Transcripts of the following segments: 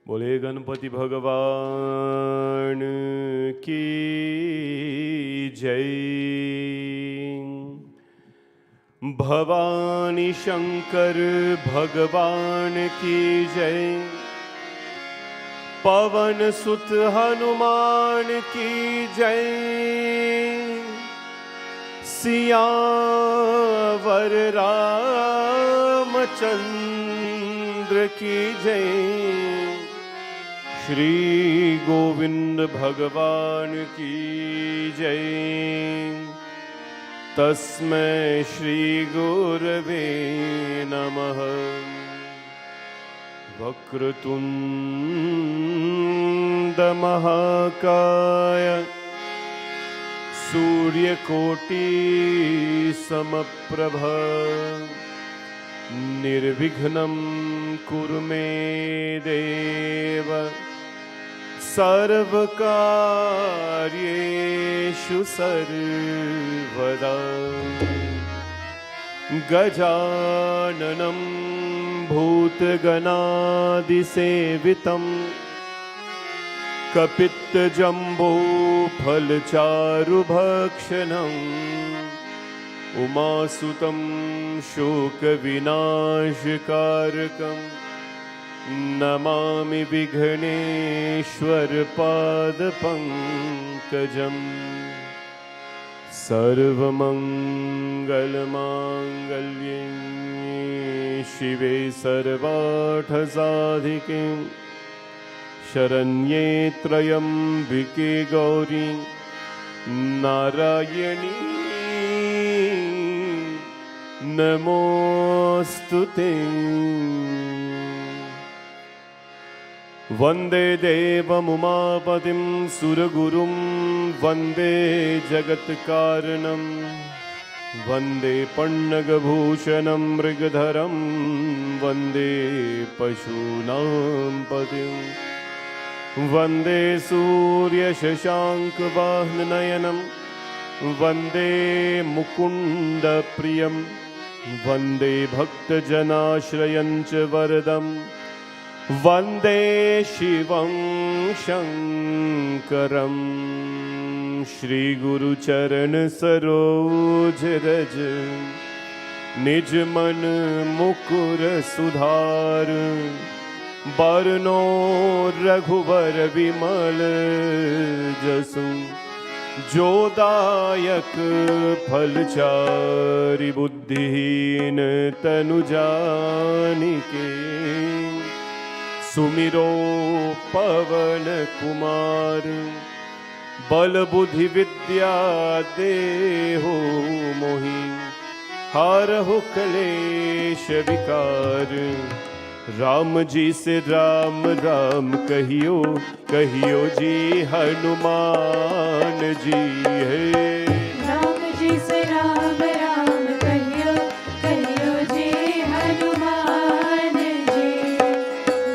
बोले गणपति भगवान की जय। भवानी शंकर भगवान की जय। पवन सुत हनुमान की जय। सियावर रामचंद्र की जय। श्री गोविंद भगवान की जय। तस्मै श्री गुरवे नमः। वक्रतुंड महाकाय सूर्यकोटि समप्रभ निर्विघ्नं कुरु मे देव सर्वकार्येषु सर्वदा गजाननं भूतगणादिसेवितं कपित्तजम्बूफलचारुभक्षणम् उमासुतं शोकविनाशकारकम् नमामि विघ्नेश्वरपादपङ्कजम् सर्वमङ्गलमाङ्गल्ये शिवे सर्वार्थसाधिके शरण्ये त्र्यम्बिके गौरी नारायणी नमोऽस्तुते। वन्दे देवमुमापतिं सुरगुरुं वन्दे जगत्कारणं वन्दे पन्नगभूषणं मृगधरं वन्दे पशूनां पतिं वन्दे सूर्यशशाङ्कवाहननयनं वन्दे मुकुन्दप्रियं वन्दे भक्तजनाश्रयं च वरदम् वन्दे शिवं शङ्करं श्रीगुरुचरणसरोज निजमन मुकुर सुधार बरनो रघुवर विमल जसु जोदायक फलचारि बुद्धिहीन तनु जानिके सुमिरो पवन कुमार बल बुद्धि विद्या देहो मोहि हरहु क्लेश विकार। राम जी से राम राम कहियो कहियो जी हनुमान जी है। राम जी से राम राम कहियो कहियो जी हनुमान जी।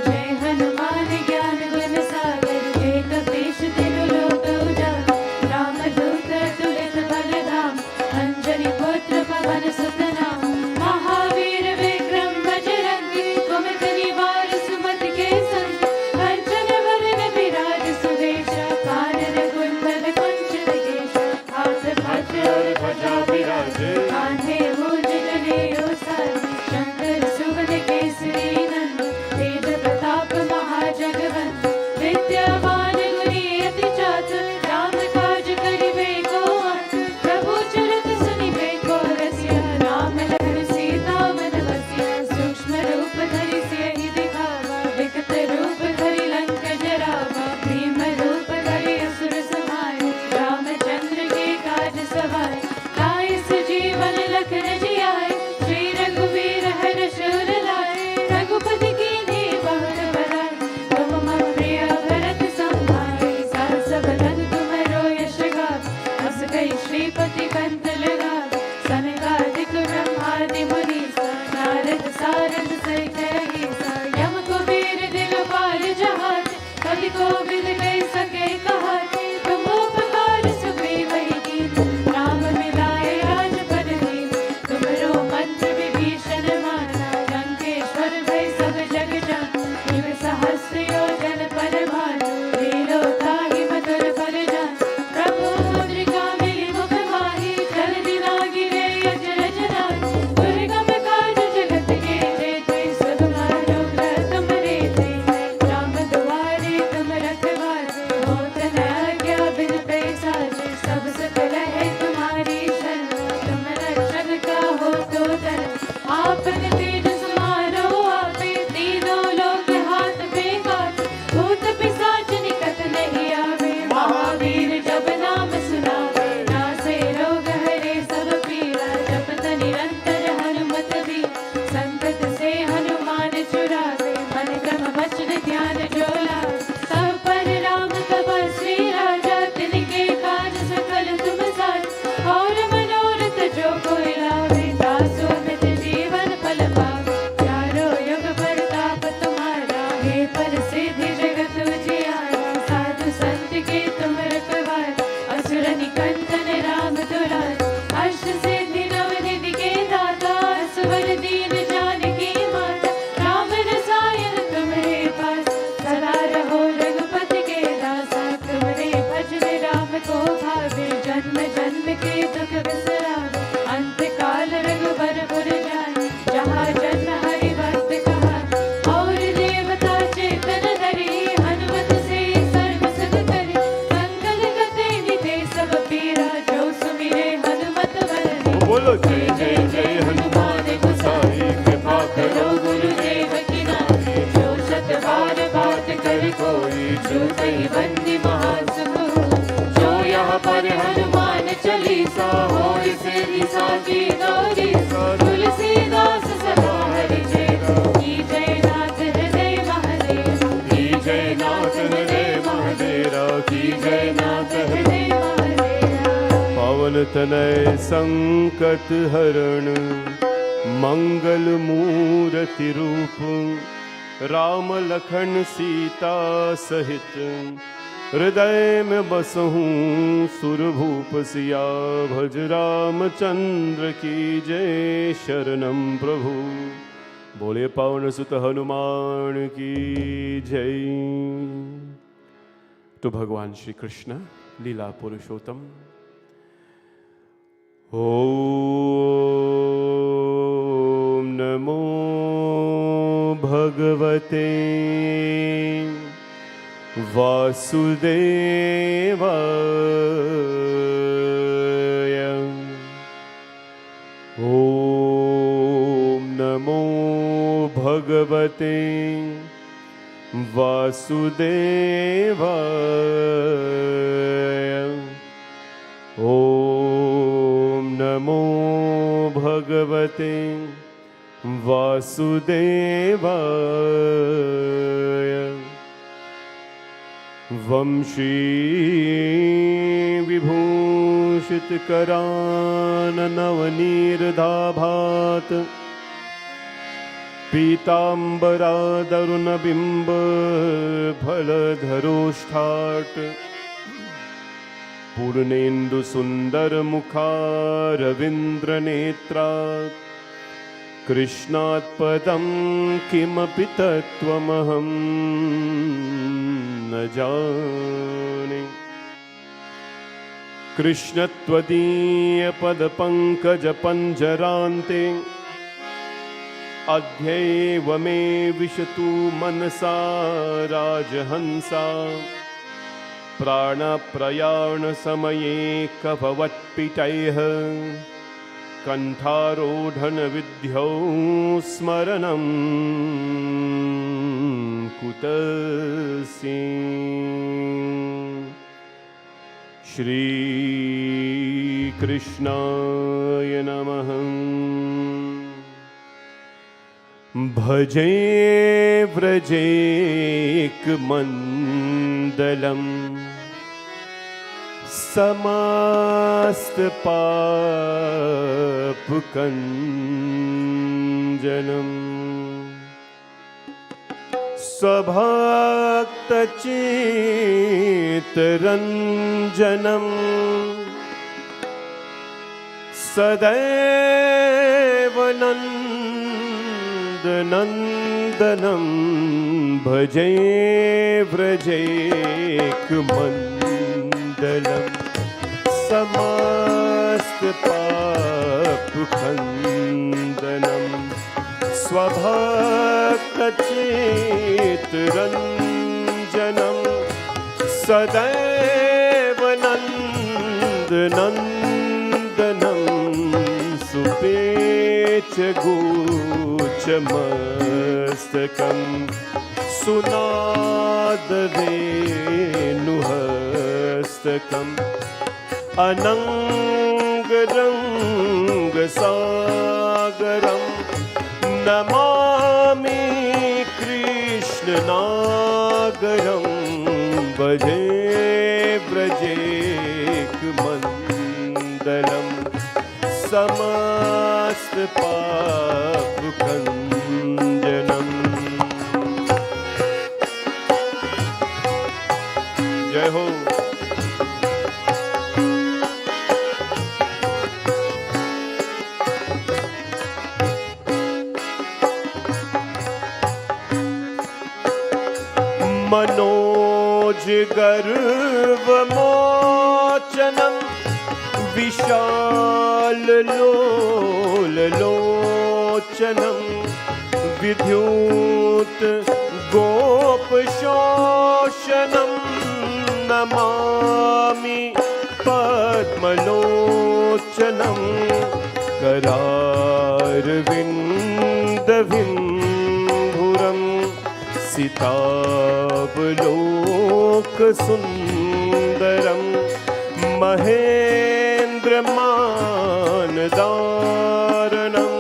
जय हनुमान ज्ञान गुण सागर जय कपीश तिनु लोक उजागर। राम दूत तुलित बल धाम अंजनी पुत्र पवन सुत नाम। महावीर विक्रम बजरंगी कुमति निवार सुमति के संग। कंचन वरण विराज सुवेशा कानन कुंडल कुंचित केशा। हाथ वज्र और ध्वजा विराजे कान्धे मूंज जनेऊ साजे। शंकर सुवन केसरी नंदन तेज प्रताप महाजगवंदन। विद्यावान गुणी अति चातुर राम काज करिबे को आतुर। प्रभु चरित सुनिबे को रसिया राम लखन सीता मन बसिया। सूक्ष्म रूप धरि सियहि दिखावा विकट रूप धरि लंक जरावा। भीम रूप धरि असुर संहारे रामचंद्र के काज सवारे। लाए सजीवन लखन जियाए श्री रघुवीर हर्ष उर लाए। रघुपति कीन्ही बहुत बड़ाई तुम मम प्रिय भरत संभाई। सहस बदन तुमरो यश गावे हस कहि श्रीपति कंठ लगावे। सनकादिक ब्रह्मादि मुनीसा नारद सारद सहित अहिसा। यम कुबेर दिगपाल जहाते कवि कोविद कहि सके कहाते। तुम उपकार सुग्रीवहि कीन्हे राम मिलाए राजपद दीन्हे। तुमरो मंत्र विभीषण माना लंकेश्वर भय सब जग जाना। शिव सहस्र योजन पर भानु लीलो ताहि मधुर फल जानु। प्रभु मुद्रिका मिली मुख माहि जल्दी लागी रे अचरज दाहि। दुर्गम काज जगत के जेते सुगम अनुग्रह तुमरे तेते। राम दुआरे तुम रखवारे होत न आज्ञा बिन पैसारे। सब सकल है तुम्हारी शरण तुम रक्षक काहू को डरन। आपन तेज समारो आपे तीनों लोक हाथ पे काटे। भूत पिशाच निकट नहीं आवे महावीर जब नाम सुनावे। नासे रोग हरे सब पीरा जपत निरंतर हनुमत बीरा। संकट से हनुमान छुड़ावे मन क्रम वचन ध्यान जो लावे। सब पर राम तपस्वी राजा तिनके काज सकल तुम साजा। और मनोरथ जो कोई लावे दासो नित जीवन फल पावे। चारों युग परताप तुम्हारा हे प्रसिद्धि जगत उजियारा। सादर कोई छूते ही बंदी महासुख। जो यहाँ पर हनुमान चालीसा हो, इसे दिशा की गौरी तुलसीदास सदा हरि जय। की जय नाथ हृदय महादेव, की जय नाथ हृदय महादेरा, की जय नाथ हृदय। पावन तनय संकट हरण मंगल मूर्ति रूप, राम लखन सीता सहित हृदय में बसहूँ सुरभूप सिया। भज रामचंद्र की जय, शरणम प्रभु। बोले पवन सुत हनुमान की जय। तो भगवान श्री कृष्ण लीला पुरुषोत्तम। ओम नमो भगवते वासुदेवाय। ओम नमो भगवते वासुदेवाय। ओम नमो भगवते वासुदेवाय। वंशी विभूषित कराननवनीरदाभात, पीताम्बरादरुणबिम्ब फलधरोष्ठाट, पूर्णेन्दुसुन्दरमुखारविन्द्रनेत्रात्, कृष्णात् पदं किमपि तत्त्वमहं न जाने। कृष्ण त्वदीयपदपङ्कजपञ्जरान्ते, अध्यैव मे विशतु मनसा राजहंसा। प्राणप्रयाणसमये कफवत्पिटैः, कण्ठारोढनविद्यौ स्मरणं कुतस्य। श्रीकृष्णाय नमः। भजे व्रजेकमण्डलम्, समस्तपापकञ्जनम्, स्वभक्तचित्तरञ्जनम्, सदैव नन्दनन्दनं भजे व्रजेकमण्डलम्। समस्तपापखण्डनं, स्वभक्तचित्तरञ्जनं, सदैव नन्दनन्दनं सुपेचगोचमस्तकं, सुनादवेणुहस्तकम्, अनङ्गरङ्गसागरं नमामि कृष्णनागरं। भजे व्रजेकमण्डलं, समस्तपापखण्डनं। जय हो। मनोज गर्वमोचनं, विशाललोललोचनं, विद्युत गोपशोषनं नमामि पद्मलोचनं। करारविन्दविम्भुरं सितावलोक सुंदरम महेन्द्रमानदारणं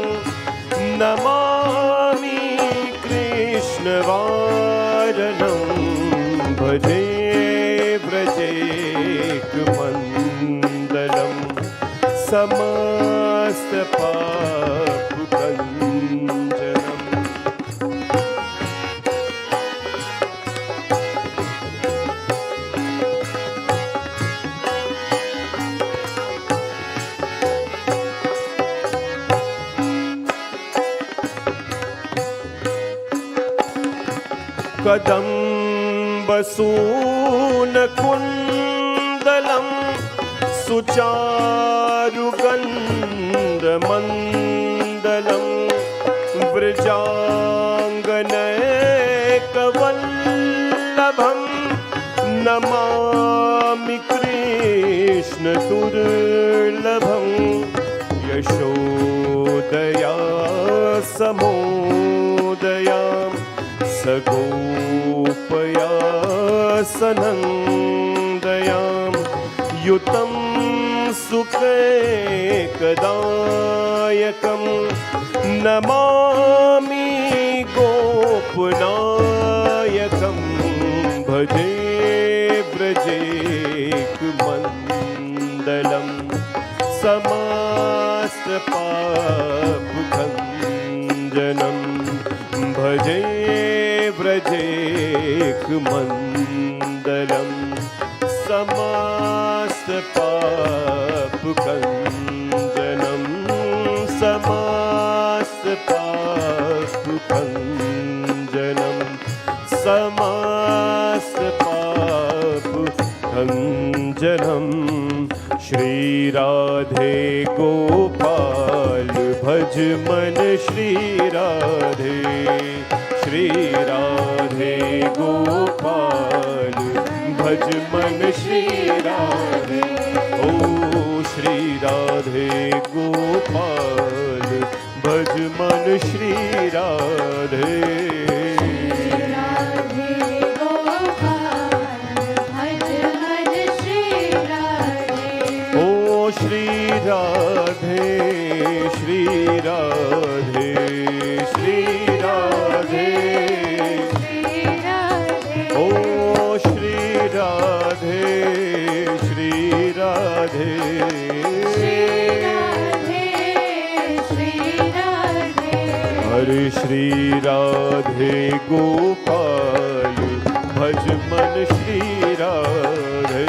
नमामि कृष्णवारणं भजे व्रजेकमण्डलं समस्तपापकञ्चनम्। कदम्बसूनकुण्डलं सुचारुगन्धमण्डलं व्रजाङ्गनैकवल्लभं नमामि कृष्णदुर्लभं यशोदया समोदयां सगोपया सनन्दयां युतं सुखैकदायकं नमामि गोपनायकं भजे व्रजेकमण्डलं समस्तपापकञ्जनं भजे व्रजेकमण्डलं समस्तपापकञ्जनं समस्तपापकञ्जनं समस्तपापकञ्जनं। श्रीराधे गोपाल भज मन श्रीराधे श्रीराधे गोपाल भज मन श्रीराधे ओ श्रीराधे गोपाल भज मन श्रीराधे श्री राधे श्री राधे श्री राधे ओ श्री राधे श्री राधे हरे श्री राधे गोपाल भज मन Shri Radhe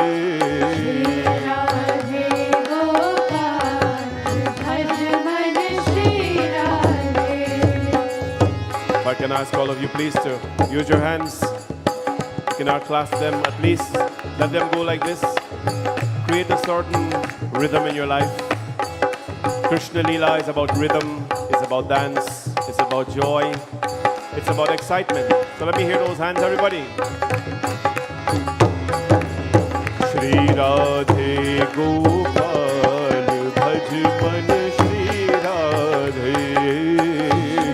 If I can ask all of you please to use your hands. You cannot clasp them, at least let them go like this. Create a certain rhythm in your life. Krishna Leela is about rhythm, it's about dance, it's about joy, it's about excitement. So let me hear those hands, everybody. Shri Radhe Gopal Bhaj Man Shri Radhe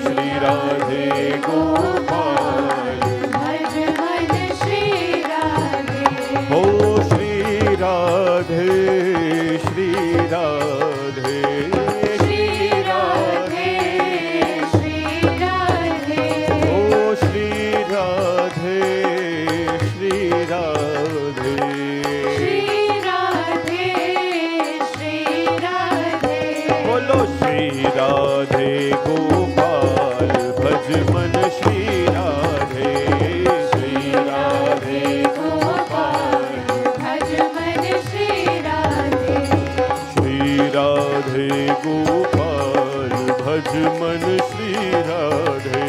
Shri Radhe Gopal Bhaj Man Shri Radhe Oh Shri Radhe Shri Radhe Shri Radhe Shri Radhe Oh Shri Radhe Shri Radhe Shri Radhe Shri Radhe बोलो श्री राधे गोपाल भज मन श्री राधे श्री राधे गोपाल भज मन श्री राधे श्री राधे गोपाल भज मन श्री राधे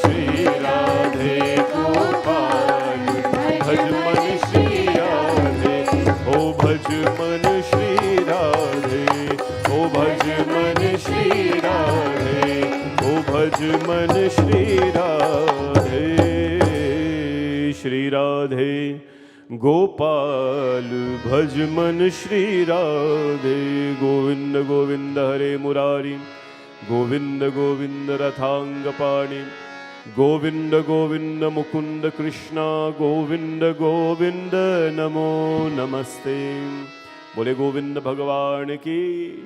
श्री राधे गोपाल भज मन श्री राधे ओ भज मन श्री राधे ओ भज मन श्री राधे ओ भज मन श्री राधे श्री राधे गोपाल भज मन श्री राधे गोविंद गोविंद हरे Murari Govind Govind रथांगपाणि Govinda Govinda Mukunda Krishna Govinda Govinda Namo Namaste. Bole Govinda Bhagavan ki,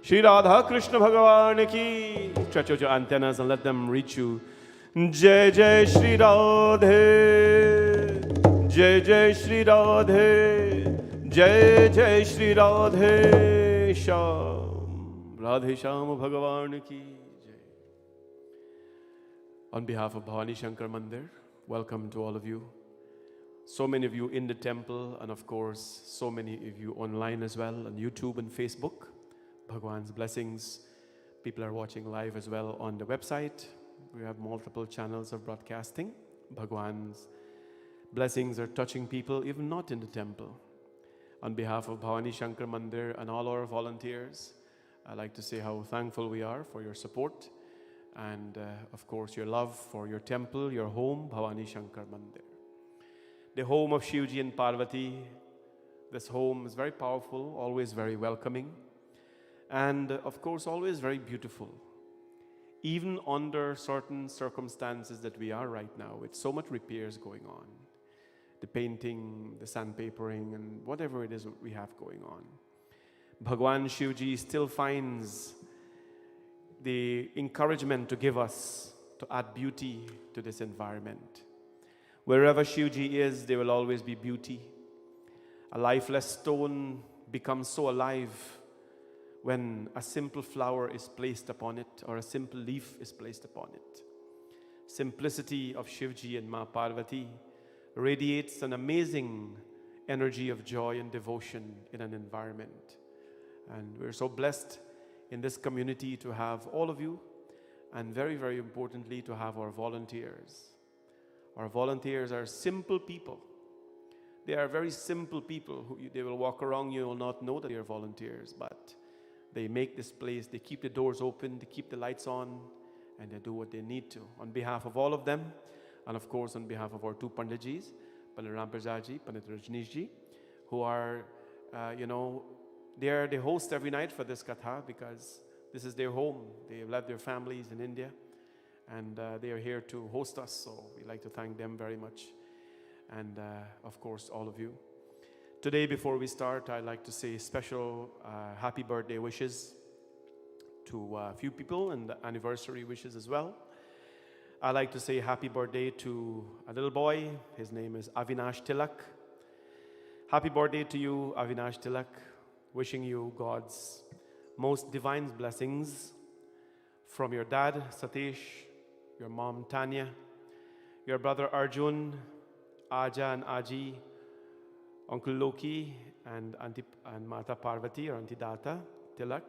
Shri Radha Krishna Bhagavan ki. Stretch out your antennas and let them reach you. Jai Jai Shri Radhe, Jai Jai Shri Radhe, Jai Jai Shri Radhe Shyam, Radhe Shyam Bhagavan ki. On behalf of Bhavani Shankar Mandir, welcome to all of you. So many of you in the temple, and of course, so many of you online as well, on YouTube and Facebook. Bhagwan's blessings. People are watching live as well on the website. We have multiple channels of broadcasting. Bhagwan's blessings are touching people, even not in the temple. On behalf of Bhavani Shankar Mandir and all our volunteers, I'd like to say how thankful we are for your support. And of course your love for your temple, your home, Bhavani Shankar Mandir. The home of Shivji and Parvati. This home is very powerful, always very welcoming, and of course always very beautiful. Even under certain circumstances that we are right now, with so much repairs going on. The painting, the sandpapering, and whatever it is we have going on. Bhagwan Shivji still finds the encouragement to give us, to add beauty to this environment. Wherever Shivji is, there will always be beauty. A lifeless stone becomes so alive when a simple flower is placed upon it or a simple leaf is placed upon it. Simplicity of Shivji and Ma Parvati radiates an amazing energy of joy and devotion in an environment. And we're so blessed in this community to have all of you, and very, very importantly, to have our volunteers. Our volunteers are simple people. They are very simple people. They will walk around, you will not know that they are volunteers, but they make this place, they keep the doors open, they keep the lights on, and they do what they need to. On behalf of all of them, and of course on behalf of our two Panditjis, Pandit Ram Prasadji, Pandit Rajneeshji, who are, they are the host every night for this Katha because this is their home. They have left their families in India and they are here to host us. So we'd like to thank them very much. And of course, all of you. Today, before we start, I'd like to say special happy birthday wishes to a few people and anniversary wishes as well. I'd like to say happy birthday to a little boy. His name is Avinash Tilak. Happy birthday to you, Avinash Tilak. Wishing you God's most divine blessings from your dad, Satish, your mom, Tanya, your brother Arjun, Aja and Aji, Uncle Loki, and Mata Parvati or Auntie Data Tilak,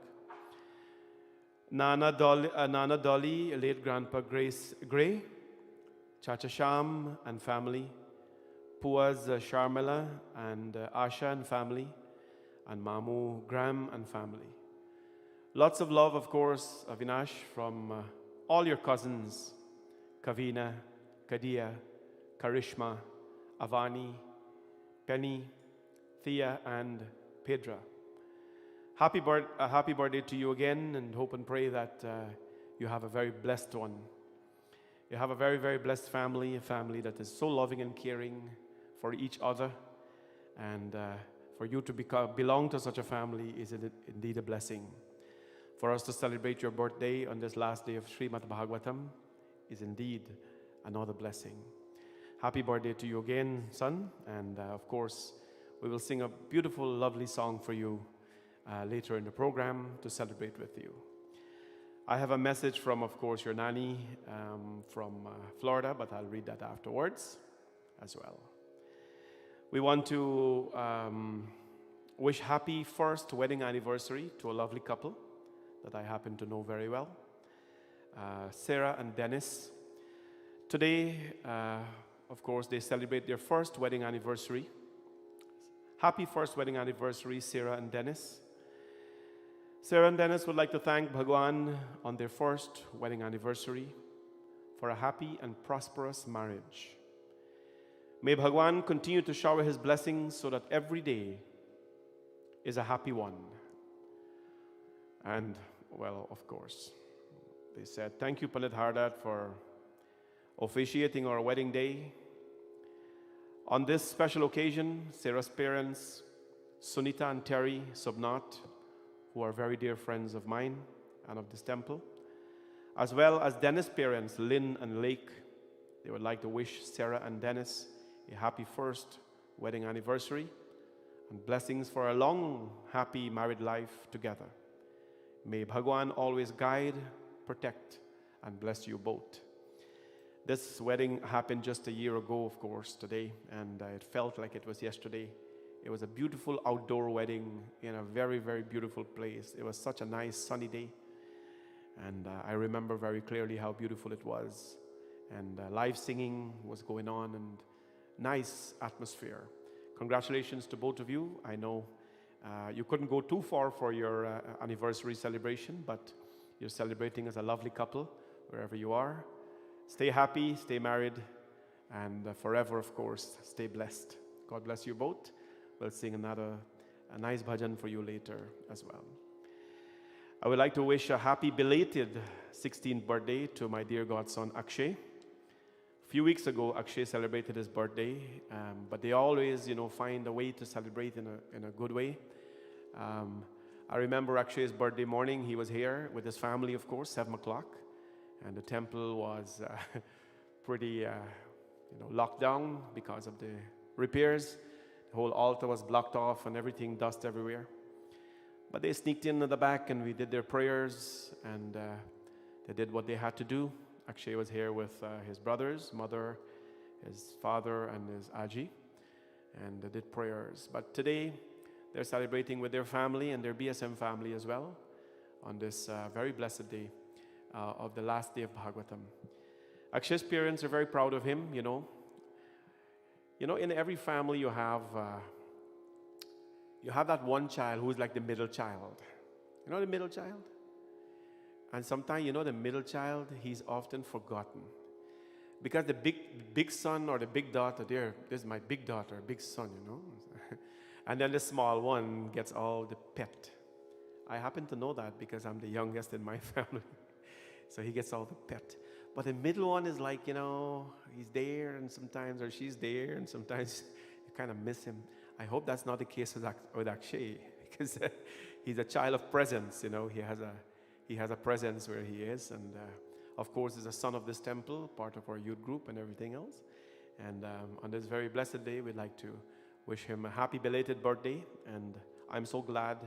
Nana Dolly, late Grandpa Gray, Chacha Sham and family, Puaz Sharmila and Asha and family, and Mamu Graham and family. Lots of love, of course, Avinash, from all your cousins, Kavina, Kadia, Karishma, Avani, Penny, Thea, and Pedra. Happy birthday to you again, and hope and pray that you have a very blessed one. You have a very, very blessed family, a family that is so loving and caring for each other, and for you to belong to such a family is indeed a blessing. For us to celebrate your birthday on this last day of Srimad Bhagavatam is indeed another blessing. Happy birthday to you again, son. And of course, we will sing a beautiful, lovely song for you later in the program to celebrate with you. I have a message from, of course, your nanny from Florida, but I'll read that afterwards as well. We want to wish happy first wedding anniversary to a lovely couple that I happen to know very well, Sarah and Dennis. Today, of course, they celebrate their first wedding anniversary. Happy first wedding anniversary, Sarah and Dennis. Sarah and Dennis would like to thank Bhagwan on their first wedding anniversary for a happy and prosperous marriage. May Bhagwan continue to shower his blessings so that every day is a happy one. And, well, of course, they said, thank you, Pandit Hardat, for officiating our wedding day. On this special occasion, Sarah's parents, Sunita and Terry Subnat, who are very dear friends of mine and of this temple, as well as Dennis' parents, Lynn and Lake. They would like to wish Sarah and Dennis a happy first wedding anniversary and blessings for a long, happy married life together. May Bhagwan always guide, protect, and bless you both. This wedding happened just a year ago, of course, today, and it felt like it was yesterday. It was a beautiful outdoor wedding in a very, very beautiful place. It was such a nice sunny day, and I remember very clearly how beautiful it was. And live singing was going on, and nice atmosphere. Congratulations to both of you. I know you couldn't go too far for your anniversary celebration, but you're celebrating as a lovely couple wherever you are. Stay happy, stay married, and forever, of course, stay blessed. God bless you both. We'll sing a nice bhajan for you later as well. I would like to wish a happy belated 16th birthday to my dear godson Akshay. A few weeks ago, Akshay celebrated his birthday, but they always, find a way to celebrate in a good way. I remember Akshay's birthday morning. He was here with his family, of course, 7 o'clock. And the temple was pretty, locked down because of the repairs. The whole altar was blocked off and everything, dust everywhere. But they sneaked in at the back and we did their prayers, and they did what they had to do. Akshay was here with his brothers, mother, his father, and his Aji, and they did prayers. But today, they're celebrating with their family and their BSM family as well on this very blessed day. Of the last day of Bhagavatam. Akshay's parents are very proud of him, in every family you have that one child who's like the middle child. You know the middle child? And sometimes, the middle child, he's often forgotten. Because the big son or the big daughter, this is my big daughter, big son, and then the small one gets all the pet. I happen to know that because I'm the youngest in my family. So he gets all the pet. But the middle one is like, he's there and sometimes, or she's there, and sometimes you kind of miss him. I hope that's not the case with Akshay, because he's a child of presence, he has a presence where he is. And of course, he's a son of this temple, part of our youth group and everything else. And on this very blessed day, we'd like to wish him a happy belated birthday. And I'm so glad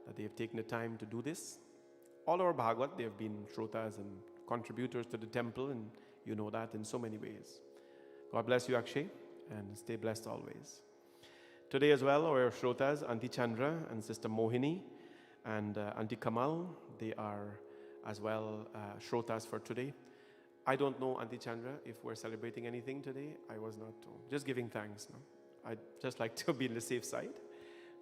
that they have taken the time to do this. All our Bhagavad, they have been shrotas and contributors to the temple, and you know that in so many ways. God bless you, Akshay, and stay blessed always. Today as well, our shrotas, Auntie Chandra and Sister Mohini and Auntie Kamal, they are as well shrotas for today. I don't know, Auntie Chandra, if we're celebrating anything today. I was not told. Just giving thanks. No? I'd just like to be on the safe side.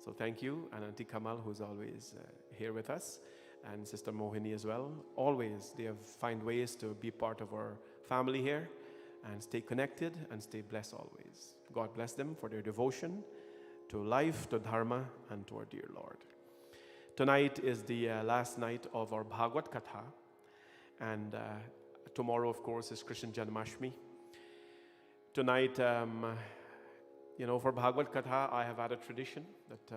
So thank you, and Auntie Kamal, who's always here with us. And Sister Mohini as well. Always, they have find ways to be part of our family here and stay connected and stay blessed always. God bless them for their devotion to life, to Dharma, and to our dear Lord. Tonight is the last night of our Bhagvat Katha. And tomorrow, of course, is Krishna Janmashtami. Tonight, for Bhagvat Katha, I have had a tradition that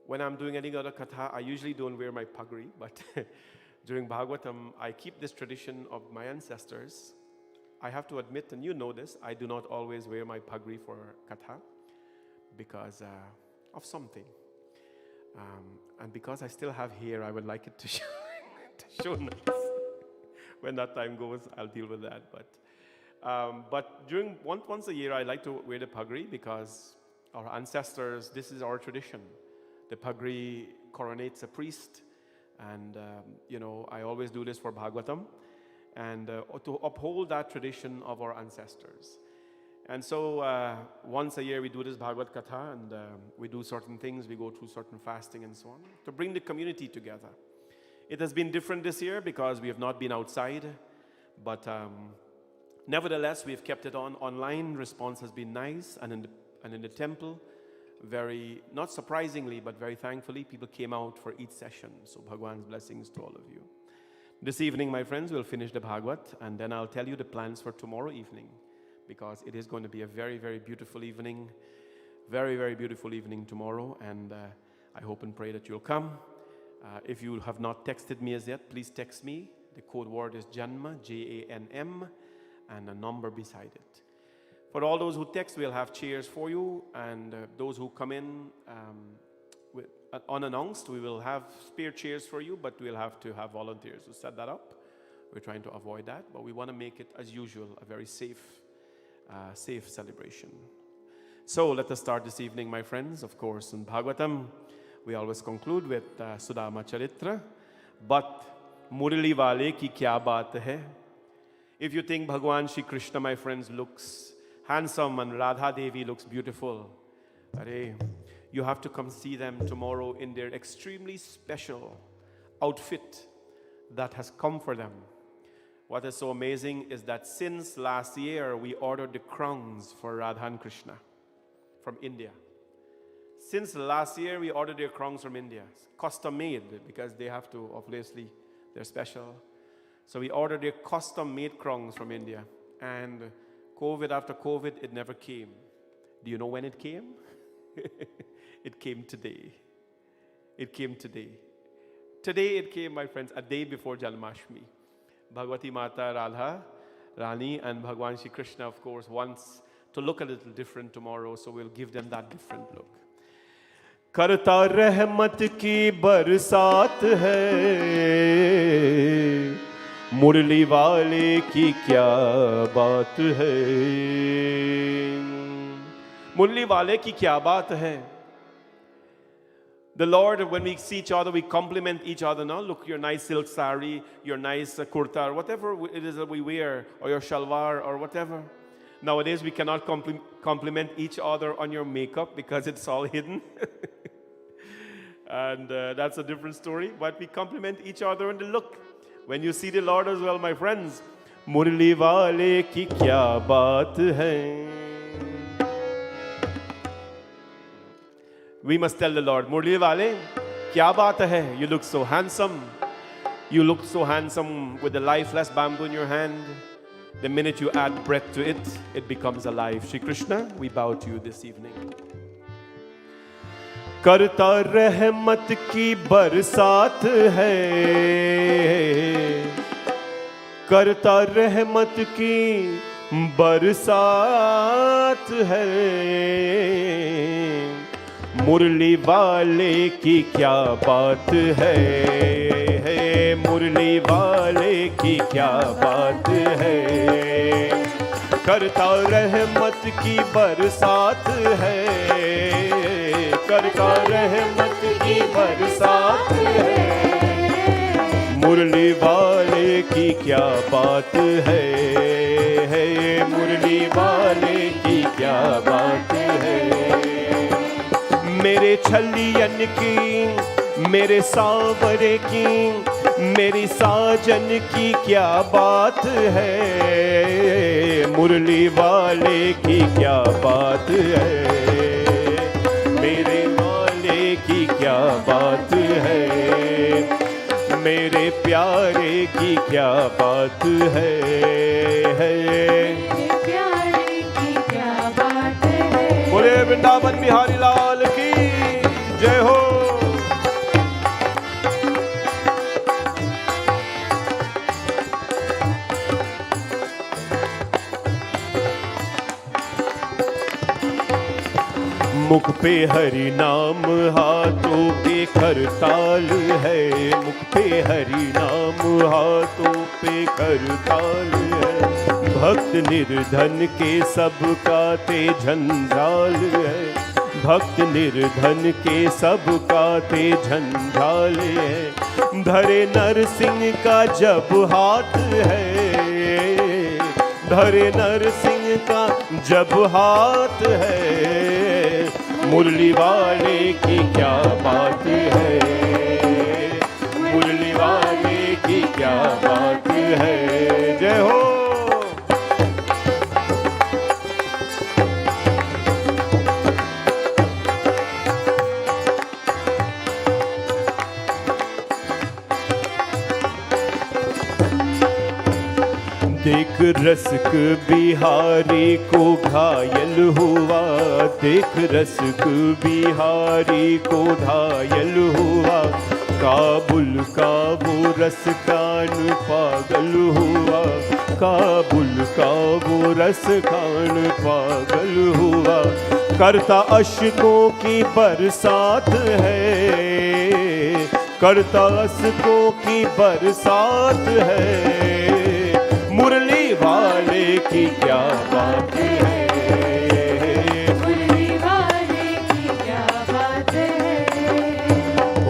when I'm doing any other katha, I usually don't wear my pagri, but during Bhagavatam, I keep this tradition of my ancestors. I have to admit, and you know this, I do not always wear my pagri for katha because of something. And because I still have hair, I would like it to show nice. When that time goes, I'll deal with that. But during once a year, I like to wear the pagri because our ancestors, this is our tradition. The pagri coronates a priest, and I always do this for Bhagavatam, and to uphold that tradition of our ancestors. And so once a year we do this Bhagavad Katha, and we do certain things, we go through certain fasting and so on, to bring the community together. It has been different this year because we have not been outside, but nevertheless we've kept it online. Response has been nice, and in the temple, very, not surprisingly, but very thankfully, people came out for each session. So Bhagwan's blessings to all of you. This evening, my friends, we'll finish the Bhagvat, and then I'll tell you the plans for tomorrow evening, because it is going to be a very, very beautiful evening. Very, very beautiful evening tomorrow, and I hope and pray that you'll come. If you have not texted me as yet, please text me. The code word is Janma, Janm, and a number beside it. For all those who text, we'll have chairs for you, and those who come in unannounced, we will have spare chairs for you, but we'll have to have volunteers to set that up. We're trying to avoid that, but we want to make it, as usual, a very safe celebration. So let us start this evening, my friends. Of course, in Bhagavatam, we always conclude with Sudama Charitra, but Murli Wale ki kya baat hai? If you think Bhagwan Shri Krishna, my friends, looks handsome and Radha Devi looks beautiful, you have to come see them tomorrow in their extremely special outfit that has come for them. What is so amazing is that since last year, we ordered the crowns for Radha and Krishna from India. Since last year, we ordered their crowns from India. Custom made, because they have to, obviously, they're special. So we ordered their custom made crowns from India. And COVID after COVID, it never came. Do you know when it came? It came today. It came today. Today it came, my friends, a day before Janmashtami. Bhagavati Mata Radha, Rani, and Bhagwan Shri Krishna, of course, wants to look a little different tomorrow, so we'll give them that different look. करता रहमत की बरसात है, मुरली वाले की क्या बात है, मुरली वाले की क्या बात है. The Lord, when we see each other, we compliment each other now. Look, your nice silk sari, your nice kurta, or whatever it is that we wear, or your shalwar, or whatever. Nowadays, we cannot compliment each other on your makeup because it's all hidden. And that's a different story. But we compliment each other on the look. When you see the Lord as well, my friends, Murli wale ki kya baat hai. We must tell the Lord, Murli wale, kya baat hai? You look so handsome. You look so handsome with the lifeless bamboo in your hand. The minute you add breath to it, it becomes alive. Shri Krishna, we bow to you this evening. करता रहमत की बरसात है, करता रहमत की बरसात है, मुरली वाले की क्या बात है, मुरली वाले की क्या बात है, करता रहमत की बरसात है, करता रहमत की बरसात है, मुरली वाले की क्या बात है, मुरली वाले की क्या बात है. मेरे छलियन की, मेरे सांवरे की, मेरी साजन की क्या बात है, मुरली वाले की क्या बात है, मेरे वाले की क्या बात है, मेरे प्यारे की क्या बात है, मेरे प्यारे की क्या बात है. बोले वृंदावन बिहारी लाल की जय हो. मुख पे हरि नाम, हाथों पे करताल है, मुख पे हरि नाम, हाथों पे करताल है, भक्त निर्धन के सब काते झंझाल है, भक्त निर्धन के सब काते झंझाल है, धरे नरसिंह का जब हाथ है, धरे नरसिंह का जब हाथ है, मुरली वाले की क्या बात है, मुरली वाले की क्या बात है. जय हो. देख रसिक बिहारी को घायल हुआ, देख रसिक बिहारी को घायल हुआ, काबुल का वो रसखान पागल हुआ, काबुल का वो रसखान पागल हुआ। करता अश्कों की बरसात है, करता अश्कों की बरसात है, मुरली वाले की क्या बात है, मुरली वाले की क्या बात है।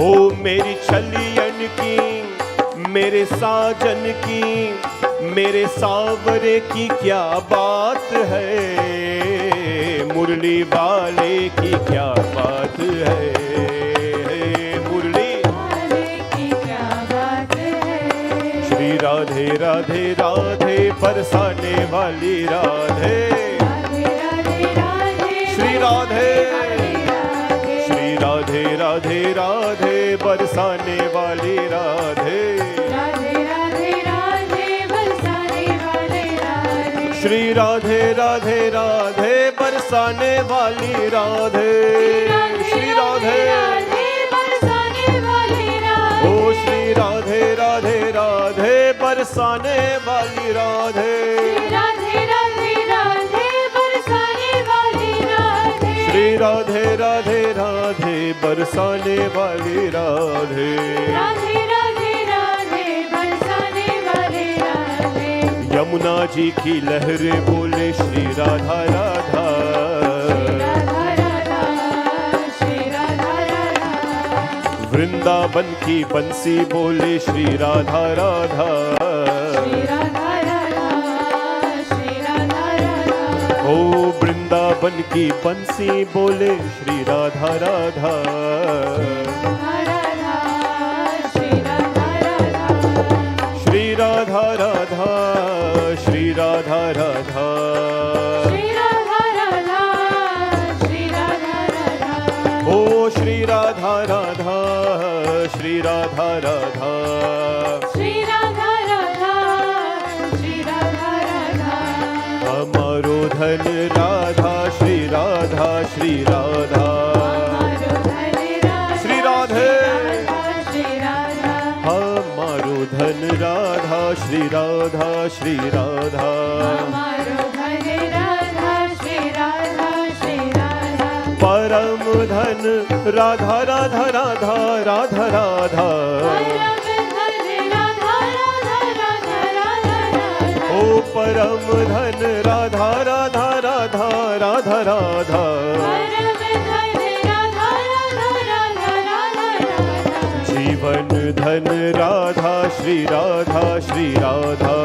ओ मेरी छलियन की, मेरे साजन की, मेरे सावरे की क्या बात है, मुरली वाले की क्या बात है, मुरली वाले की क्या बात है। श्री राधे राधे राधे बरसाने वाली राधे, राधे राधे राधे श्री राधे, राधे श्री राधे राधे राधे बरसाने वाली राधे, राधे राधे राधे बरसाने वाले राधे। श्री राधे राधे राधे बरसाने वाली राधे, श्री राधे, बरसाने वाले राधे। ओ श्री राधे राधे राधे बरसाने वाली राधे, राधे राधे राधे बरसाने वाली राधे। श्री राधे राधे राधे बरसाने वाली राधे, राधे राधे राधे बरसाने वाले राधे। यमुना जी की लहरें बोले श्री राधा राधा, राधा राधा श्री राधा राधा। वृंदावन की बंसी बोले श्री राधा राधा, श्री राधा राधा श्री राधा राधा। ओ वृंदावन की बंसी बोले श्री राधा राधा, राधा श्री राधा राधा। श्री राधा राधा, श्री राधा राधा, श्री राधा राधा श्री राधा राधा। ओ श्री राधा राधा, श्री राधा राधा, श्री राधा राधा श्री राधा राधा। हमारो धन राधा, श्री राधा, श्री राधा, हमारो धन राधा श्री राधे, श्री राधा। हमारो धन राधा, श्री राधा, श्री राधा, हमारो धन राधा श्री राधा श्री राधा। परम धन राधा राधा राधा राधा राधा, परम धन राधा राधा राधा राधा। ओ परम धन राधा राधा राधा राधा राधा, परम धन राधा राधा राधा राधा। जीवन धन राधा, श्री राधा, श्री राधा,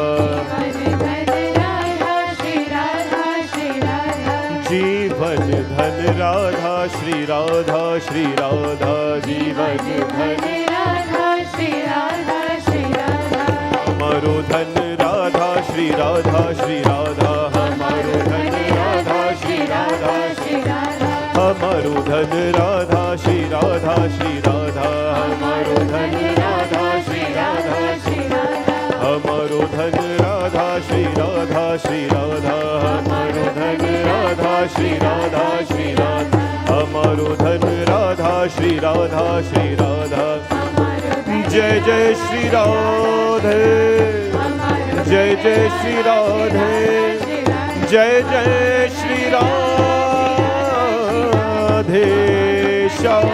जीवन धन राधा, श्री राधा, श्री राधा, जीवन धन हमारो धन राधा, श्री राधा, श्री राधा, हमारो धन राधा, श्री राधा, हमारो धन राधा, श्री राधा, श्री राधा, हमारो धन राधा, श्री राधा, हमारो धन राधा, श्री राधा, श्री राधा, हमारो धन राधा, श्री राधा, श्री राधा, हमारो धन राधा, श्री राधा, श्री राधा। जय जय श्री राधे, जय जय श्री राधे, जय जय श्री राधे श्याम।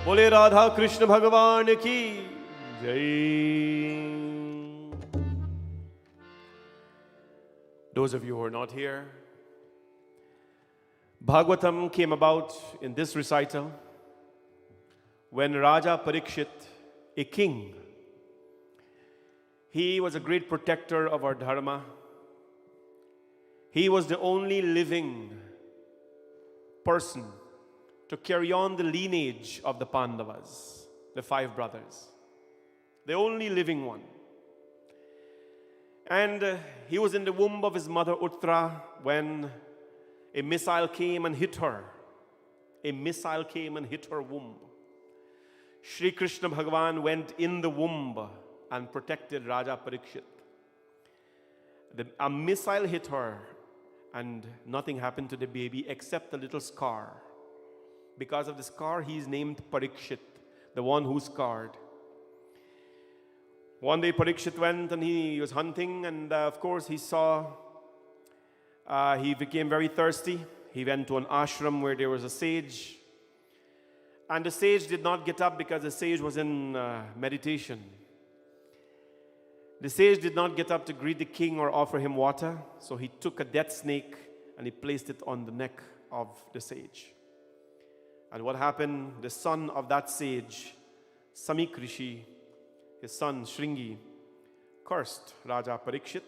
बोले राधा कृष्ण भगवान की जय। Those of you who are not here, Bhagavatam came about in this recital when Raja Parikshit, a king, he was a great protector of our dharma. He was the only living person to carry on the lineage of the Pandavas, the 5 brothers, the only living one. And he was in the womb of his mother Uttra when a missile came and hit her. A missile came and hit her womb. Shri Krishna Bhagavan went in the womb and protected Raja Parikshit. A missile hit her and nothing happened to the baby except a little scar. Because of the scar, he is named Parikshit, the one who scarred. One day Parikshit went and he was hunting, and of course he saw, he became very thirsty. He went to an ashram where there was a sage. And the sage did not get up because the sage was in meditation. The sage did not get up to greet the king or offer him water. So he took a death snake and he placed it on the neck of the sage. And what happened? The son of that sage, Samik Rishi, his son Shringi, cursed Raja Parikshit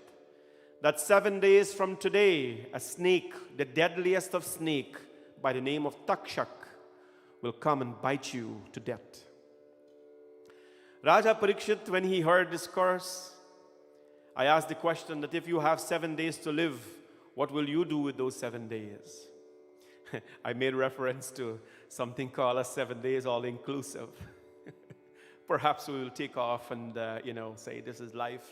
that 7 days from today, a snake, the deadliest of snake, by the name of Takshak, will come and bite you to death. Raja Parikshit, when he heard this curse, I asked the question that if you have 7 days to live, what will you do with those 7 days? I made reference to something called a 7 days all-inclusive. Perhaps we will take off and, say this is life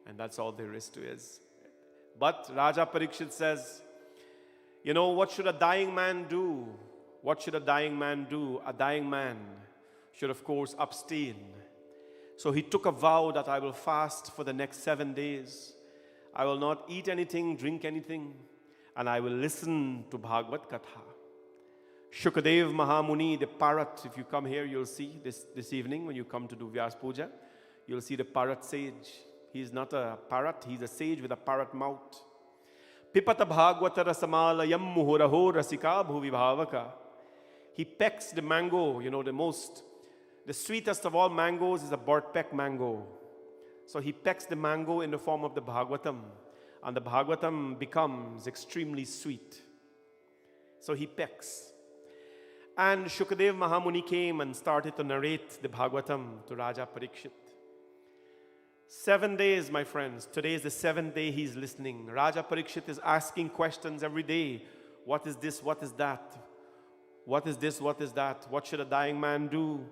and that's all there is to it. But Raja Parikshit says, what should a dying man do? What should a dying man do? A dying man should, of course, abstain. So he took a vow that I will fast for the next 7 days. I will not eat anything, drink anything, and I will listen to Bhaagvat Katha. Shukadev Mahamuni, the parrot, if you come here, you'll see this evening when you come to do Vyas Puja, you'll see the parrot sage. He's not a parrot, he's a sage with a parrot mouth. Pipata Bhagwata Rasamala Yam Muhuraho Rasika Bhuvi Bhavaka. He pecks the mango, the sweetest of all mangoes is a Bort-peck mango. So he pecks the mango in the form of the Bhagavatam, and the Bhagavatam becomes extremely sweet. So he pecks. And Shukadev Mahamuni came and started to narrate the Bhagavatam to Raja Parikshit. 7 days, my friends. Today is the 7th day he's listening. Raja Parikshit is asking questions every day. What is this? What is that? What is this? What is that? What should a dying man do?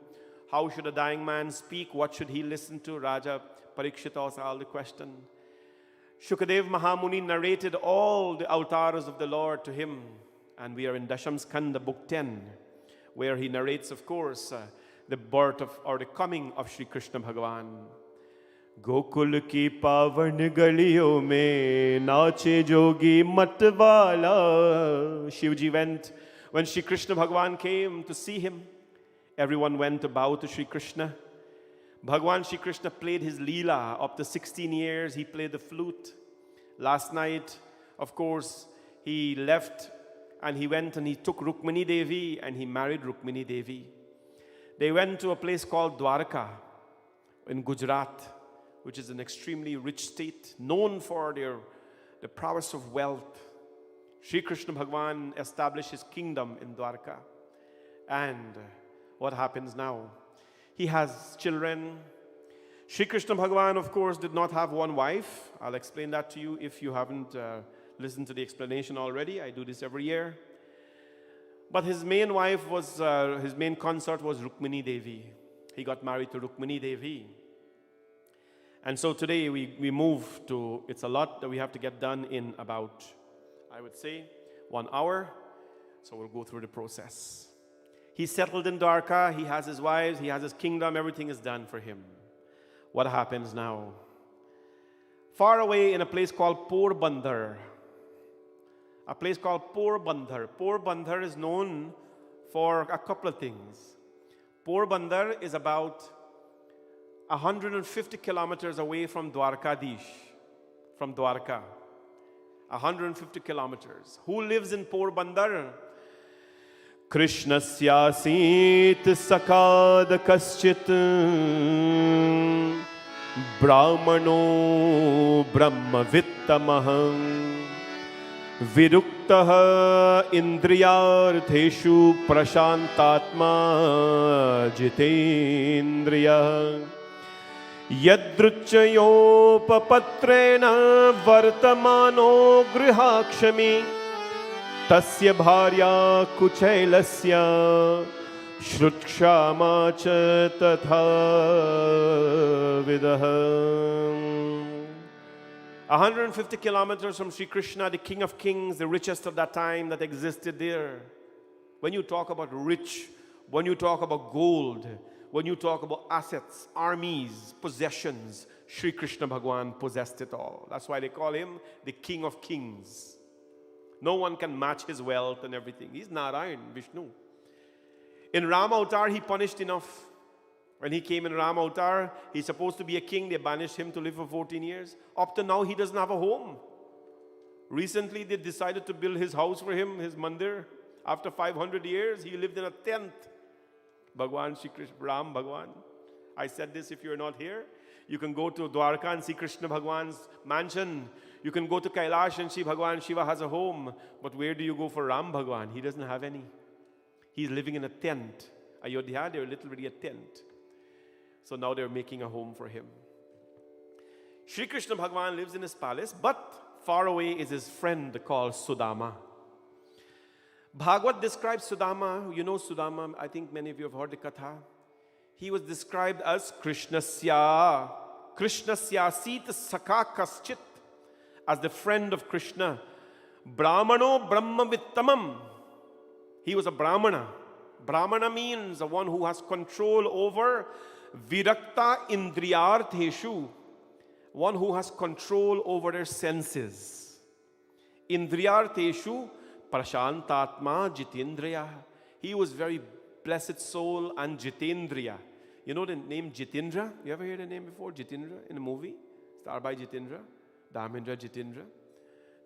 How should a dying man speak? What should he listen to? Raja Parikshit also asked the question. Shukadev Mahamuni narrated all the avatars of the Lord to him. And we are in Dasham Skanda, book 10, where he narrates, of course, the birth of, or the coming of Shri Krishna Bhagavan. Gokul ki pavan galiyon mein naache jogi matwala. Shivji went, when Shri Krishna Bhagavan came to see him, everyone went to bow to Shri Krishna. Bhagavan Shri Krishna played his Leela. Up to 16 years, he played the flute. Last night, of course, he left and he went and he took Rukmini Devi and he married Rukmini Devi. They went to a place called Dwarka in Gujarat, which is an extremely rich state, known for the prowess of wealth. Shri Krishna Bhagavan established his kingdom in Dwarka. And what happens now? He has children. Shri Krishna Bhagavan, of course, did not have one wife. I'll explain that to you if you haven't listened to the explanation already. I do this every year. But his main wife was, his main consort was Rukmini Devi. He got married to Rukmini Devi. And so today we move to, it's a lot that we have to get done in about, I would say, 1 hour. So we'll go through the process. He's settled in Dwarka, he has his wives, he has his kingdom, everything is done for him. What happens now? Far away in a place called Porbandar. A place called Porbandar. Porbandar is known for a couple of things. Porbandar is about 150 kilometers away from Dwarkadish, from Dwarka. 150 kilometers. Who lives in Porbandar? Krishnasyasit sakad kaschit brahmano brahmavittamaham viruktah indriyartheshu prashantatma jitendriya yadruchayopapatrena vartamano grihakshami tasya bharya kuchailasya Shrutshama cha tatha vidaha. 150 kilometers from Sri Krishna, the King of Kings, the richest of that time that existed there. When you talk about rich, when you talk about gold, when you talk about assets, armies, possessions, Sri Krishna Bhagwan possessed it all. That's why they call him the King of Kings. No one can match his wealth and everything. He's Narayan, Vishnu. In Ram Avatar, he punished enough. When he came in Ram Avatar, he's supposed to be a king. They banished him to live for 14 years. Up to now, he doesn't have a home. Recently, they decided to build his house for him, his mandir. After 500 years, he lived in a tent. Bhagwan Shri Krishna, Ram Bhagwan. I said this, if you're not here, you can go to Dwarka and see Krishna Bhagwan's mansion. You can go to Kailash and see Bhagwan Shiva has a home. But where do you go for Ram Bhagwan? He doesn't have any. He's living in a tent. Ayodhya, they're literally a tent. So now they're making a home for him. Shri Krishna Bhagwan lives in his palace, but far away is his friend called Sudama. Bhagvat describes Sudama. You know Sudama, I think many of you have heard the Katha. He was described as Krishnasya Sita Sakha Kaschit, as the friend of Krishna. Brahmano Brahma Vittamam. He was a Brahmana. Brahmana means the one who has control over Virakta Indriyartheshu, one who has control over their senses. Indriyartheshu Prashantatma Jitendriya. He was very blessed soul and Jitendriya. You know the name Jitendra? You ever heard the name before? Jitendra in a movie? Starred by Jitendra. Dharmendra Jitendra.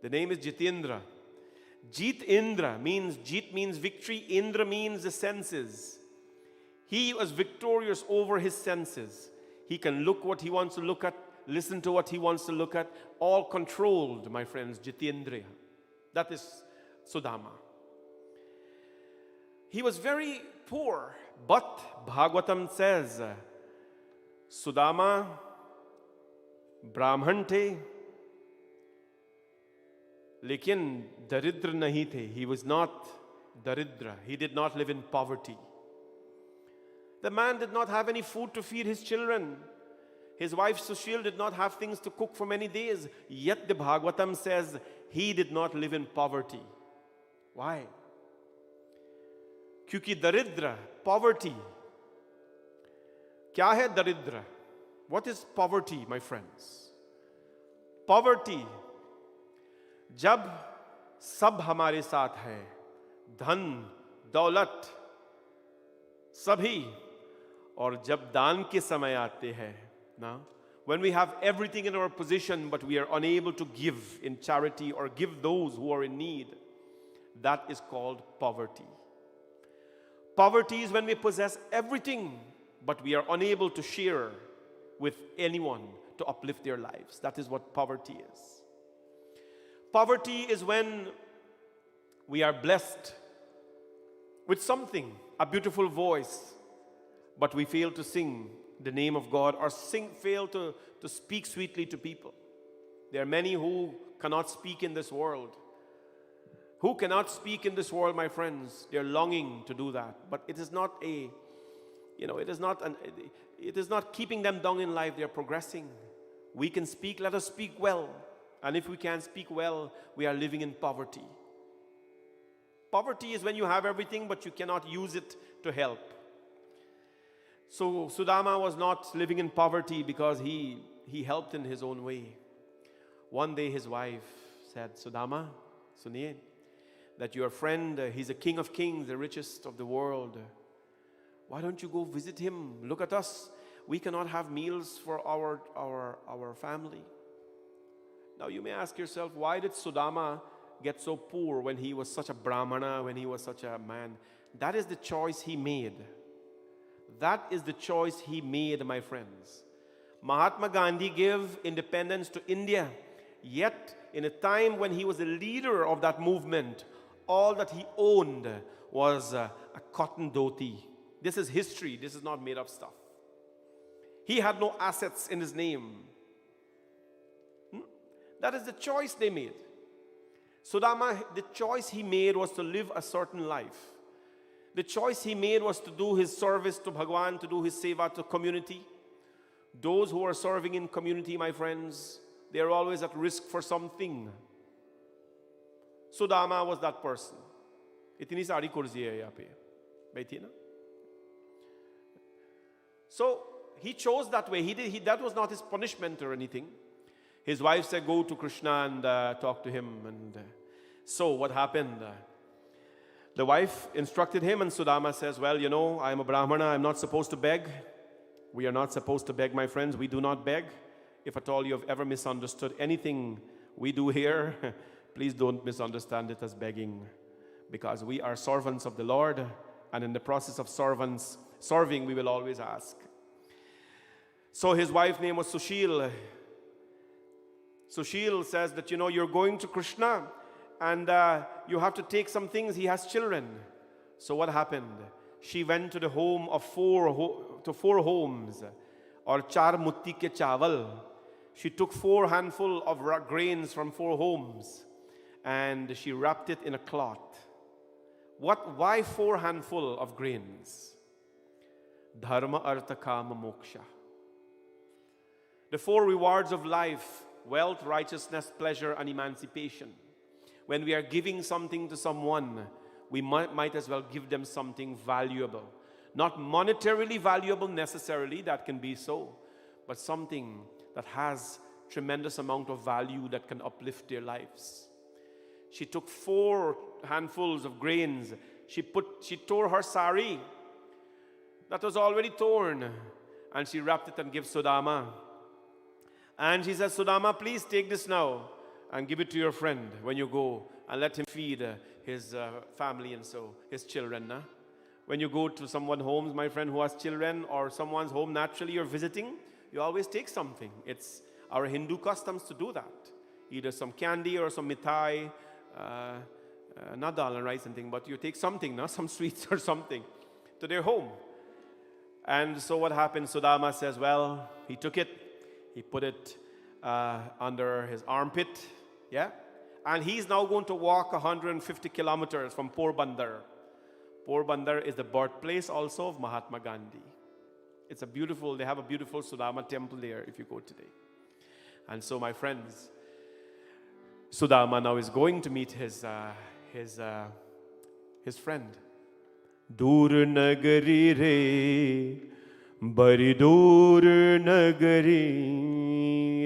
The name is Jitendra. Jit Indra means, Jit means victory, Indra means the senses. He was victorious over his senses. He can look what he wants to look at, listen to what he wants to look at, all controlled, my friends, Jitendriya. That is Sudama. He was very poor, but Bhagavatam says, Sudama Brahmante, lekin daridra nahi the. He was not daridra. He did not live in poverty. The man did not have any food to feed his children. His wife Sushil did not have things to cook for many days. Yet the Bhagavatam says he did not live in poverty. Why? Kyuki daridra, poverty. Kya hai daridra? What is poverty, my friends? Poverty. जब सब हमारे साथ है, धन, दौलत, सभी, और जब दान के समय आते हैं, ना, when we have everything in our possession but we are unable to give in charity or give those who are in need, that is called poverty. Poverty is when we possess everything but we are unable to share with anyone to uplift their lives. That is what poverty is. Poverty is when we are blessed with something, a beautiful voice, but we fail to sing the name of God or fail to speak sweetly to people. There are many who cannot speak in this world. Who cannot speak in this world, my friends? They are longing to do that, but it is not it is not keeping them down in life. They are progressing. We can speak, let us speak well. And if we can't speak well, we are living in poverty. Poverty is when you have everything, but you cannot use it to help. So Sudama was not living in poverty because he helped in his own way. One day his wife said, Sudama, suniye, that your friend, he's a king of kings, the richest of the world. Why don't you go visit him? Look at us. We cannot have meals for our family. Now you may ask yourself, why did Sudama get so poor when he was such a Brahmana, when he was such a man? That is the choice he made. That is the choice he made, my friends. Mahatma Gandhi gave independence to India. Yet, in a time when he was the leader of that movement, all that he owned was a cotton dhoti. This is history. This is not made up stuff. He had no assets in his name. That is the choice they made. Sudama, the choice he made was to live a certain life. The choice he made was to do his service to Bhagwan, to do his seva to community. Those who are serving in community, my friends, they are always at risk for something. Sudama was that person. इतनी सारी कुर्सी है यहाँ पे बैठी ना. So he chose that way. That was not his punishment or anything. His wife said, go to Krishna and talk to him. And so what happened? The wife instructed him, and Sudama says, well, you know, I am a Brahmana. I'm not supposed to beg. We are not supposed to beg, my friends. We do not beg. If at all you have ever misunderstood anything we do here, please don't misunderstand it as begging. Because we are servants of the Lord. And in the process of serving, we will always ask. So his wife's name was Sushil. Sushil says that, you know, you're going to Krishna and you have to take some things. He has children. So what happened? She went to the home of four homes, or char mutti ke chawal. She took 4 handful of grains from 4 homes and she wrapped it in a cloth. Why 4 handful of grains? Dharma, artha, kama, moksha. The 4 rewards of life: wealth, righteousness, pleasure, and emancipation. When we are giving something to someone, we might as well give them something valuable. Not monetarily valuable necessarily, that can be so, but something that has tremendous amount of value that can uplift their lives. She took 4 handfuls of grains. She tore her sari that was already torn, and she wrapped it and gave Sudama. And she says, Sudama, please take this now and give it to your friend when you go, and let him feed his family and so his children. When you go to someone's home, my friend, who has children, or someone's home naturally you're visiting, you always take something. It's our Hindu customs to do that. Either some candy or some mithai, not dal and rice and thing, but you take something, some sweets or something to their home. And so what happened? Sudama says, well, he took it, he put it under his armpit, yeah? And he's now going to walk 150 kilometers from Porbandar. Porbandar is the birthplace also of Mahatma Gandhi. It's they have a beautiful Sudama temple there if you go today. And so, my friends, Sudama now is going to meet his friend. Dur nagari re, bari dur nagari.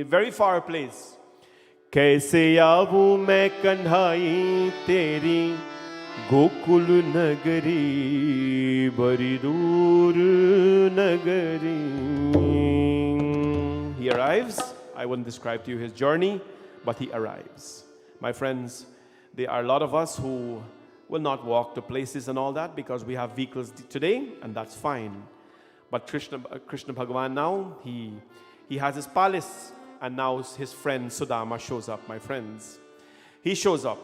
Very far place. Kaise aavu main kanhai teri, gokul nagari, bari dur nagari. He arrives. I wouldn't describe to you his journey, but he arrives. My friends, there are a lot of us who will not walk to places and all that because we have vehicles today, and that's fine. But Krishna Bhagavan now, he has his palace, and now his friend Sudama shows up, my friends. He shows up.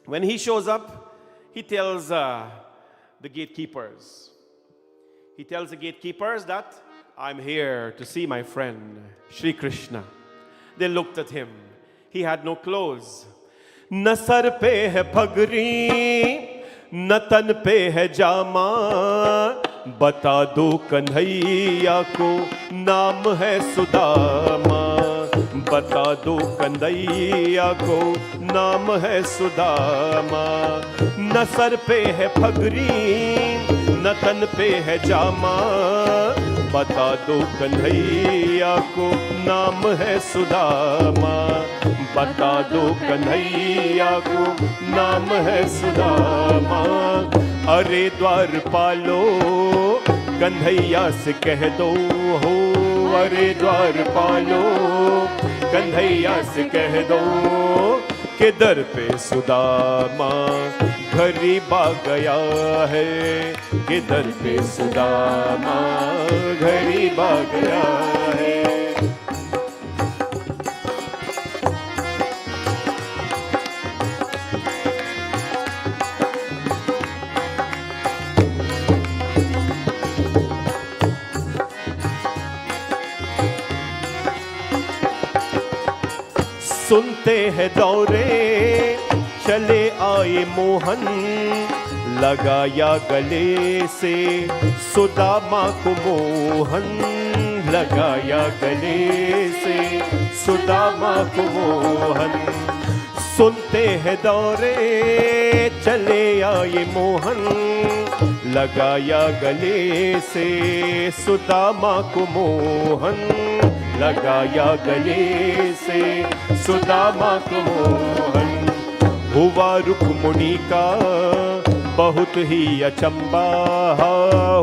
When he shows up, he tells the gatekeepers. He tells the gatekeepers that I'm here to see my friend, Shri Krishna. They looked at him. He had no clothes. न sir पे है पगड़ी, न तन पे है जामा, बता दो कन्हैया को नाम है सुदामा, बता दो कन्हैया को नाम है सुदामा. न सर पे है पगड़ी, न तन पे है जामा, बता दो कन्हैया को नाम है सुदामा, बता दो कन्हैया को नाम है सुदामा. अरे द्वारपालो कन्हैया से कह दो हो, अरे द्वारपालो कन्हैया से कह दो कि दर पे सुदामा गरीबा गया है, कि दर पे सुदामा गरीबा गया है. सुनते हैं दौरे चले आए मोहन, लगाया गले से सुदामा को मोहन, लगाया गले से सुदामा को मोहन। सुनते हैं दौरे चले आए मोहन, लगाया गले से सुदामा को मोहन, लगाया गले से सुदामा को मोहन। हुआ रुक्मिणी का बहुत ही अचंबा,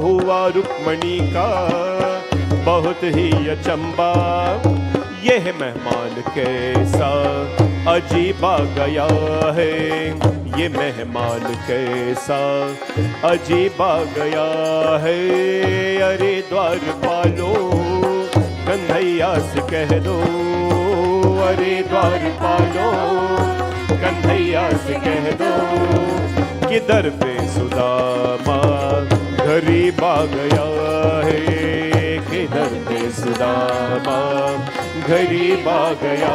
हुआ रुक्मिणी का बहुत ही अचंबा। यह मेहमान कैसा अजीबा गया है, ये मेहमान कैसा अजीबा गया है। अरे द्वारपालो कन्हैया से कह दो, अरे द्वारपालो कन्हैया से कह दो, किधर पे सुदामा गरीब आ गया है, किधर पे सुदामा गरीब आ गया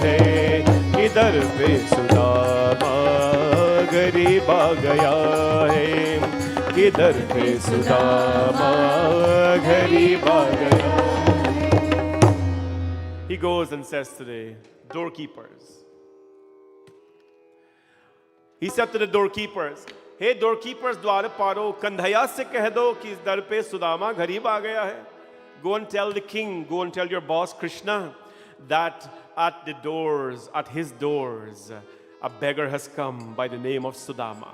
है, किधर पे सुदामा गरीब आ गया है, किधर पे सुदामा गरीब आ गया। He goes and says to the doorkeepers, he said to the doorkeepers, hey doorkeepers, द्वारपालो Kanhaiya से कह दो कि इस दर पे सुदामा गरीब आ गया है. Go and tell the king, go and tell your boss Krishna that at the doors, at his doors, a beggar has come by the name of Sudama.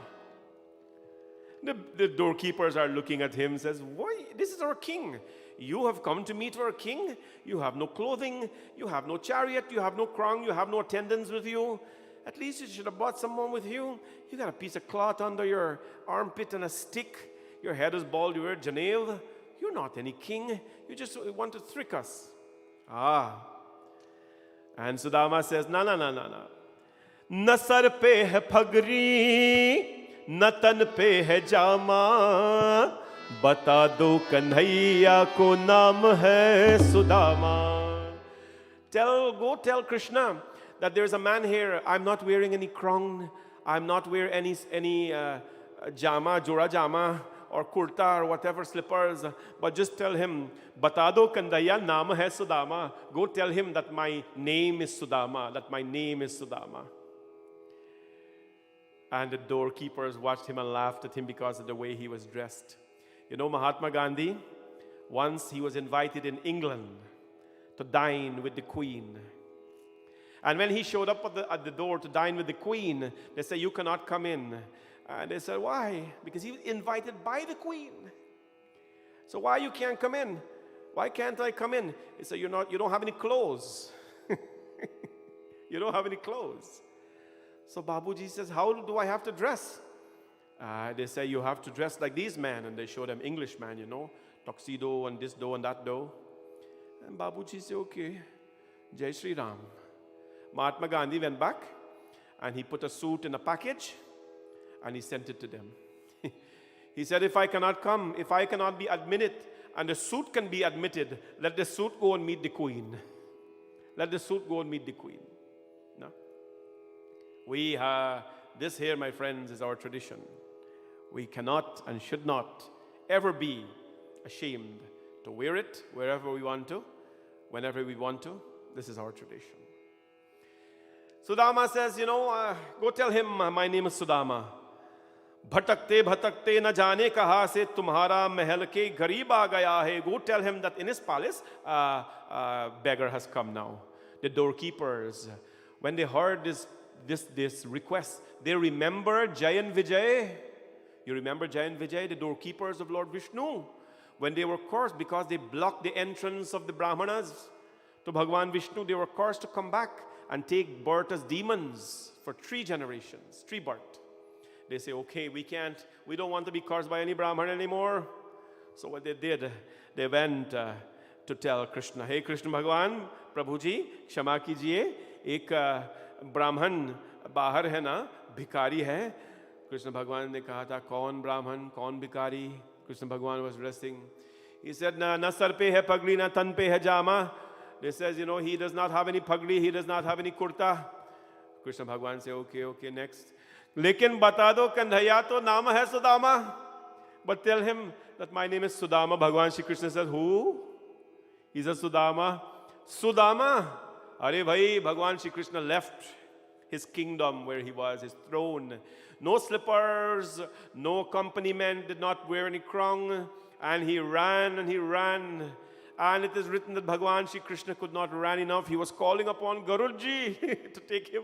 The doorkeepers are looking at him and says, why? This is our king. You have come to meet our king. You have no clothing. You have no chariot. You have no crown. You have no attendants with you. At least you should have brought someone with you. You got a piece of cloth under your armpit and a stick. Your head is bald. You wear Janev. You're not any king. You just want to trick us. And Sudama says, no. न sir पे है पगड़ी, न तन पे है जामा, बता दो कन्हैया को नाम है Sudama. Go tell Krishna that there's a man here. I'm not wearing any crown. I'm not wearing any jama, jora jama, or kurta or whatever slippers. But just tell him, bata do kandaya naam hai Sudama. Go tell him that my name is Sudama. That my name is Sudama. And the doorkeepers watched him and laughed at him because of the way he was dressed. You know, Mahatma Gandhi, once he was invited in England to dine with the Queen. And when he showed up at the door to dine with the Queen, they said, you cannot come in. And they said, why? Because he was invited by the Queen. So why you can't come in? Why can't I come in? He said, you don't have any clothes. You don't have any clothes. So Babuji says, how do I have to dress? They say, you have to dress like these men. And they show them Englishman, you know, tuxedo and this do and that do. And Babuji said, okay, Jai Shri Ram. Mahatma Gandhi went back and he put a suit in a package and he sent it to them. He said, if I cannot come, if I cannot be admitted and the suit can be admitted, let the suit go and meet the Queen. Let the suit go and meet the Queen. No? This here, my friends, is our tradition. We cannot and should not ever be ashamed to wear it wherever we want to, whenever we want to. This is our tradition. Sudama says, go tell him my name is Sudama. भटकते भटकते न जाने कहाँ से तुम्हारा महल के गरीब आ गया है. Go tell him that in his palace beggar has come now. The doorkeepers, when they heard this request, they remember Jai and Vijay. You remember Jai and Vijay, the doorkeepers of Lord Vishnu, when they were cursed because they blocked the entrance of the Brahmanas to Bhagwan Vishnu. They were cursed to come back and take birth as demons for 3 generations, 3 birth. They say, okay, we don't want to be cursed by any Brahman anymore. So what they did, they went to tell Krishna, hey Krishna Bhagwan, Prabhuji, क्षमा कीजिए, एक ब्राह्मण बाहर है ना, भिखारी है. कृष्ण भगवान ने कहा था, कौन ब्राह्मण, कौन भिखारी? कृष्ण भगवान was resting. He said, na sar pe hai pagdi, na tan pe hai jama. They says, he does not have any pagdi, he does not have any kurta. Krishna Bhagwan say, okay, next. लेकिन बता दो कन्हैया तो नाम है Sudama. But tell him that my name is Sudama. Bhagwan Shri Krishna says, who? He says Sudama. Sudama. Are bhai, Bhagwan Shri Krishna left his kingdom where he was, his throne. No slippers, no accompaniment, did not wear any crown. And he ran and he ran. And it is written that Bhagwan Shri Krishna could not run enough. He was calling upon Garudji to take him.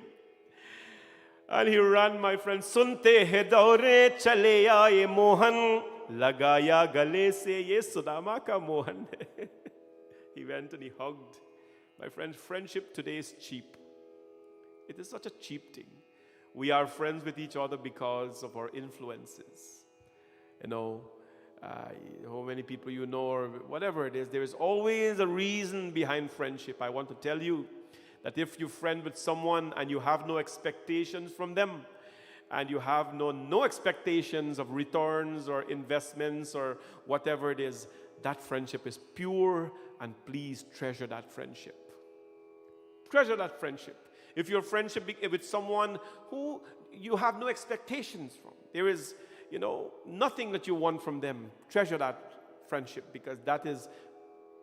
And he ran, my friend. Sunte hai daure chale aaye mohan, lagaya gale se ye Sudama ka mohan. He went and he hugged. My friend, friendship today is cheap. It is such a cheap thing. We are friends with each other because of our influences. You know, how many people you know or whatever it is, there is always a reason behind friendship. I want to tell you that if you friend with someone and you have no expectations from them, and you have no expectations of returns or investments or whatever it is, that friendship is pure, and please treasure that friendship. Treasure that friendship. If your friendship with someone who you have no expectations from, there is, nothing that you want from them, treasure that friendship, because that is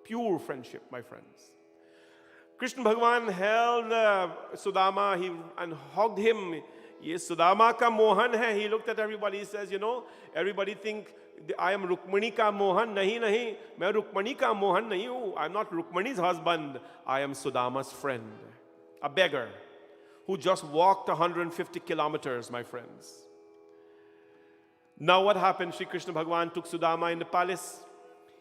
pure friendship, my friends. Krishna Bhagwan held Sudama and hugged him. Ye Sudama ka mohan hai. He looked at everybody. He says, everybody think I am Rukmani ka mohan. Nahi, nahi. Main Rukmani ka mohan nahi hu. I'm not Rukmani's husband. I am Sudama's friend. A beggar who just walked 150 kilometers, my friends. Now what happened? Shri Krishna Bhagwan took Sudama in the palace.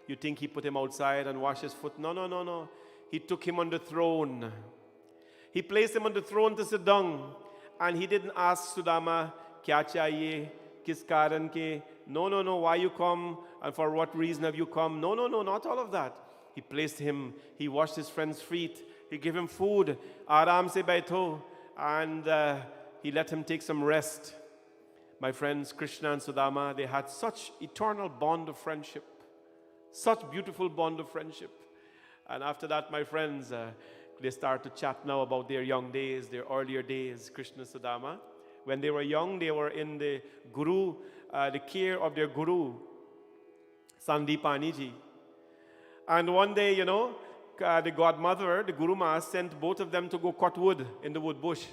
You think he put him outside and washed his foot? No, no, no, no. He took him on the throne. He placed him on the throne to sit down. And he didn't ask Sudama, kya chahiye, kis karan ke? No, no, no, why you come? And for what reason have you come? No, no, no, not all of that. He placed him, he washed his friend's feet. He gave him food, aaram se baitho, and he let him take some rest. My friends, Krishna and Sudama, they had such eternal bond of friendship, such beautiful bond of friendship. And after that, my friends, they start to chat now about their young days, their earlier days, Krishna and Sudama. When they were young, they were in the guru, the care of their guru, Sandipani ji. And one day, the godmother, the Guru Ma, sent both of them to go cut wood in the wood bush.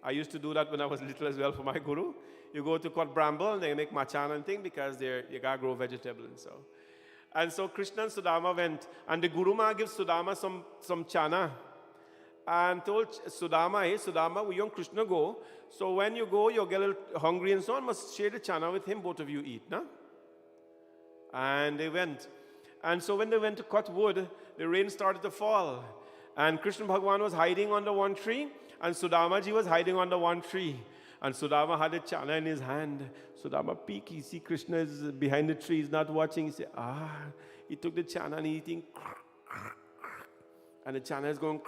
I used to do that when I was little as well for my Guru. You go to cut bramble and they make machana and thing because you gotta grow vegetable and so. And so Krishna and Sudama went, and the Guru Ma gives Sudama some chana and told Sudama, hey Sudama, we and Krishna go. So when you go, you'll get a little hungry and so on, must share the chana with him, both of you eat, na? And they went. And so when they went to cut wood, the rain started to fall. And Krishna Bhagwan was hiding under one tree, and Sudama ji was hiding under one tree. And Sudama had a chana in his hand. Sudama peeked, he see Krishna is behind the tree, he's not watching. He said, he took the chana and eating. And the chana is going.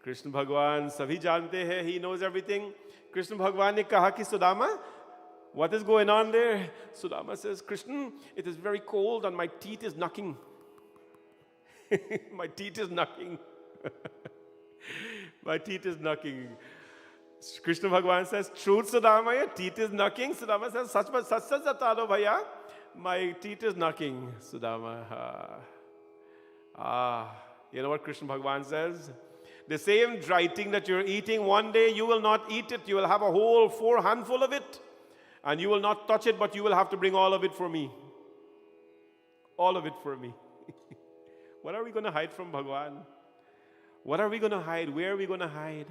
Krishna Bhagwan, sabhi jante hai, he knows everything. Krishna Bhagwan ne kaha ki Sudama, what is going on there? Sudama says, Krishna, it is very cold and my teeth is knocking. My teeth is knocking. My teeth is knocking. Krishna Bhagwan says, truth Sudama, your teeth is knocking. Sudama says, sach satado bhaiya, my teeth is knocking. Sudama, you know what Krishna Bhagwan says? The same dry thing that you're eating, one day you will not eat it. You will have a whole 4 handful of it. And you will not touch it, but you will have to bring all of it for me. All of it for me. What are we going to hide from Bhagwan? What are we going to hide? Where are we going to hide?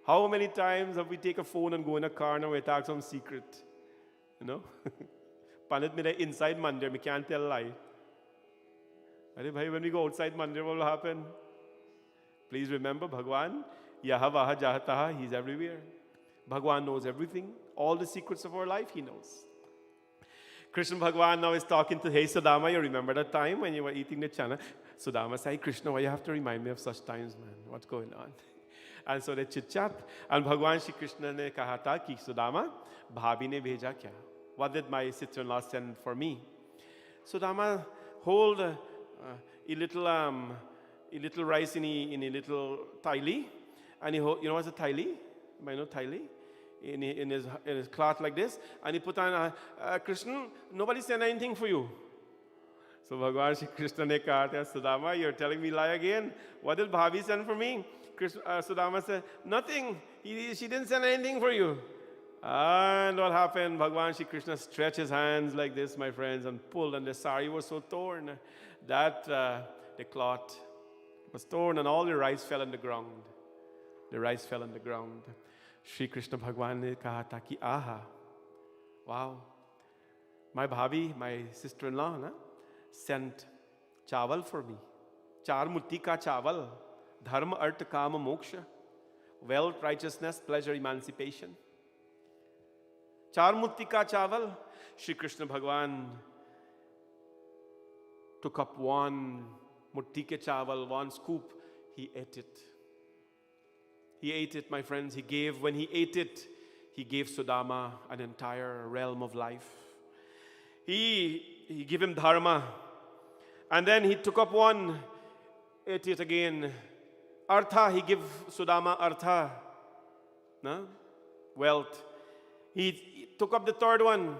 How many times have we take a phone and go in a car and we talk some secret? Pandit mera inside mandir, we can't tell a lie. When we go outside mandir, what will happen? Please remember, Bhagwan, yaha vaha jahataha, he's everywhere. Bhagwan knows everything. All the secrets of our life, he knows. Krishna Bhagwan now is talking to, hey Sudama, you remember that time when you were eating the chana? Sudama said, Krishna, why you have to remind me of such times, man? What's going on? And so they chit-chat. And Bhagwan Shri Krishna ne kaha tha ki Sudama, bhabhi ne bheja kya? What did my sister-in-law send for me? Sudama hold a little rice in a little thaili. And you know what's a thaili? You might know thaili? in his cloth like this, and he put on, Krishna, nobody said anything for you. So Bhagwan Shri Krishna ne kaha, Sudama, you're telling me lie again? What did Bhavi send for me? Sudama said, nothing. She didn't send anything for you. And what happened? Bhagwan Shri Krishna stretched his hands like this, my friends, and pulled, and the sari was so torn that the cloth was torn, and all the rice fell on the ground. The rice fell on the ground. Shri Krishna Bhagwan ne kaha tha ki aha, wow, my Bhavi, my sister-in-law, sent chawal for me. Char mutti ka chawal. Dharma, artha, kama, moksha. Wealth, righteousness, pleasure, emancipation. Char mutti ka chawal. Shri Krishna Bhagwan took up one mutti ke chawal, one scoop. He ate it. He ate it, my friends. When he ate it, he gave Sudama an entire realm of life. He gave him dharma. And then he took up one, ate it again. Artha, he gave Sudama artha. No? Wealth. He took up the third one.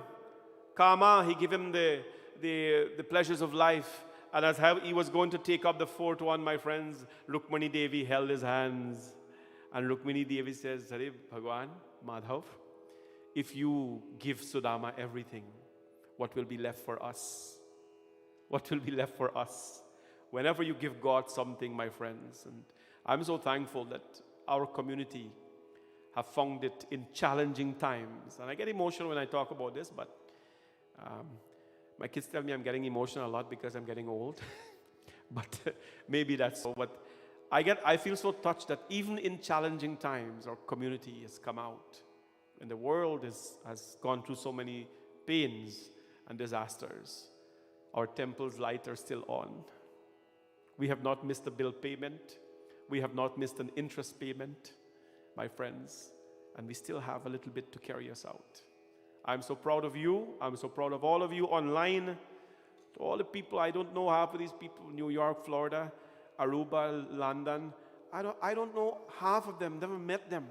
Kama, he gave him the pleasures of life. And as he was going to take up the fourth one, my friends, Rukmani Devi held his hands. And Rukmani Devi says, Hare Bhagwan, Madhav, if you give Sudama everything, what will be left for us? What will be left for us? Whenever you give God something, my friends, and I'm so thankful that our community have found it in challenging times. And I get emotional when I talk about this, but my kids tell me I'm getting emotional a lot because I'm getting old. But maybe that's so. But I feel so touched that even in challenging times, our community has come out. And the world has gone through so many pains and disasters. Our temple's light are still on. We have not missed a bill payment. We have not missed an interest payment, my friends. And we still have a little bit to carry us out. I'm so proud of you. I'm so proud of all of you online. To all the people, I don't know half of these people, New York, Florida, Aruba, London. I don't know half of them, never met them.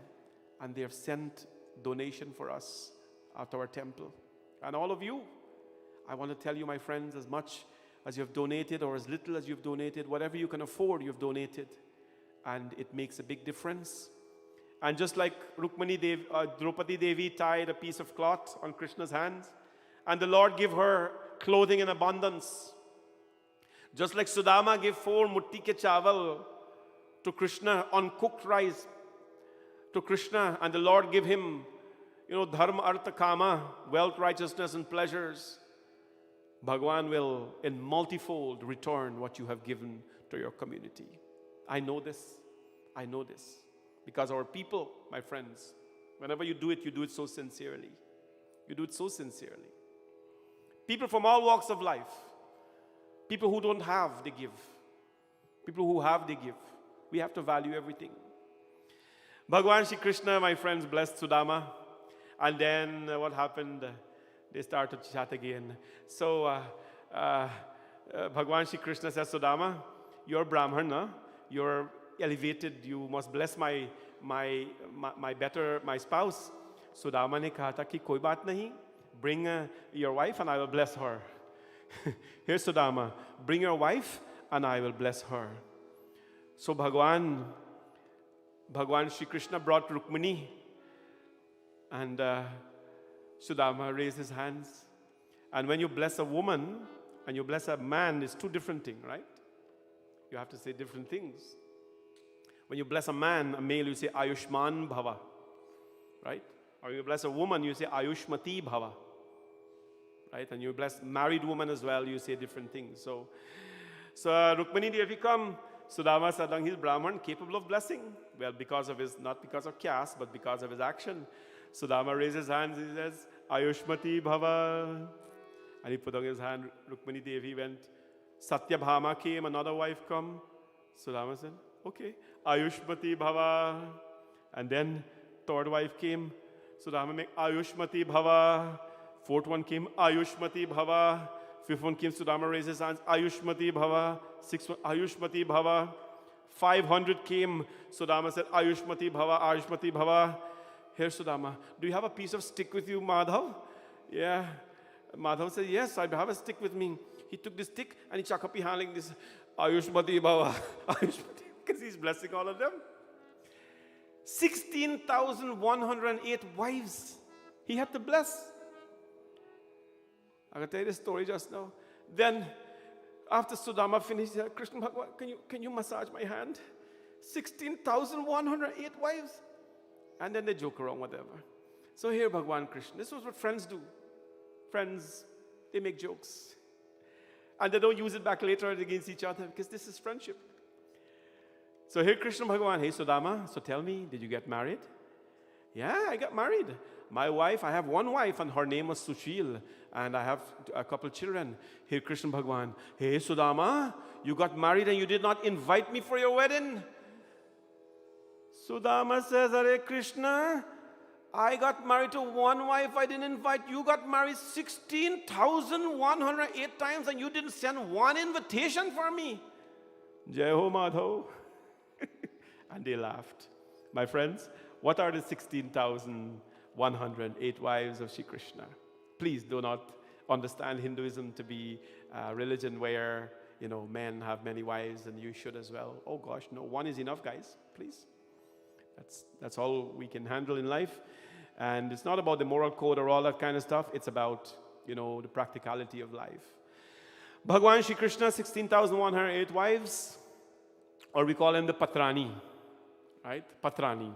And they have sent donation for us at our temple. And all of you, I want to tell you, my friends, as much as you have donated or as little as you've donated, whatever you can afford, you've donated. And it makes a big difference. And just like Draupadi Devi tied a piece of cloth on Krishna's hands, and the Lord gave her clothing in abundance. Just like Sudama gave 4 mutti ke chawal to Krishna, uncooked rice to Krishna, and the Lord gave him, dharma, artha, kama, wealth, righteousness, and pleasures. Bhagwan will in multifold return what you have given to your community. I know this. I know this. Because our people, my friends, whenever you do it so sincerely. You do it so sincerely. People from all walks of life. People who don't have, they give. People who have, they give. We have to value everything. Bhagwan Shri Krishna, my friends, blessed Sudama. And then what happened? They started to chat again. So Bhagwan Shri Krishna says, Sudama, you're Brahmana, you're elevated, you must bless my spouse. Sudama ne kaha tha ki koi baat nahi, bring your wife and I will bless her. Here's Sudama, bring your wife and I will bless her. So Bhagwan Shri Krishna brought Rukmini, and Sudama raised his hands. And when you bless a woman and you bless a man, it's two different things, right? You have to say different things. When you bless a man, a male, you say Ayushman Bhava, right? Or you bless a woman, you say Ayushmati Bhava, right? And you bless married woman as well, you say different things. So Rukmini Devi come, Sudama said, he's Brahman, capable of blessing. Well, not because of caste, but because of his action. Sudama raised his hands, he says, Ayushmati Bhava. And he put on his hand, Rukmini Devi went. Satyabhama came, another wife come. Sudama said, okay, Ayushmati Bhava. And then third wife came. Sudama made Ayushmati Bhava. Fourth one came, Ayushmati Bhava. Fifth one came, Sudama raised his hands, Ayushmati Bhava. Sixth one, Ayushmati Bhava. 500 came, Sudama said, Ayushmati Bhava, Ayushmati Bhava. here Sudama, do you have a piece of stick with you, Madhav? Yeah. Madhav said, yes, I have a stick with me. He took the stick and he chucked up his hand like this, Ayushmati Baba, Ayushmati, because he's blessing all of them. 16,108 wives he had to bless. I can tell you the story just now. Then, after Sudama finished, he said, Krishna Bhagwan, can you massage my hand? 16,108 wives. And then they joke around, whatever. So here, Bhagwan Krishna, this was what friends do. Friends, they make jokes. And they don't use it back later against each other because this is friendship. So here Krishna Bhagwan, hey Sudama, so tell me, did you get married? Yeah, I got married. My wife, I have one wife and her name was Sushil. And I have a couple children. Here Krishna Bhagwan, hey Sudama, you got married and you did not invite me for your wedding. Sudama says, Hare Krishna, I got married to one wife, I didn't invite. You got married 16,108 times and you didn't send one invitation for me. Jai Ho Madhav. And they laughed. My friends, what are the 16,108 wives of Shri Krishna? Please do not understand Hinduism to be a religion where, men have many wives and you should as well. Oh gosh, no, one is enough, guys, please. That's all we can handle in life. And it's not about the moral code or all that kind of stuff. It's about, the practicality of life. Bhagwan Shri Krishna, 16,108 wives, or we call them the Patrani, right? Patrani.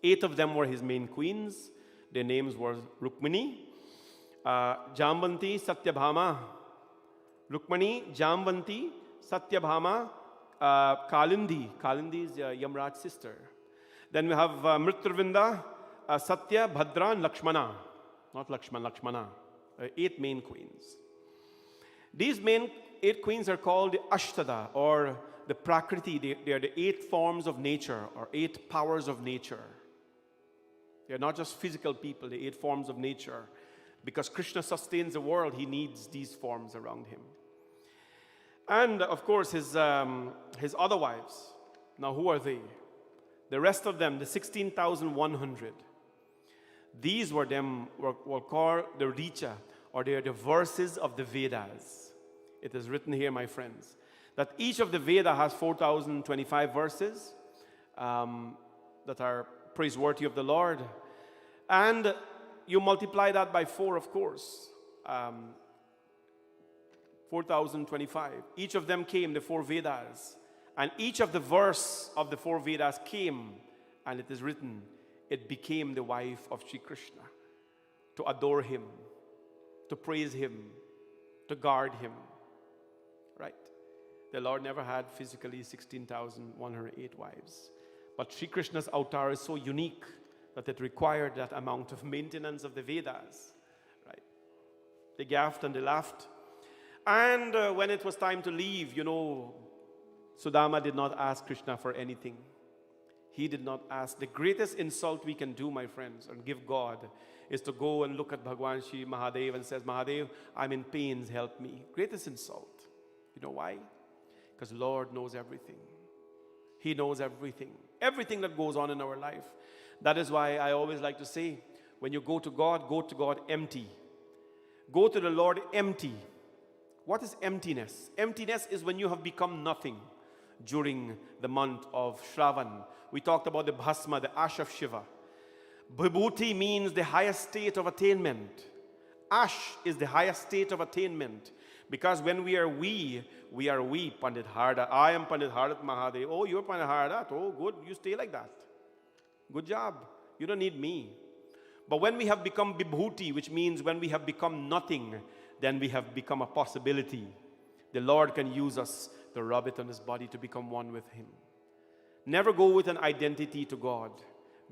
8 of them were his main queens. Their names were Rukmini, Jambanti, Satyabhama. Rukmini, Jambanti, Satyabhama, Kalindi. Kalindi is Yamraj's sister. Then we have Mritravinda, Satya, Bhadra, and Lakshmana. Not Lakshman, Lakshmana. 8 main queens. These main 8 queens are called the Ashtada, or the Prakriti. They are the 8 forms of nature, or 8 powers of nature. They are not just physical people, the 8 forms of nature. Because Krishna sustains the world, he needs these forms around him. And of course, his other wives. Now, who are they? The rest of them, the 16,100. These were called the Richa, or they are the verses of the Vedas. It is written here, my friends, that each of the Veda has 4,025 verses that are praiseworthy of the Lord. And you multiply that by 4, of course. 4,025. Each of them came, the 4 Vedas. And each of the verse of the 4 Vedas came, and it is written, it became the wife of Shri Krishna, to adore him, to praise him, to guard him. Right? The Lord never had physically 16,108 wives. But Shri Krishna's avatar is so unique that it required that amount of maintenance of the Vedas. Right? They gaffed and they laughed. And when it was time to leave, Sudama did not ask Krishna for anything. He did not ask. The greatest insult we can do, my friends, and give God, is to go and look at Bhagwan Shri Mahadev and says, Mahadev, I'm in pains, help me. Greatest insult. You know why? Because Lord knows everything. He knows everything. Everything that goes on in our life. That is why I always like to say, when you go to God empty. Go to the Lord empty. What is emptiness? Emptiness is when you have become nothing. During the month of Shravan, we talked about the bhasma, the ash of Shiva. Vibhuti means the highest state of attainment. Ash is the highest state of attainment. Because when we are we, Pandit Harda. I am Pandit Hardat Mahadev. Oh, you're Pandit Hardat. Oh, good. You stay like that. Good job. You don't need me. But when we have become Vibhuti, which means when we have become nothing, then we have become a possibility. The Lord can use us to rub it on his body to become one with him. Never go with an identity to God.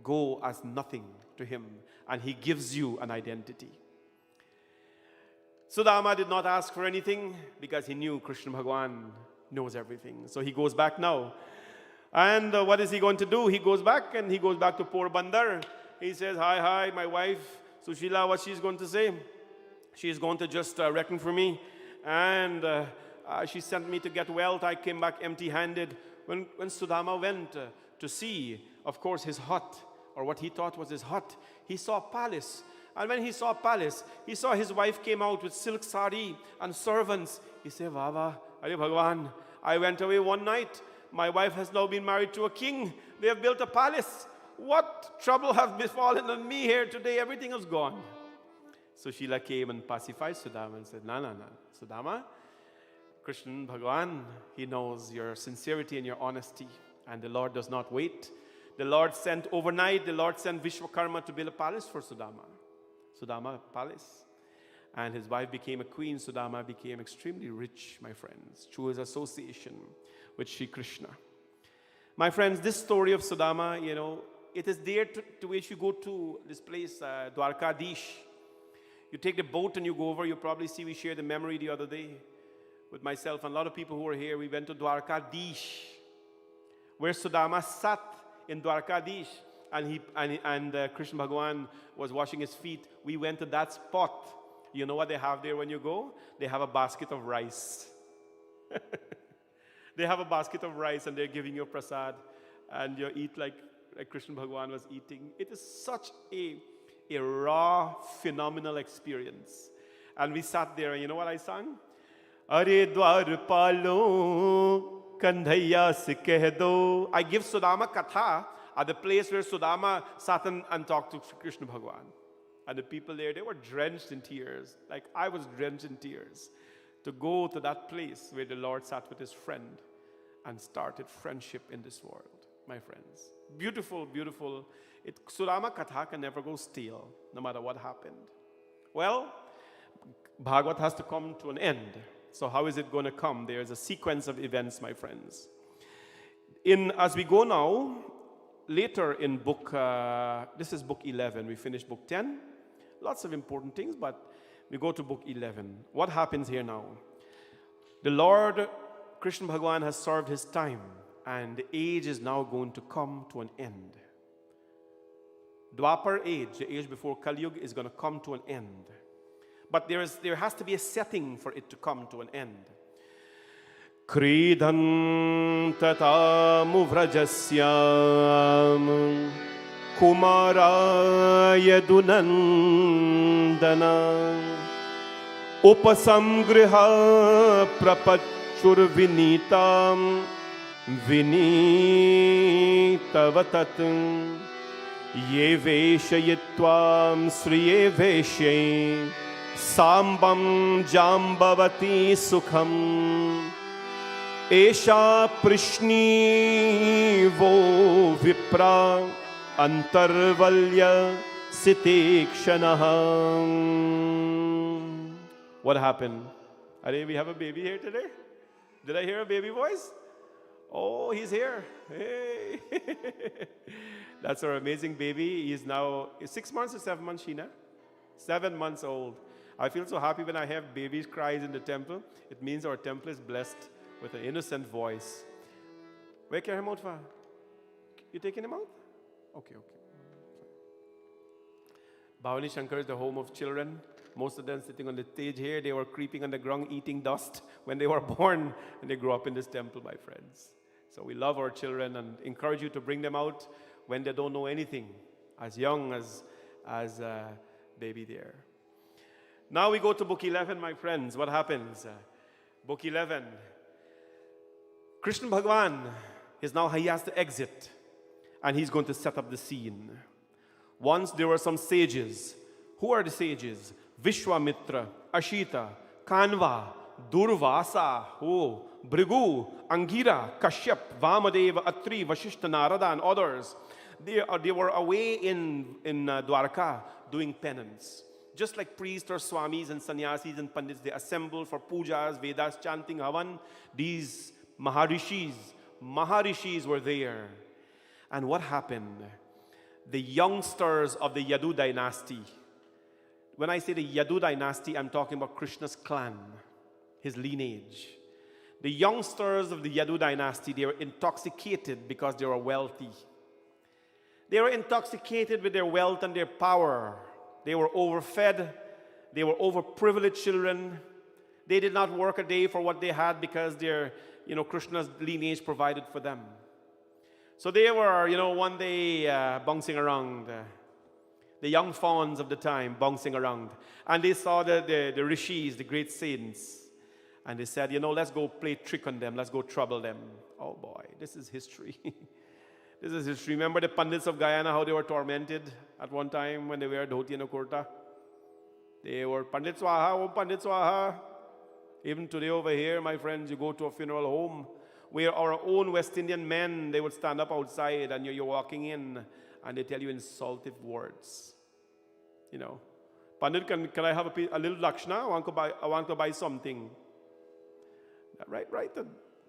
Go as nothing to him, and he gives you an identity. Sudama did not ask for anything because he knew Krishna Bhagwan knows everything. So he goes back now. And what is he going to do? He goes back and he goes back to Porbandar. He says, hi, my wife, Sushila, what she's going to say? She's going to just reckon for me. And she sent me to get wealth. I came back empty-handed. When Sudama went to see, of course, his hut or what he thought was his hut, he saw a palace. And when he saw a palace, he saw his wife came out with silk sari and servants. He said, Baba, Hare Bhagwan, I went away one night. My wife has now been married to a king. They have built a palace. What trouble has befallen on me here today? Everything is gone. So Sheila came and pacified Sudama and said, no. Sudama, Krishna Bhagwan, he knows your sincerity and your honesty. And the Lord does not wait. The Lord sent overnight, the Lord sent Vishwakarma to build a palace for Sudama. Sudama palace. And his wife became a queen. Sudama became extremely rich, my friends, through his association with Sri Krishna. My friends, this story of Sudama, it is there to which you go to this place, Dwarkadish. You take the boat and you go over. You probably see we shared the memory the other day with myself and a lot of people who were here. We went to Dwarkadish, where Sudama sat in Dwarkadish, and Krishna Bhagwan was washing his feet. We went to that spot. You know what they have there when you go? They have a basket of rice. They have a basket of rice and they're giving you prasad, and you eat like Krishna Bhagwan was eating. It is such a raw, phenomenal experience. And we sat there, and you know what I sang? Are dwar palo, kandhaiya se keh do. I give Sudama Katha at the place where Sudama sat and talked to Krishna Bhagwan. And the people there, they were drenched in tears. Like I was drenched in tears to go to that place where the Lord sat with his friend and started friendship in this world, my friends. Beautiful, beautiful. Sudama Katha can never go stale, no matter what happened. Well, Bhagvat has to come to an end. So how is it going to come? There's a sequence of events, my friends. As we go now, later in book, this is book 11. We finished book 10. Lots of important things, but we go to book 11. What happens here now? The Lord, Krishna Bhagwan, has served his time, and the age is now going to come to an end. Dwapar age, the age before Kali Yuga, is going to come to an end. But there has to be a setting for it to come to an end. Kridhan tatamu vrajasyam kumaraya dunandana upasamgriha prapachur vinitam vinitavatat ye veshayitvam sriye veshe sambam jambavati sukham Esha prishni vo vipra antarvalya sitekshanaha. What happened? We have a baby here today? Did I hear a baby voice? Oh, he's here. Hey. That's our amazing baby. He is now 6 months or 7 months, Sheena? 7 months old. I feel so happy when I have babies cries in the temple. It means our temple is blessed with an innocent voice. Where carry him out for? You taking him out? Okay. Bhavani Shankar is the home of children. Most of them sitting on the stage here, they were creeping on the ground eating dust when they were born, and they grew up in this temple, my friends. So we love our children and encourage you to bring them out when they don't know anything, as young as baby there. Now we go to book 11, my friends. What happens? Book 11. Krishna Bhagwan he has to exit, and he's going to set up the scene. Once there were some sages. Who are the sages? Vishwamitra, Ashita, Kanva, Durvasa, Brigu, Angira, Kashyap, Vamadeva, Atri, Vashishta, Narada, and others. They were away in Dwarka doing penance. Just like priests or swamis and sannyasis and pandits, they assemble for pujas, Vedas, chanting, Havan. These Maharishis were there. And what happened? The youngsters of the Yadu dynasty. When I say the Yadu dynasty, I'm talking about Krishna's clan, his lineage. The youngsters of the Yadu dynasty, they were intoxicated because they were wealthy. They were intoxicated with their wealth and their power. They were overfed. They were overprivileged children. They did not work a day for what they had because their, Krishna's lineage provided for them. So they were, one day bouncing around, the young fawns of the time bouncing around. And they saw the rishis, the great saints. And they said, let's go play trick on them. Let's go trouble them. Oh boy, this is history. This is history. Remember the Pandits of Guyana, how they were tormented at one time when they were dhoti and kurta? They were Pandit Swaha, oh Pandit Swaha. Even today over here, my friends, you go to a funeral home where our own West Indian men, they would stand up outside and you're walking in and they tell you insultive words. Pandit, can I have a little lakshana? I want to buy something. Right at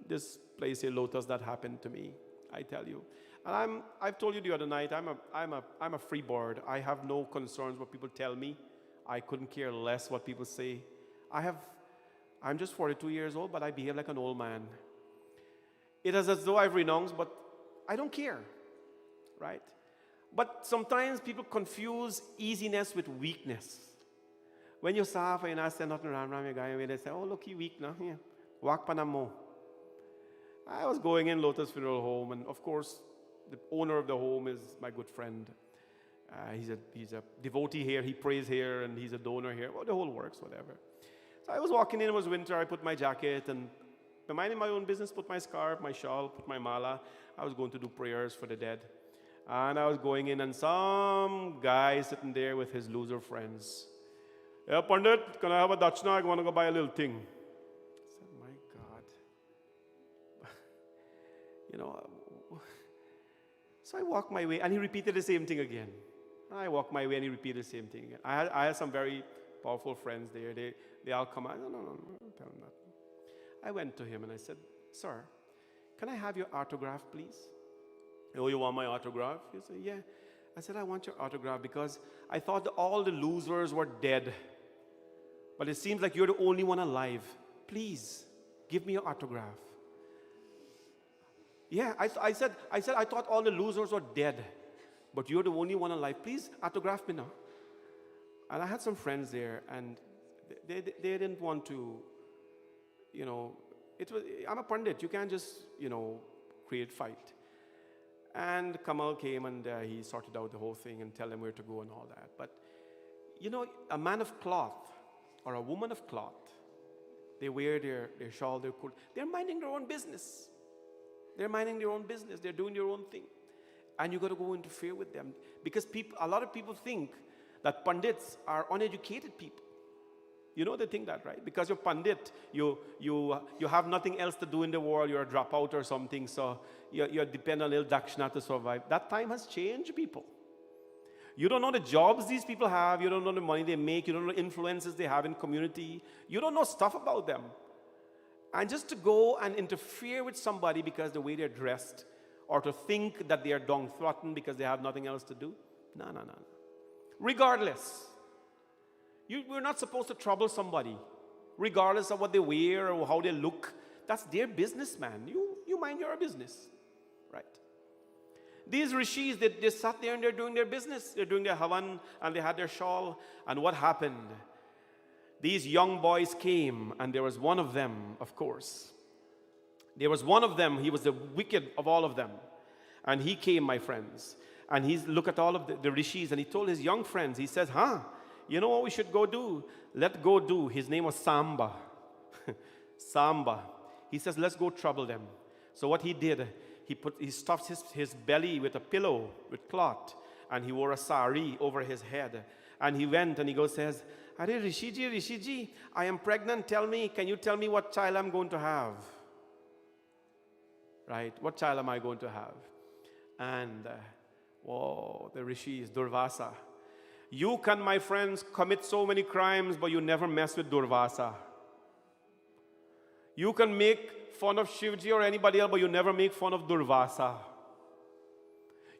this place here, Lotus, that happened to me, I tell you. And I've told you the other night, I'm a free bird. I have no concerns what people tell me. I couldn't care less what people say. I'm just 42 years old, but I behave like an old man. It is as though I've renounced, but I don't care, right? But sometimes people confuse easiness with weakness. When you suffer and I say nothing wrong, they say, oh, look, he weak now. Yeah. Walk panamo. I was going in Lotus Funeral Home, and of course, the owner of the home is my good friend. He's a devotee here, he prays here, and he's a donor here. Well, the whole works, whatever. So I was walking in, it was winter, I put my jacket, and minding my own business, put my scarf, my shawl, put my mala. I was going to do prayers for the dead. And I was going in, and some guy sitting there with his loser friends. Yeah, Pandit, can I have a dachna? I want to go buy a little thing. I said, my God. So I walked my way, and he repeated the same thing again. I walked my way, and he repeated the same thing again. I had some very powerful friends there. They all come out. No, tell him that. I went to him, and I said, sir, can I have your autograph, please? Oh, you want my autograph? He said, yeah. I said, I want your autograph because I thought that all the losers were dead. But it seems like you're the only one alive. Please, give me your autograph. Yeah, I said, I thought all the losers were dead. But you're the only one alive. Please, autograph me now. And I had some friends there, and they didn't want to, I'm a Pandit. You can't just, create fight. And Kamal came and he sorted out the whole thing and tell them where to go and all that. But, a man of cloth or a woman of cloth, they wear their shawl, their coat. They're minding their own business. They're minding their own business. They're doing their own thing. And you got to go interfere with them. Because a lot of people think that Pandits are uneducated people. They think that, right? Because you're Pandit, you have nothing else to do in the world. You're a dropout or something, so you depend on a little dakshina to survive. That time has changed, people. You don't know the jobs these people have. You don't know the money they make. You don't know the influences they have in community. You don't know stuff about them. And just to go and interfere with somebody because the way they're dressed, or to think that they are downtrodden because they have nothing else to do, no. Regardless. We're not supposed to trouble somebody, regardless of what they wear or how they look. That's their business, man. You mind your business, right? These rishis, they sat there and they're doing their business. They're doing their havan, and they had their shawl. And what happened? These young boys came, and there was one of them, of course. There was one of them, he was the wicked of all of them. And he came, my friends, and he looked at all of the rishis, and he told his young friends, he says, you know what we should go do? Let's go do. His name was Samba. Samba. He says, let's go trouble them. So what he did, he stuffed his belly with a pillow, with cloth, and he wore a sari over his head. And he went and he says, Are Rishiji, I am pregnant. Can you tell me what child I'm going to have? Right? What child am I going to have? And, the rishis, Durvasa. You can, my friends, commit so many crimes, but you never mess with Durvasa. You can make fun of Shivji or anybody else, but you never make fun of Durvasa.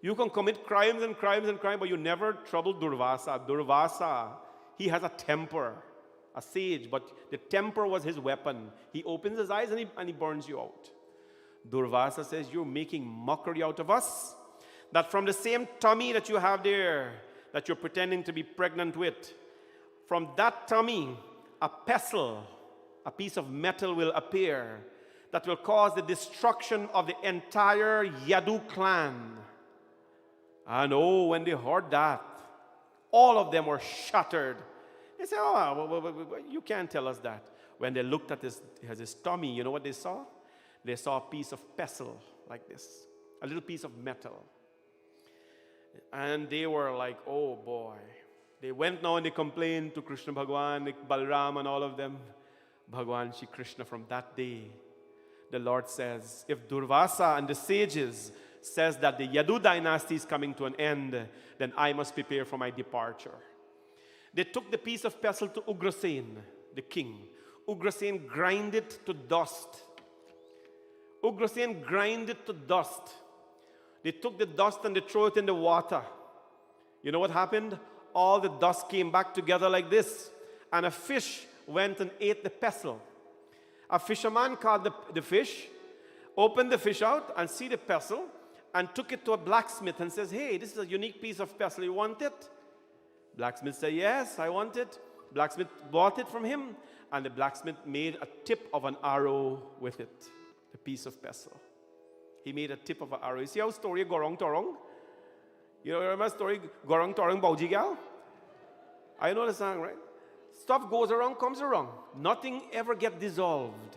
You can commit crimes and crimes and crimes, but you never trouble Durvasa. Durvasa, he has a temper, a sage, but the temper was his weapon. He opens his eyes and he burns you out. Durvasa says, you're making mockery out of us. That from the same tummy that you have there, that you're pretending to be pregnant with, from that tummy, a pestle, a piece of metal will appear that will cause the destruction of the entire Yadu clan. And oh, when they heard that, all of them were shattered. They said, oh, you can't tell us that. When they looked at his tummy, you know what they saw? They saw a piece of pestle like this, a little piece of metal. And they were like, oh boy. They went now and they complained to Krishna Bhagwan, Balaram and all of them. Bhagwan Shri Krishna, from that day, the Lord says, if Durvasa and the sages says that the Yadu dynasty is coming to an end, then I must prepare for my departure. They took the piece of pestle to Ugrasen, the king. Ugrasen grind it to dust. Ugrasen grind it to dust. They took the dust and they threw it in the water. You know what happened? All the dust came back together like this, and a fish went and ate the pestle. A fisherman caught the fish, opened the fish out and see the pestle, and took it to a blacksmith and says, hey, this is a unique piece of pestle, you want it? Blacksmith said, yes, I want it. Blacksmith bought it from him, and the blacksmith made a tip of an arrow with it, the piece of pestle. He made a tip of an arrow. You see how story Gorong Torong? You know, remember the story Gorong Torong Bauji Gal? I know the song, right? Stuff goes around, comes around. Nothing ever gets dissolved.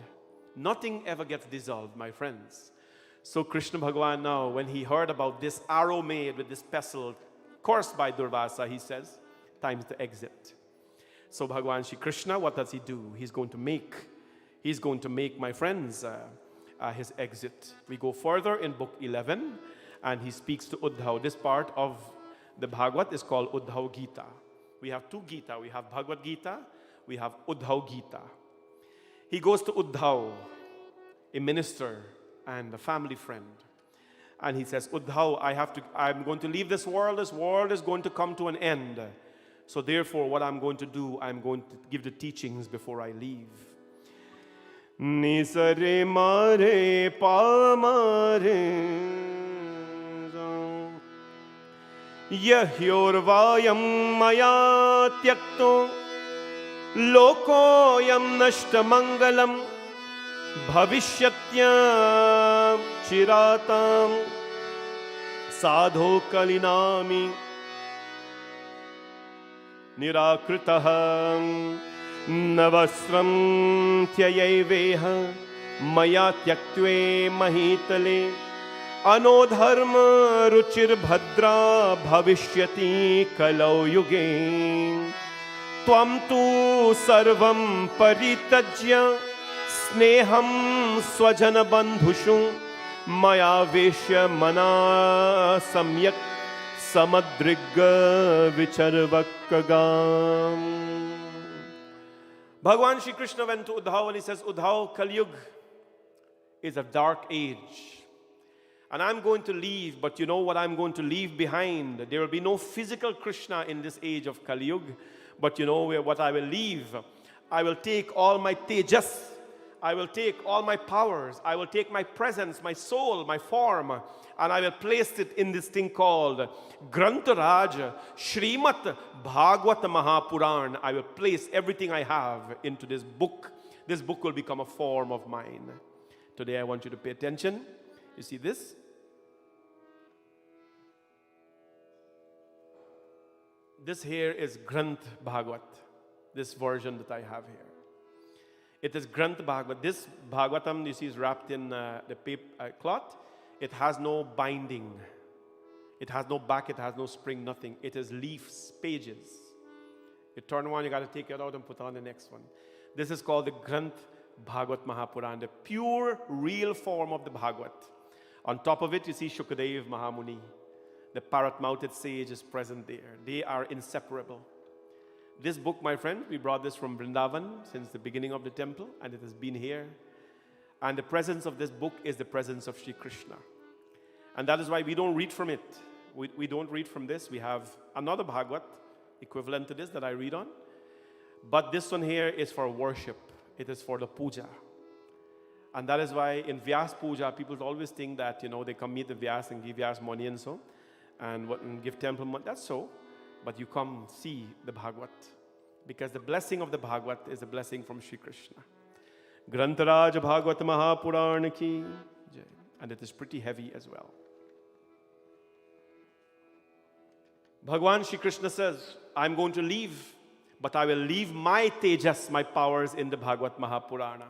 Nothing ever gets dissolved, my friends. So Krishna Bhagavan now, when he heard about this arrow made with this pestle, cursed by Durvasa, he says, time to exit. So Bhagavan Shri Krishna, what does he do? He's going to make, my friends, his exit. We go further in book 11, and he speaks to Uddhav. This part of the Bhagvat is called Uddhav Gita. We have two Gita. We have Bhagavad Gita. We have Uddhav Gita. He goes to Uddhav, a minister and a family friend. And he says, Uddhav, I'm going to leave this world. This world is going to come to an end. So therefore, what I'm going to do, I'm going to give the teachings before I leave. Nisare mare pa mare Yahyorvayam maya tyakto Lokoyam nashtamangalam Bhavishyatya chiratam Sadho kalinami Nirakritaha Navasram tyayaiveha Maya tyaktve mahitale Anodharma ruchir bhadra Bhavishyati kalau yuge Tvam tu sarvam paritajya Sneham swajana bandhushu Maya veshya mana samyak Samadriga vicharvakagam. Bhagavan Shri Krishna went to Uddhav and he says, Uddhav, Kali Yuga is a dark age. And I'm going to leave, but you know what I'm going to leave behind? There will be no physical Krishna in this age of Kali Yuga. But you know what I will leave? I will take all my tejas. I will take all my powers. I will take my presence, my soul, my form, and I will place it in this thing called Grantaraj Srimat Bhagvat Mahapuran. I will place everything I have into this book. This book will become a form of mine. Today I want you to pay attention. You see this? This here is Granth Bhagvat, this version that I have here. It is Granth Bhagvat. This Bhagavatam, you see, is wrapped in the paper cloth. It has no binding. It has no back, it has no spring, nothing. It is leaves, pages. You turn one, you got to take it out and put on the next one. This is called the Granth Bhagvat Mahapuran, the pure, real form of the Bhagvat. On top of it, you see Shukadev Mahamuni. The parrot-mouthed sage is present there. They are inseparable. This book, my friend, we brought this from Vrindavan since the beginning of the temple, and it has been here. And the presence of this book is the presence of Shri Krishna. And that is why we don't read from it. We don't read from this. We have another Bhagavad equivalent to this that I read on. But this one here is for worship. It is for the puja. And that is why in Vyas Puja, people always think that, they come meet the Vyas and give Vyas money and so. And give temple money. That's so. But you come see the Bhagavad. Because the blessing of the Bhagavad is a blessing from Shri Krishna. Grantaraj Bhagvat Mahapuran ki jai. And it is pretty heavy as well. Bhagwan Shri Krishna says, I'm going to leave, but I will leave my tejas, my powers in the Bhagvat Mahapurana.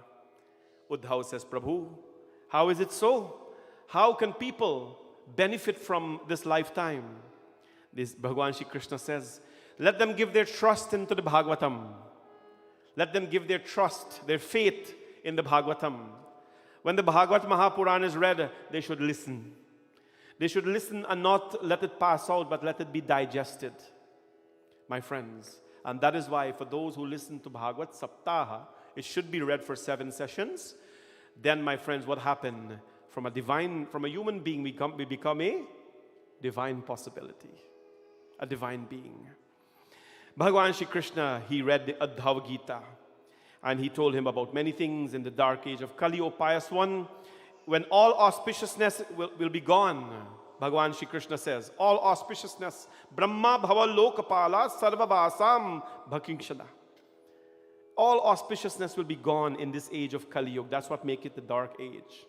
Uddhav says, Prabhu, how is it so? How can people benefit from this lifetime? This Bhagwan Shri Krishna says, let them give their trust into the Bhagavatam. Let them give their trust, their faith in the Bhagavatam. When the Bhagavad Mahapurana is read, they should listen. They should listen and not let it pass out, but let it be digested, my friends. And that is why for those who listen to Bhagavad Saptaha, it should be read for 7 sessions. Then, my friends, what happened? From a human being, we become a divine possibility, a divine being. Bhagavan Shri Krishna, he read the Uddhava Gita, and he told him about many things in the dark age of Kali, O pious one, when all auspiciousness will be gone. Bhagavan Shri Krishna says, all auspiciousness, Brahma Bhava Lokapala Sarva Vasam Bhakingshada. All auspiciousness will be gone in this age of Kali Yuga. That's what makes it the dark age.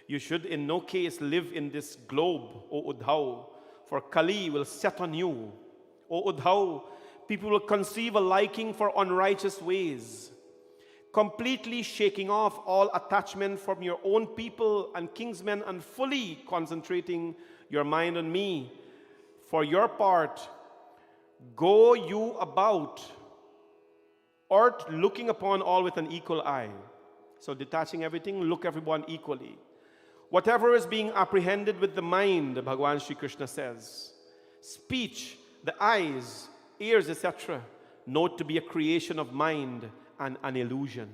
You should in no case live in this globe, O Uddhav, for Kali will set on you. O Uddhav, people will conceive a liking for unrighteous ways, completely shaking off all attachment from your own people and kinsmen and fully concentrating your mind on me. For your part, go you about earth looking upon all with an equal eye. So detaching everything, look everyone equally. Whatever is being apprehended with the mind, Bhagavan Shri Krishna says, speech, the eyes, ears, etc., note to be a creation of mind and an illusion.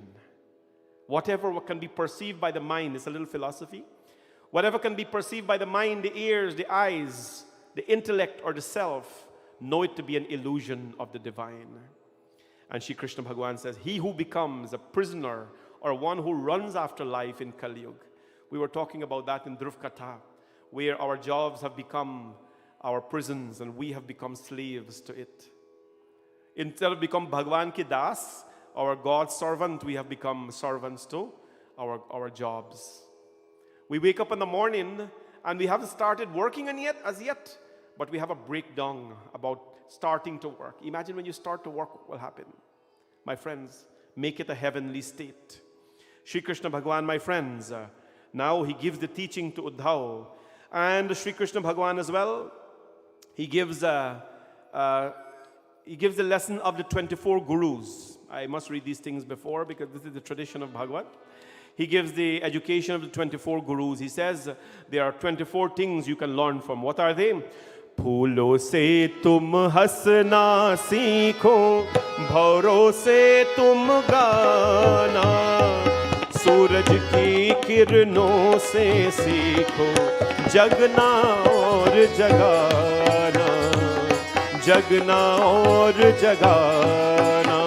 Whatever can be perceived by the mind, it's a little philosophy. Whatever can be perceived by the mind, the ears, the eyes, the intellect, or the self, know it to be an illusion of the divine. And Shri Krishna Bhagavan says, he who becomes a prisoner or one who runs after life in Kali Yuga. We were talking about that in Dhruv Katha, where our jobs have become our prisons and we have become slaves to it. Instead of become Bhagwan ki das, our God's servant, we have become servants to our jobs. We wake up in the morning and we haven't started working as yet, but we have a breakdown about starting to work. Imagine when you start to work, what will happen? My friends, make it a heavenly state. Shri Krishna Bhagavan, my friends, now he gives the teaching to Uddhav. And Shri Krishna Bhagavan as well, he gives the lesson of the 24 gurus. I must read these things before because this is the tradition of Bhagavad. He gives the education of the 24 gurus. He says there are 24 things you can learn from. What are they? फूलों से तुम हंसना सीखो, भौरों से तुम गाना, सूरज की किरणों से सीखो, जगना और जगाना, जगना और जगाना.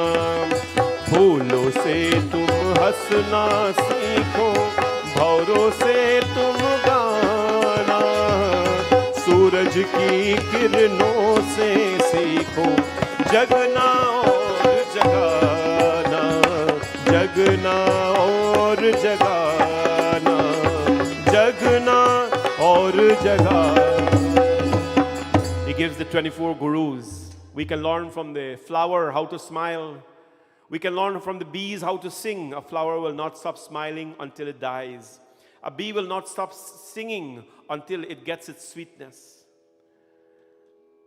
फूलों से तुम हंसना सीखो, भौरों से तुम गाना, सूरज की किरणों से सीखो, जगना और जगाना, जगना और जगाना, जगना और जगाना. He gives the 24 gurus. We can learn from the flower how to smile. We can learn from the bees how to sing. A flower will not stop smiling until it dies. A bee will not stop singing until it gets its sweetness.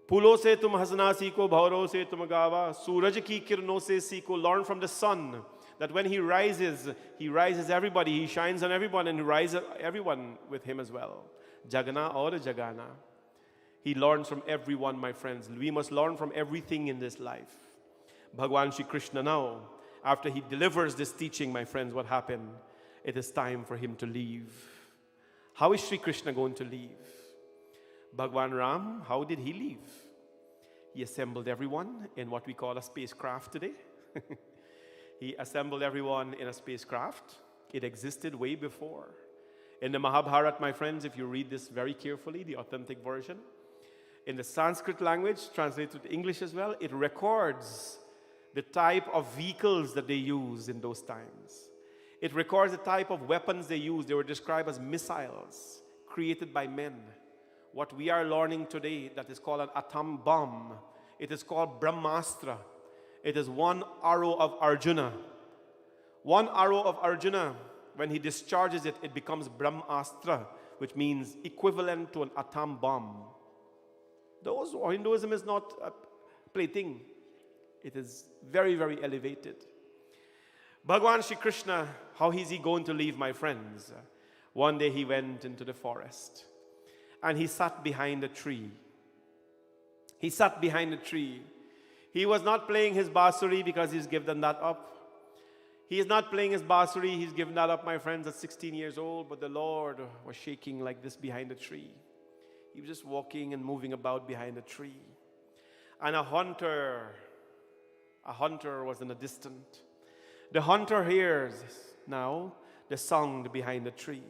फूलों से तुम हंसना सीखो, भौरों से तुम गावा, सूरज की किरणों से सीखो. Learn from the sun that when he rises everybody, he shines on everyone and he rises everyone with him as well. Jagana or jagana. He learns from everyone, my friends. We must learn from everything in this life. Bhagwan Shri Krishna now, after he delivers this teaching, my friends, what happened? It is time for him to leave. How is Shri Krishna going to leave? Bhagwan Ram, how did he leave? He assembled everyone in what we call a spacecraft today. He assembled everyone in a spacecraft. It existed way before. In the Mahabharata, my friends, if you read this very carefully, the authentic version, in the Sanskrit language, translated to English as well, it records the type of vehicles that they used in those times. It records the type of weapons they used. They were described as missiles created by men. What we are learning today that is called an atom bomb. It is called Brahmastra. It is one arrow of Arjuna. One arrow of Arjuna, when he discharges it, it becomes Brahmastra, which means equivalent to an atom bomb. Hinduism is not a plaything. It is very, very elevated. Bhagwan Shri Krishna, how is he going to leave, my friends? One day he went into the forest and he sat behind a tree. He sat behind a tree. He was not playing his basuri because he's given that up. He is not playing his basuri, he's given that up, my friends, at 16 years old. But the Lord was shaking like this behind a tree. He was just walking and moving about behind a tree. And a hunter was in the distance. The hunter hears now the sound behind the tree.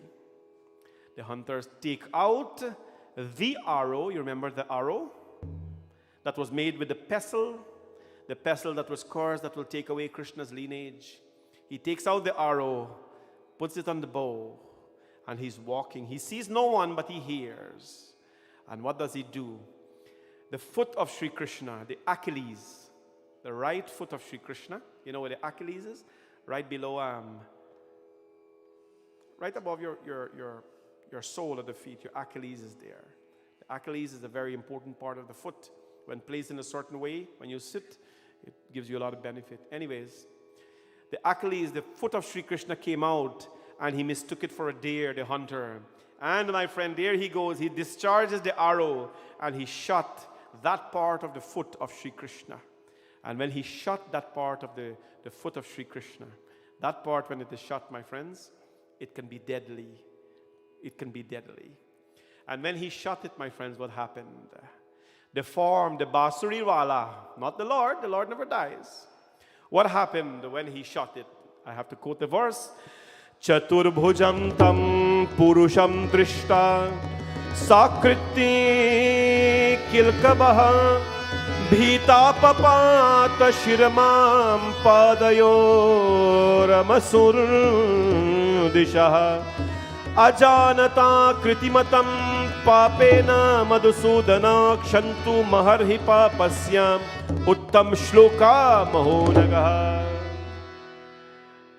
The hunters take out the arrow. You remember the arrow? That was made with the pestle that was cursed, that will take away Krishna's lineage. He takes out the arrow, puts it on the bow, and he's walking. He sees no one, but he hears. And what does he do? The foot of Sri Krishna, the Achilles, the right foot of Sri Krishna, you know where the Achilles is? Right below, right above your sole of the feet, your Achilles is there. The Achilles is a very important part of the foot. When placed in a certain way, when you sit, it gives you a lot of benefit. Anyways, the Achilles, the foot of Sri Krishna came out, and he mistook it for a deer, the hunter. And my friend, there he goes. He discharges the arrow, and he shot that part of the foot of Sri Krishna. And when he shot that part of the foot of Sri Krishna, that part, when it is shot, my friends, it can be deadly. It can be deadly. And when he shot it, my friends, what happened? The form, the Basuri Wala, not the Lord never dies. What happened when he shot it? I have to quote the verse. Chaturbhujam tam purusham drishta sakriti kilkabaha bhita papata shiramam padayo ramasur dishaha ajanata kritimatam papena madhusudana kshantu maharhi papasyam uttam shloka mahonagaha.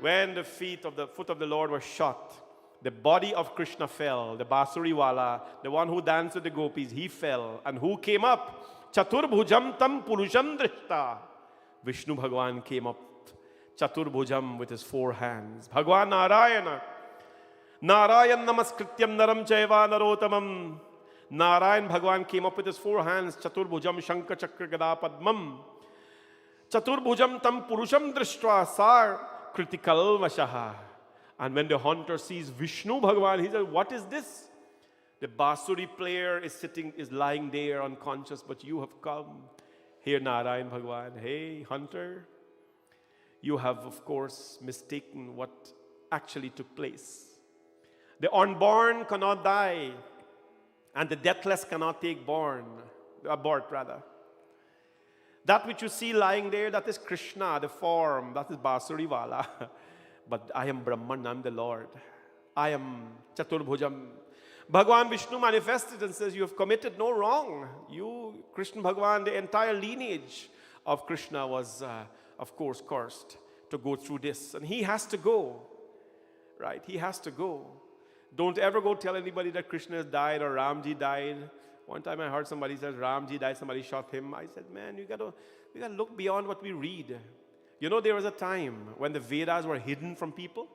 When the foot of the Lord was shot, the body of Krishna fell. The Basuriwala, the one who danced with the gopis, he fell. And who came up? Chaturbhujam tam purusham drishta. Vishnu Bhagwan came up. Chaturbhujam with his 4 hands. Bhagwan Narayana. Narayan namaskrityam naram chaiva narotamam. Narayan Bhagwan came up with his 4 hands. Chaturbhujam shankha chakra gada padmam. Chaturbhujam tam purusham drishta sar critical vashaha. And when the hunter sees Vishnu Bhagwan, he says, what is this? The Basuri player is lying there unconscious, but you have come. Here Narayan Bhagwan, hey hunter, you have of course mistaken what actually took place. The unborn cannot die, and the deathless cannot take abort rather. That which you see lying there, that is Krishna, the form, that is Basuriwala. But I am Brahman, I am the Lord. I am Chaturbhujam. Bhagwan Vishnu manifested and says, you have committed no wrong. You, Krishna Bhagwan, the entire lineage of Krishna was, of course, cursed to go through this. And he has to go, right? He has to go. Don't ever go tell anybody that Krishna has died or Ramji died. One time I heard somebody says Ramji died, somebody shot him. I said, man, we gotta look beyond what we read. You know, there was a time when the Vedas were hidden from people.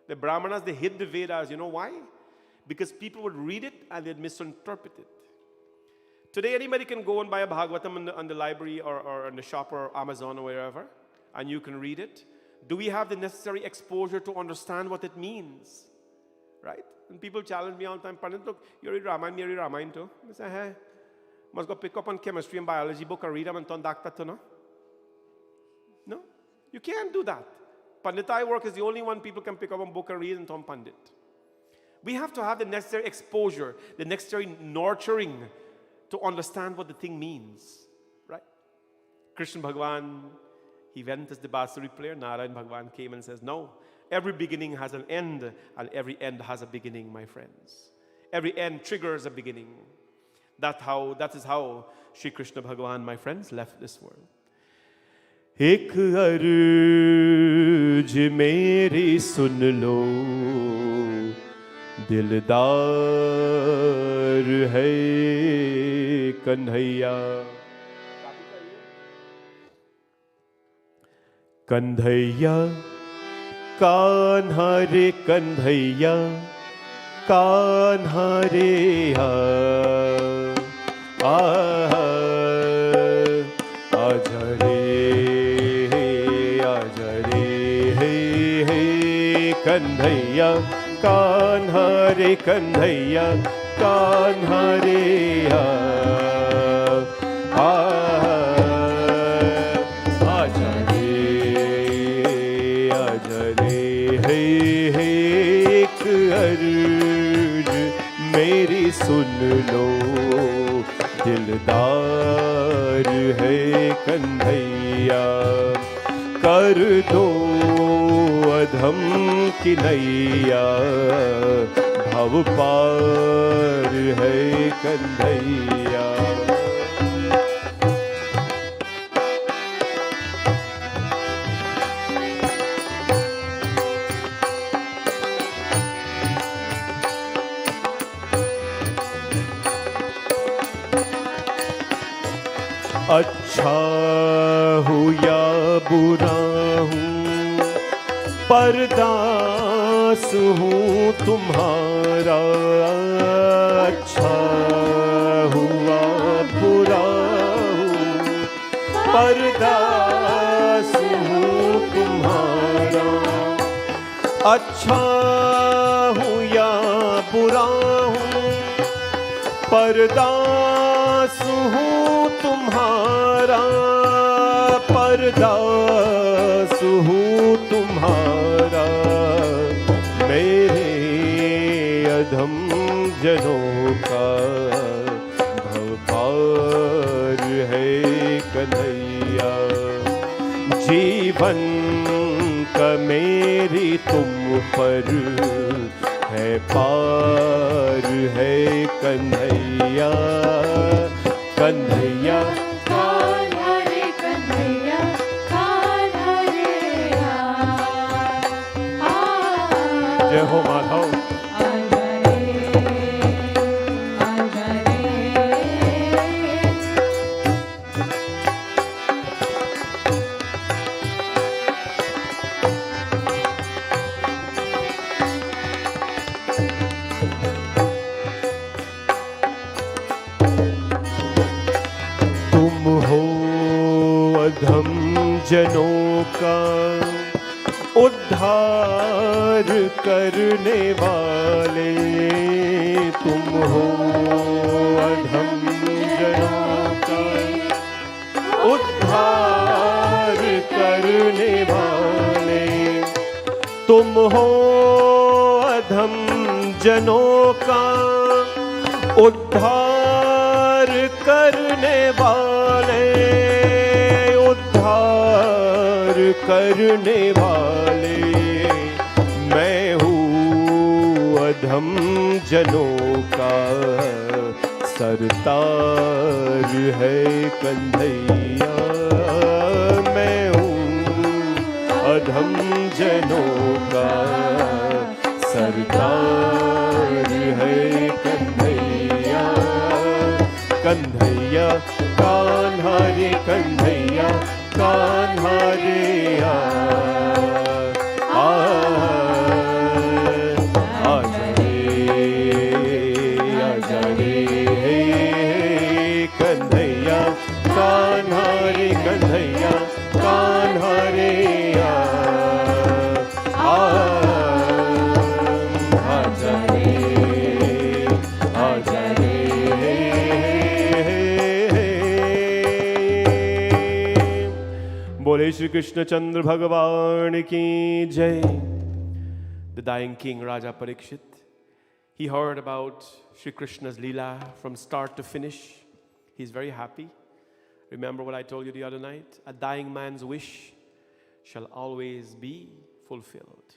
The Brahmanas, they hid the Vedas. You know why? Because people would read it and they'd misinterpret it. Today, anybody can go and buy a Bhagavatam on the library or in the shop or Amazon or wherever, and you can read it. Do we have the necessary exposure to understand what it means? Right? And people challenge me all the time, Pandit, look, you read Ramayana, you read Ramayana too. I say, hey, must go pick up on chemistry and biology book and read them and turn doctor too, no? No, you can't do that. Panditai work is the only one people can pick up a book and read and turn Pandit. We have to have the necessary exposure, the necessary nurturing to understand what the thing means, right? Krishna Bhagwan, he went as the Basuri player. Narayan Bhagwan came and says, no, Every beginning has an end, and every end has a beginning, my friends. Every end triggers a beginning. That is how Shri Krishna Bhagavan, my friends, left this world. एक अर्ज मेरी सुन लो, दिलदार है कन्हैया. कन्हैया कान्हा रे कन्हैया, कान्हा रे आजा रे, आजा रे, हे कन्हैया, कान्हा रे कन्हैया, कान्हा रे आजा रे, आजा रे, हे एक अर्ज मेरी सुन लो, दिलदार है कन्हैया. कर दो अधम की नैया, भव पार है कन्हैया. अच्छा हूँ या बुरा हूँ, परदास हूँ तुम्हारा. अच्छा हुआ बुरा हूँ, परदास हूँ तुम्हारा. अच्छा हूँ या बुरा हूँ, परदास हूँ तुम्हारा. परदास हूँ तुम्हारा. मेरे अधम जनों का भव पार है कन्हैया. जीवन का मेरी तुम पर है पार है कन्हैया. कन्हैया कान्हा रे कन्हैया, कान्हा रे जय हो माधव. आजा रे, आजा रे. तुम हो अधम जनों का उद्धार करने वाले. तुम हो अधम जनों का उद्धार करने वाले. तुम हो अधम जनों का उद्धार करने वाले. उद्धार करने वाले. मैं हूँ अधम जनों का सरतार है कन्हैया. मैं हूँ अधम जनों का सरतार है कन्हैया. कन्हैया कान्हा रे कन्हैया, कान्हा रे आजा रे, आजा रे, कन्हैया, कान्हा रे कन्हैया, कान्हा रे आजा रे, आजा रे. बोले श्री कृष्ण चंद्र भगवान की जय. The dying king Raja Parikshit, he heard about Shri Krishna's Leela from start to finish. He's very happy. Remember what I told you the other night? A dying man's wish shall always be fulfilled.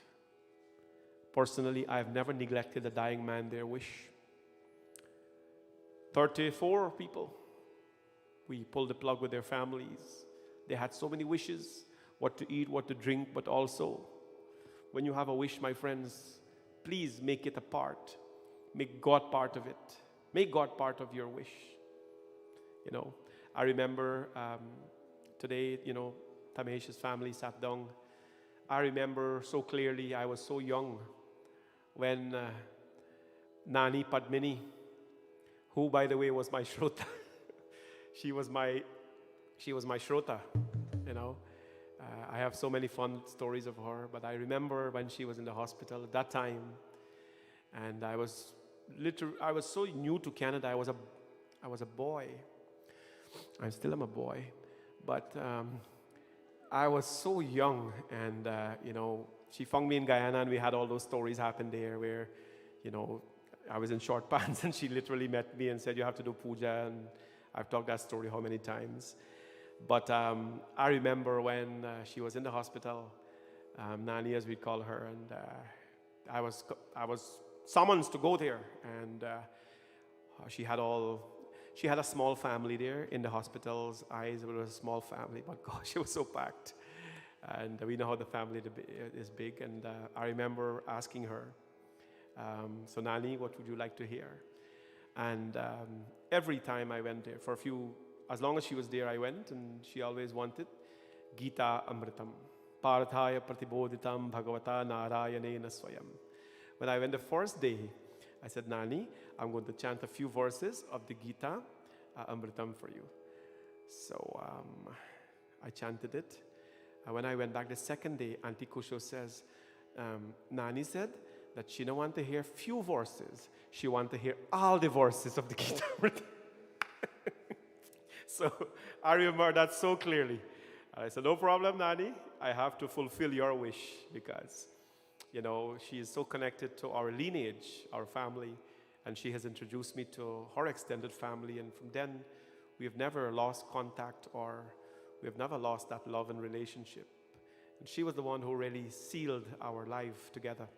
Personally, I have never neglected a dying man their wish. 34 people. We pulled the plug with their families. They had so many wishes, what to eat, what to drink, but also, when you have a wish, my friends, please make it a part. Make God part of it. Make God part of your wish. I remember today, Tamesh's family sat down. I remember so clearly, I was so young when Nani Padmini, who by the way was my Shrota, she was my Shrota, I have so many fun stories of her, but I remember when she was in the hospital at that time, and I was so new to Canada. I was a boy. I still am a boy, but I was so young, and she found me in Guyana, and we had all those stories happen there where, I was in short pants, and she literally met me and said, "You have to do puja," and I've talked that story how many times. But I remember when she was in the hospital, Nani as we call her, and I was summoned to go there, and she had a small family there in the hospital's eyes. It was a small family, but gosh, it was so packed. And we know how the family is big. And I remember asking her, "So Nani, what would you like to hear?" And every time I went there, as long as she was there, I went, and she always wanted Gita Amritam. Parthaya Pratibodhitam Bhagavata Narayanena Swayam. When I went the first day, I said, "Nani, I'm going to chant a few verses of the Gita Amritam for you." So I chanted it. When I went back the second day, Auntie Kusho says, Nani said that she don't want to hear few verses. She want to hear all the verses of the Gita Amritam. So I remember that so clearly. I said, "No problem, Nani. I have to fulfill your wish because, she is so connected to our lineage, our family, and she has introduced me to her extended family. And from then, we have never lost contact, or we have never lost that love and relationship. And she was the one who really sealed our life together.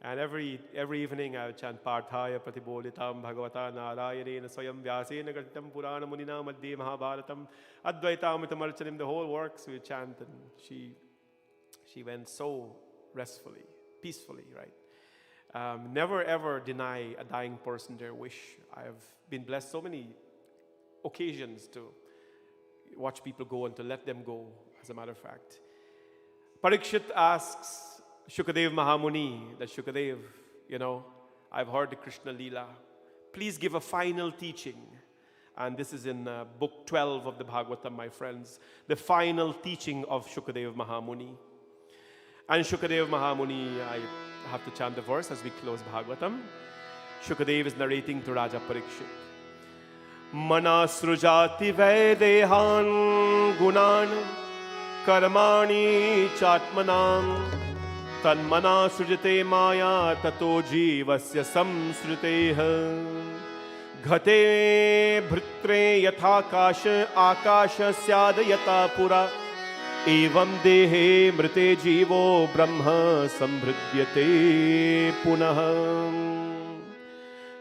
And every evening I would chant Parthaya Pratibolitam Bhagavata Narayanena Swayam Vyasena Gatitam Purana Munina Madhye Mahabharatam Advaitamitam Archanim, the whole works we chant, and she went so restfully, peacefully, right? Never ever deny a dying person their wish. I have been blessed so many occasions to watch people go and to let them go, as a matter of fact. Parikshit asks Shukadev Mahamuni, that Shukadev, I've heard the Krishna Leela. Please give a final teaching. And this is in book 12 of the Bhagavatam, my friends. The final teaching of Shukadev Mahamuni. And Shukadev Mahamuni, I have to chant the verse as we close Bhagavatam. Shukadev is narrating to Raja Parikshit. Mana srujati vaidehan gunan karmani chatmanam tanmana srujate maya tato jivasya samsriteha ghate bhritre yatha akasha syad yata pura evam dehe mrite jivo brahma samhridyate punah.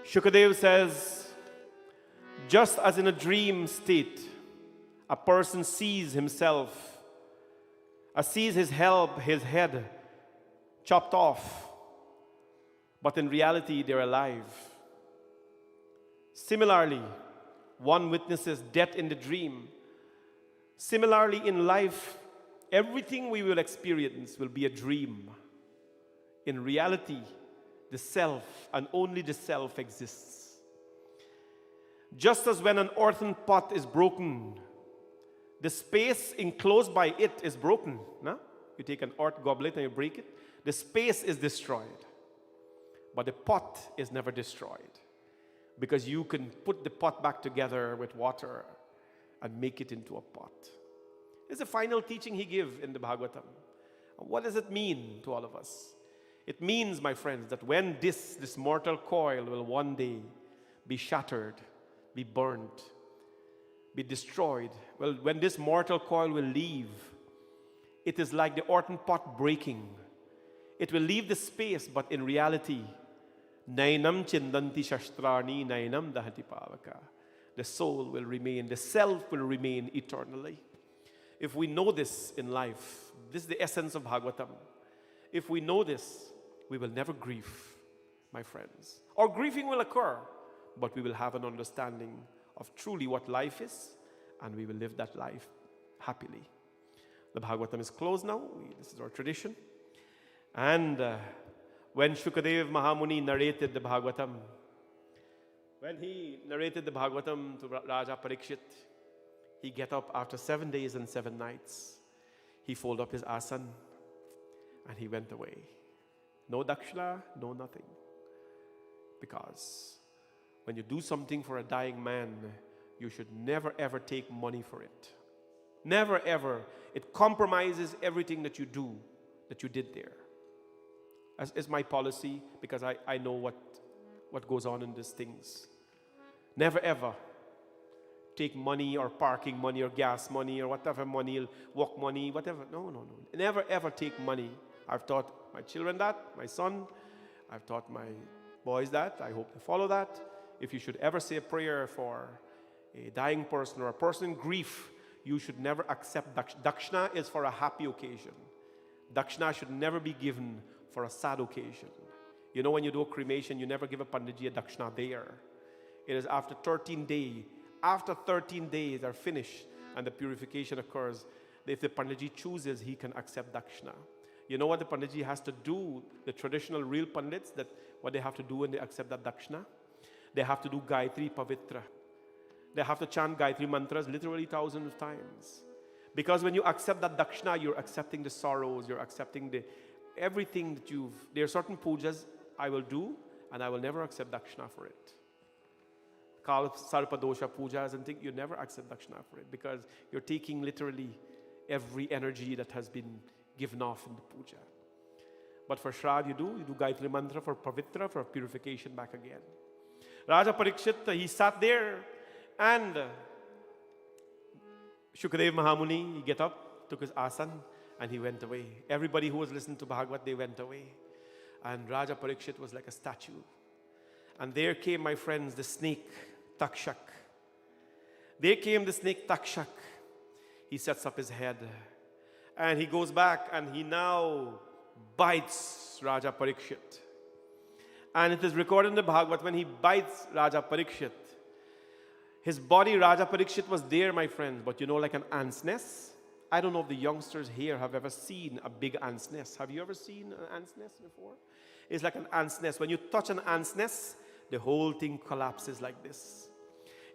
Shukadev says, just as in a dream state, a person sees himself, sees his head chopped off, but in reality they're alive. Similarly, one witnesses death in the dream. Similarly, in life, everything we will experience will be a dream. In reality, the self and only the self exists. Just as when an earthen pot is broken, the space enclosed by it is broken. No? You take an earth goblet and you break it, the space is destroyed. But the pot is never destroyed, because you can put the pot back together with water and make it into a pot. It's a final teaching he gives in the Bhagavatam. What does it mean to all of us? It means, my friends, that when this mortal coil will one day be shattered, be burnt, be destroyed, well, when this mortal coil will leave, it is like the earthen pot breaking. It will leave the space, but in reality, nainam chindanti shastrani nainam dahati pavaka. The soul will remain, the self will remain eternally. If we know this in life, this is the essence of Bhagavatam. If we know this, we will never grieve, my friends. Or grieving will occur, but we will have an understanding of truly what life is, and we will live that life happily. The Bhagavatam is closed now. This is our tradition. And when Shukadev Mahamuni narrated the Bhagavatam, when he narrated the Bhagavatam to Raja Parikshit, he get up after 7 days and 7 nights. He folded up his asan and he went away. No dakshina, no nothing. Because when you do something for a dying man, you should never ever take money for it. Never ever. It compromises everything that you do, that you did there. As is my policy, because I know what goes on in these things. Never ever take money or parking money or gas money or whatever money, walk money, whatever. No. Never ever take money. I've taught my children that, my son. I've taught my boys that. I hope they follow that. If you should ever say a prayer for a dying person or a person in grief, you should never accept dakshina is for a happy occasion. Dakshina should never be given for a sad occasion. You know, when you do a cremation, you never give a panditji a dakshina there. It is after 13 days. After 13 days are finished and the purification occurs, if the panditji chooses, he can accept dakshina. You know what the panditji has to do, the traditional real pandits, that what they have to do when they accept that dakshina? They have to do Gayatri Pavitra. They have to chant Gayatri mantras literally thousands of times. Because when you accept that dakshina, you're accepting the sorrows, you're accepting everything that there are certain pujas I will do, and I will never accept dakshina for it. Kal Sarpa Dosha pujas and things, you never accept dakshina for it, because you're taking literally every energy that has been given off in the puja. But for Shraddha you do Gayatri mantra for Pavitra, for purification back again. Raja Parikshit, he sat there, and Shukadev Mahamuni, he get up, took his asan, and he went away. Everybody who was listening to Bhagavad, they went away. And Raja Parikshit was like a statue. And there came, my friends, the snake, Takshak. There came the snake, Takshak. He sets up his head, and he goes back, and he now bites Raja Parikshit. And it is recorded in the Bhagavad, when he bites Raja Parikshit, his body, Raja Parikshit, was there, my friends, but you know, like an ant's nest. I don't know if the youngsters here have ever seen a big ant's nest. Have you ever seen an ant's nest before? It's like an ant's nest. When you touch an ant's nest, the whole thing collapses like this.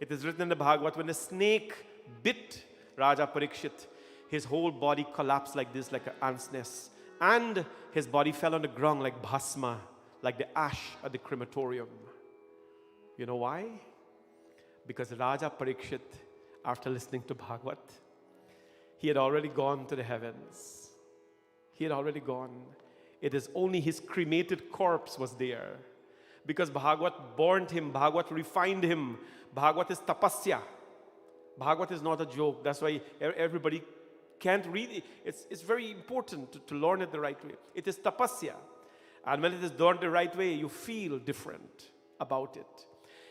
It is written in the Bhagavad, when the snake bit Raja Parikshit, his whole body collapsed like this, like an ant's nest. And his body fell on the ground like bhasma, like the ash at the crematorium. You know why? Because Raja Parikshit, after listening to Bhagavad, he had already gone to the heavens. He had already gone. It is only his cremated corpse was there. Because Bhagavad burned him, Bhagavad refined him. Bhagavad is tapasya. Bhagavad is not a joke. That's why everybody can't read it. It's very important to learn it the right way. It is tapasya. And when it is done the right way, you feel different about it.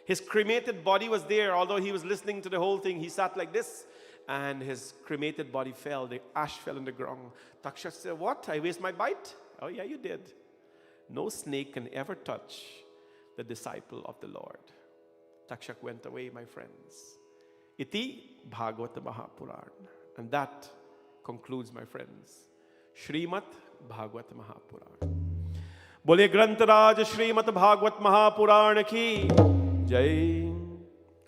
His cremated body was there. Although he was listening to the whole thing, he sat like this, and his cremated body fell. The ash fell on the ground. Takshak said, "What? I waste my bite?" "Oh yeah, you did." No snake can ever touch the disciple of the Lord. Takshak went away, my friends. Iti Bhagvat Mahapuran. And that concludes, my friends, Shrimat Bhagvat Mahapuran. Bole Grantaraj Shrimat Bhagvat Mahapuran ki Jai.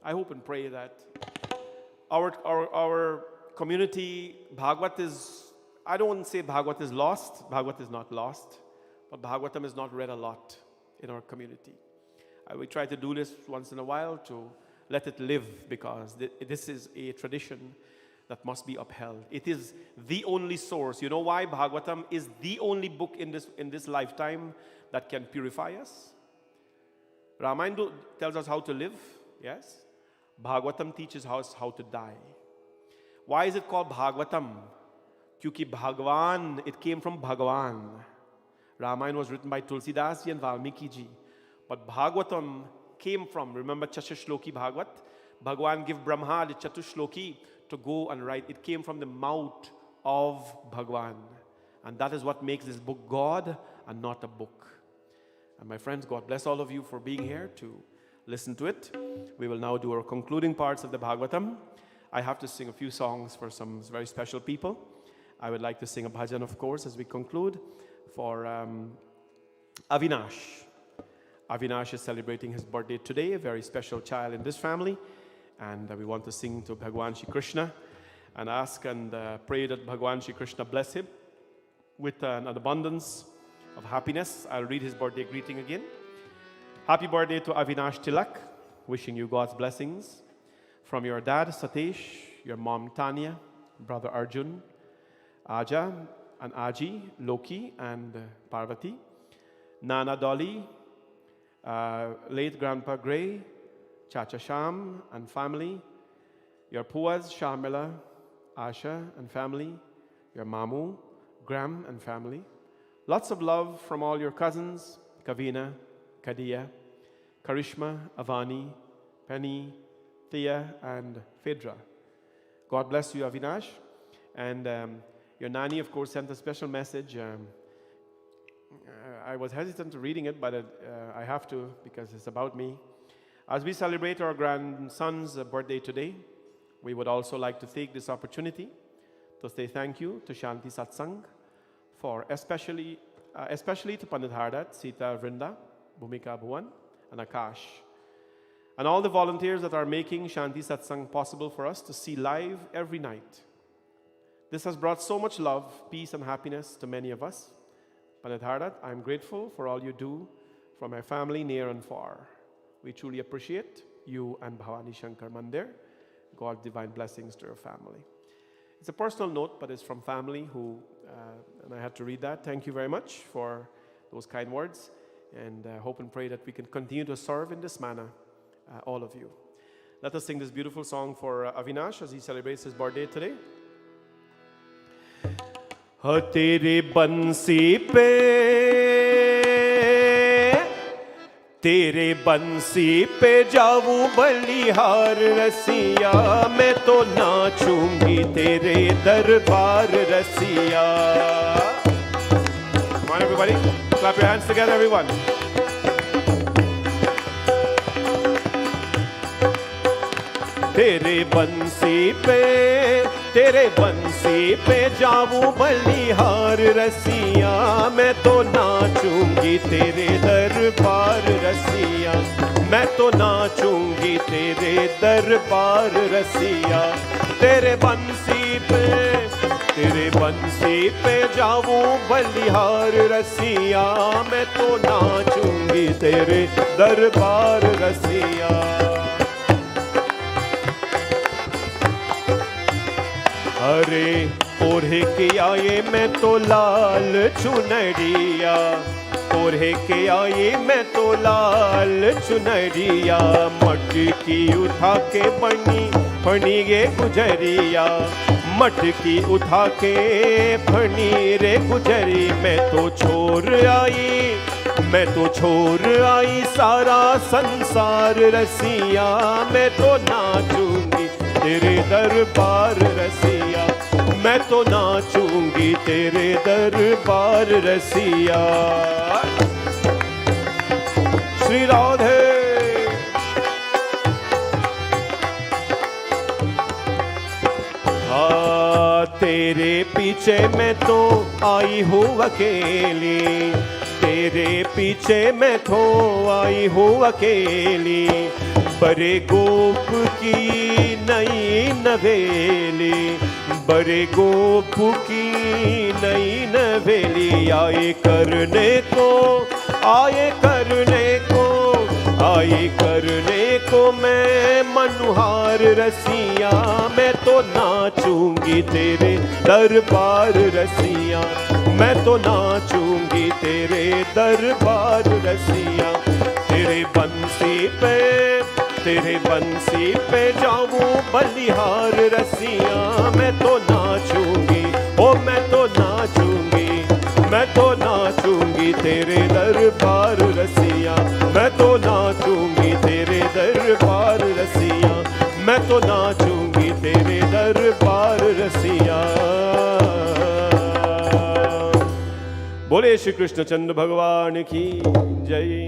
I hope and pray that our community, Bhagavad is, I don't want to say Bhagavad is lost. Bhagavad is not lost. But Bhagavatam is not read a lot in our community. We try to do this once in a while to let it live, because this is a tradition that must be upheld. It is the only source. You know why Bhagavatam is the only book in this lifetime that can purify us? Ramayana tells us how to live, yes? Bhagavatam teaches us how to die. Why is it called Bhagavatam? Kyuki Bhagwan, it came from Bhagavan. Ramayana was written by Tulsidas ji and Valmiki ji. But Bhagavatam came from, remember Chatushloki Bhagvat? Bhagwan give Brahma the Chatushloki to go and write. It came from the mouth of Bhagwan. And that is what makes this book God and not a book. And my friends, God bless all of you for being here to listen to it. We will now do our concluding parts of the Bhagavatam. I have to sing a few songs for some very special people. I would like to sing a bhajan, of course, as we conclude for Avinash. Avinash is celebrating his birthday today, a very special child in this family. And we want to sing to Bhagwan Shri Krishna and ask and pray that Bhagwan Shri Krishna bless him with an abundance of happiness. I'll read his birthday greeting again. Happy birthday to Avinash Tilak. Wishing you God's blessings. From your dad, Satesh, your mom, Tanya, brother Arjun, Aja and Aji, Loki and Parvati, Nana Dolly, late Grandpa Gray, Chacha Sham and family, your Puas, Shamila, Asha and family, your Mamu, Gram and family. Lots of love from all your cousins, Kavina, Kadia, Karishma, Avani, Penny, Thea and Phaedra. God bless you, Avinash. And your nanny, of course, sent a special message. I was hesitant to reading it, but I have to because it's about me. As we celebrate our grandson's birthday today, we would also like to take this opportunity to say thank you to Shanti Satsangh for especially to Pandit Hardat, Sita Vrinda, Bhumika Bhuvan, and Akash. And all the volunteers that are making Shanti Satsangh possible for us to see live every night. This has brought so much love, peace, and happiness to many of us. Pandit Hardat, I'm grateful for all you do for my family near and far. We truly appreciate you and Bhavani Shankar Mandir. God's divine blessings to your family. It's a personal note, but it's from family who, and I had to read that. Thank you very much for those kind words. And hope and pray that we can continue to serve in this manner, all of you. Let us sing this beautiful song for Avinash as he celebrates his birthday today. तेरे बंसी पे जाऊं बलिहार रसिया मैं तो नाचूंगी तेरे दरबार रसिया. Come on everybody, clap your hands together everyone. तेरे बंसी पे जाऊं बलिहार रसिया मैं तो नाचूंगी तेरे दरबार रसिया मैं तो नाचूंगी तेरे दरबार रसिया. तेरे बंसी पे जाऊं बलिहार रसिया मैं तो नाचूंगी तेरे दरबार रसिया. अरे ओढ़े के आए मैं तो लाल चुनरिया ओढ़े के आए मैं तो लाल चुनरिया मटकी उठा के फनी गे गुजरिया मटकी उठा के फनी रे गुजरी मैं तो छोड़ आई सारा संसार रसिया मैं तो नाचूंगी तेरे दरबार रसिया मैं तो नाचूंगी तेरे दरबार रसिया. श्री राधे. तेरे पीछे मैं तो आई हूँ अकेली तेरे पीछे मैं तो आई हूँ अकेली बड़े गोप की नई नवेली बड़े गोप की नई नवेली आए करने को मैं मनुहार रसिया मैं तो नाचूंगी तेरे दरबार रसिया मैं तो नाचूंगी तेरे दरबार रसिया. तेरे बंसी पे जाऊं बलिहार रसिया मैं तो नाचूंगी मैं तो नाचूंगी नाचूंगी तेरे दरबार रसिया। बोले श्री कृष्ण चंद्र भगवान की जय।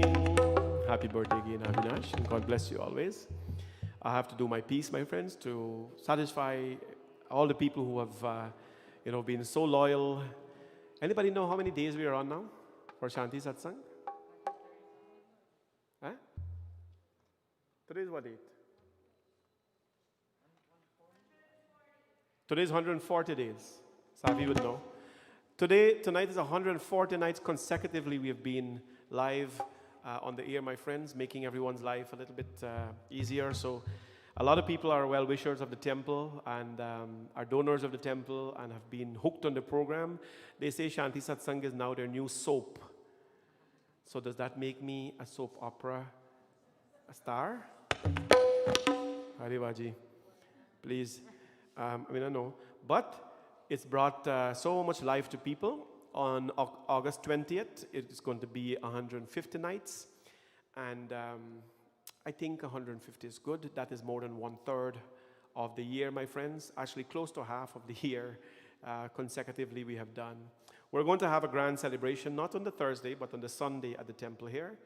Happy birthday again, Avinash, and God bless you always. I have to do my piece, my friends, to satisfy all the people who have, been so loyal. Anybody know how many days we are on now for Shanti Satsangh? Huh? Today is what date? Today is 140 days. Savi would know. Tonight is 140 nights consecutively we have been live on the air, my friends, making everyone's life a little bit easier. So a lot of people are well-wishers of the temple and are donors of the temple and have been hooked on the program. They say Shanti Satsangh is now their new soap. So does that make me a soap opera star? Harivaji, please. I don't know. But it's brought so much life to people. On August 20th, it's going to be 150 nights. And I think 150 is good. That is more than 1/3 of the year, my friends. Actually, close to half of the year consecutively we have done. We're going to have a grand celebration, not on the Thursday, but on the Sunday at the temple here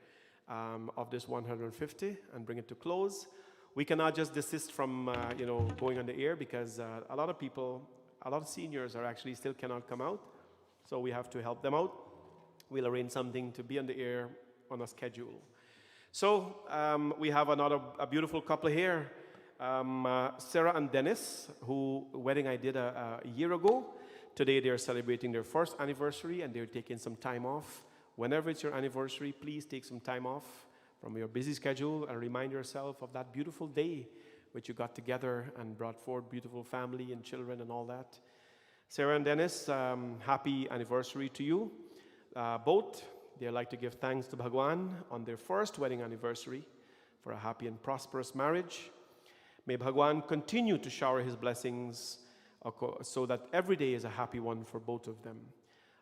of this 150 and bring it to close. We cannot just desist from, going on the air because a lot of people, a lot of seniors are actually still cannot come out. So we have to help them out. We'll arrange something to be on the air on a schedule. So we have a beautiful couple here, Sarah and Dennis, who wedding I did a year ago. Today they're celebrating their first anniversary and they're taking some time off. Whenever it's your anniversary, please take some time off from your busy schedule and remind yourself of that beautiful day which you got together and brought forth beautiful family and children and all that. Sarah and Dennis, happy anniversary to you. Both, they like to give thanks to Bhagwan on their first wedding anniversary for a happy and prosperous marriage. May Bhagwan continue to shower his blessings so that every day is a happy one for both of them.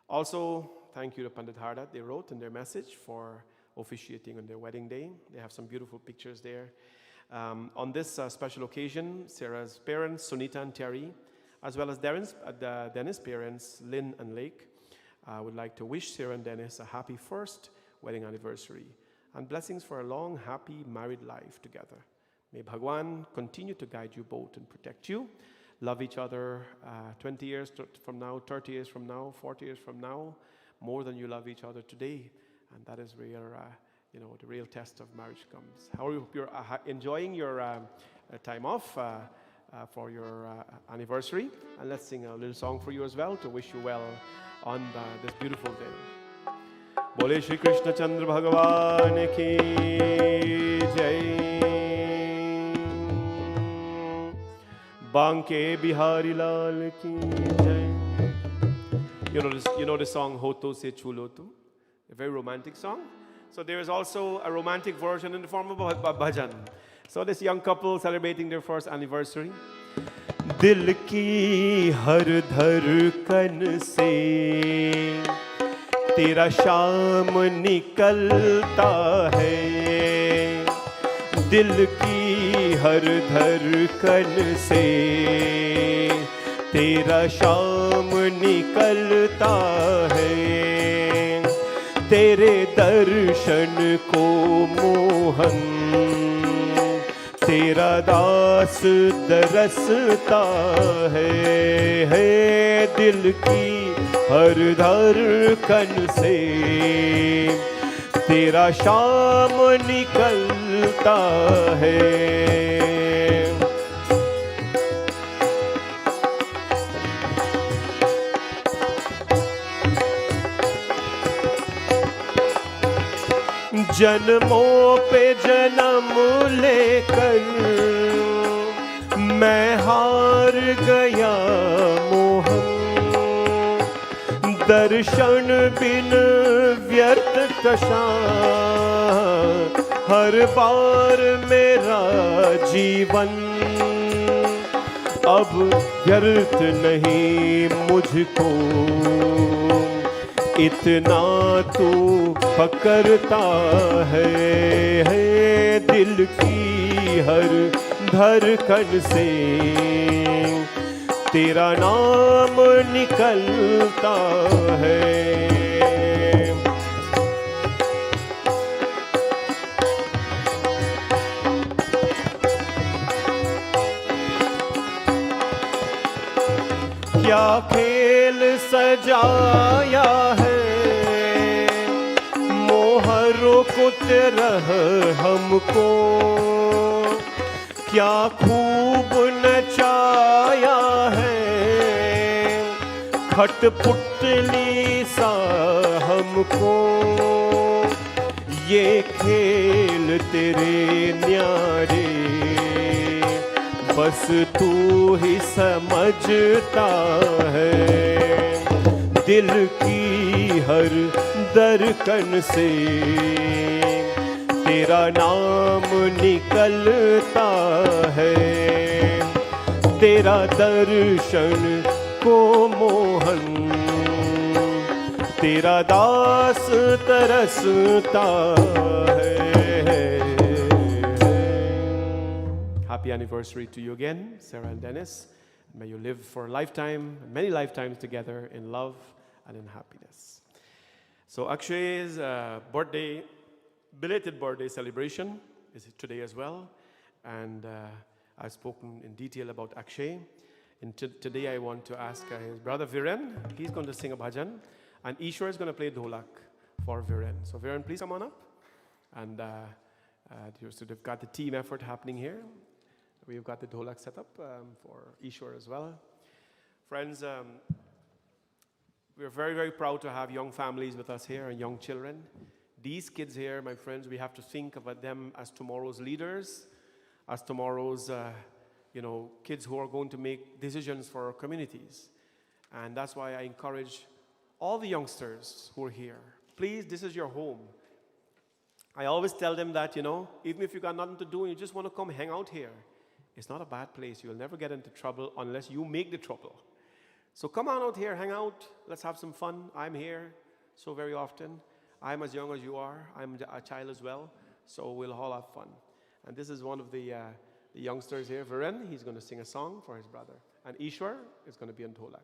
Also, thank you to Pandit Hardat. They wrote in their message for officiating on their wedding day. They have some beautiful pictures there. On this special occasion, Sarah's parents, Sunita and Terry, as well as Dennis' parents, Lynn and Lake, would like to wish Sarah and Dennis a happy first wedding anniversary and blessings for a long, happy married life together. May Bhagwan continue to guide you both and protect you. Love each other 20 years from now, 30 years from now, 40 years from now, more than you love each other today. And that is where, the real test of marriage comes. How hope you're enjoying your time off for your anniversary. And let's sing a little song for you as well to wish you well on this beautiful day. Bole Shri Krishna Chandra Bhagavan ki jai. Banke Bihari Lal ki jai. You know the song Hoto Se Chulo Tu? A very romantic song. So there is also a romantic version in the form of a bhajan. So this young couple celebrating their first anniversary. Dil ki har dharkan se tera sham nikalta hai. Dil ki har dharkan se tera sham nikalta hai. तेरे दर्शन को मोहन तेरा दास दरसता है दिल की हर धड़कन से तेरा शाम निकलता है. जन्मों पे जन्म लेकर मैं हार गया मोहन दर्शन बिन व्यर्थ कशा हर बार मेरा जीवन अब व्यर्थ नहीं मुझको इतना तू पकड़ता है दिल की हर धड़कन से तेरा नाम निकलता है। क्या खेल सजाया है मोहरों को तेरह हमको, क्या खूब नचाया है खटपुतली सा हमको। ये खेल तेरे न्यारे बस तू ही समझता है। दिल की हर धड़कन से तेरा नाम निकलता है। तेरा दर्शन को मोहन तेरा दास तरसता है। Happy anniversary to you again, Sarah and Dennis. May you live for a lifetime, many lifetimes together in love and in happiness. So Akshay's birthday, belated birthday celebration is today as well. And I've spoken in detail about Akshay. And today I want to ask his brother Viren. He's going to sing a bhajan. And Ishwar is going to play dholak for Viren. So Viren, please come on up. And so they've got the team effort happening here. We've got the dholak set up for Ishwar as well. Friends, we're very, very proud to have young families with us here and young children. These kids here, my friends, we have to think about them as tomorrow's leaders, as tomorrow's kids who are going to make decisions for our communities. And that's why I encourage all the youngsters who are here, please, this is your home. I always tell them that, even if you got nothing to do and you just want to come hang out here, it's not a bad place. You'll never get into trouble unless you make the trouble. So come on out here, hang out. Let's have some fun. I'm here so very often. I'm as young as you are. I'm a child as well. So we'll all have fun. And this is one of the youngsters here, Viren. He's going to sing a song for his brother. And Ishwar is going to be on dholak.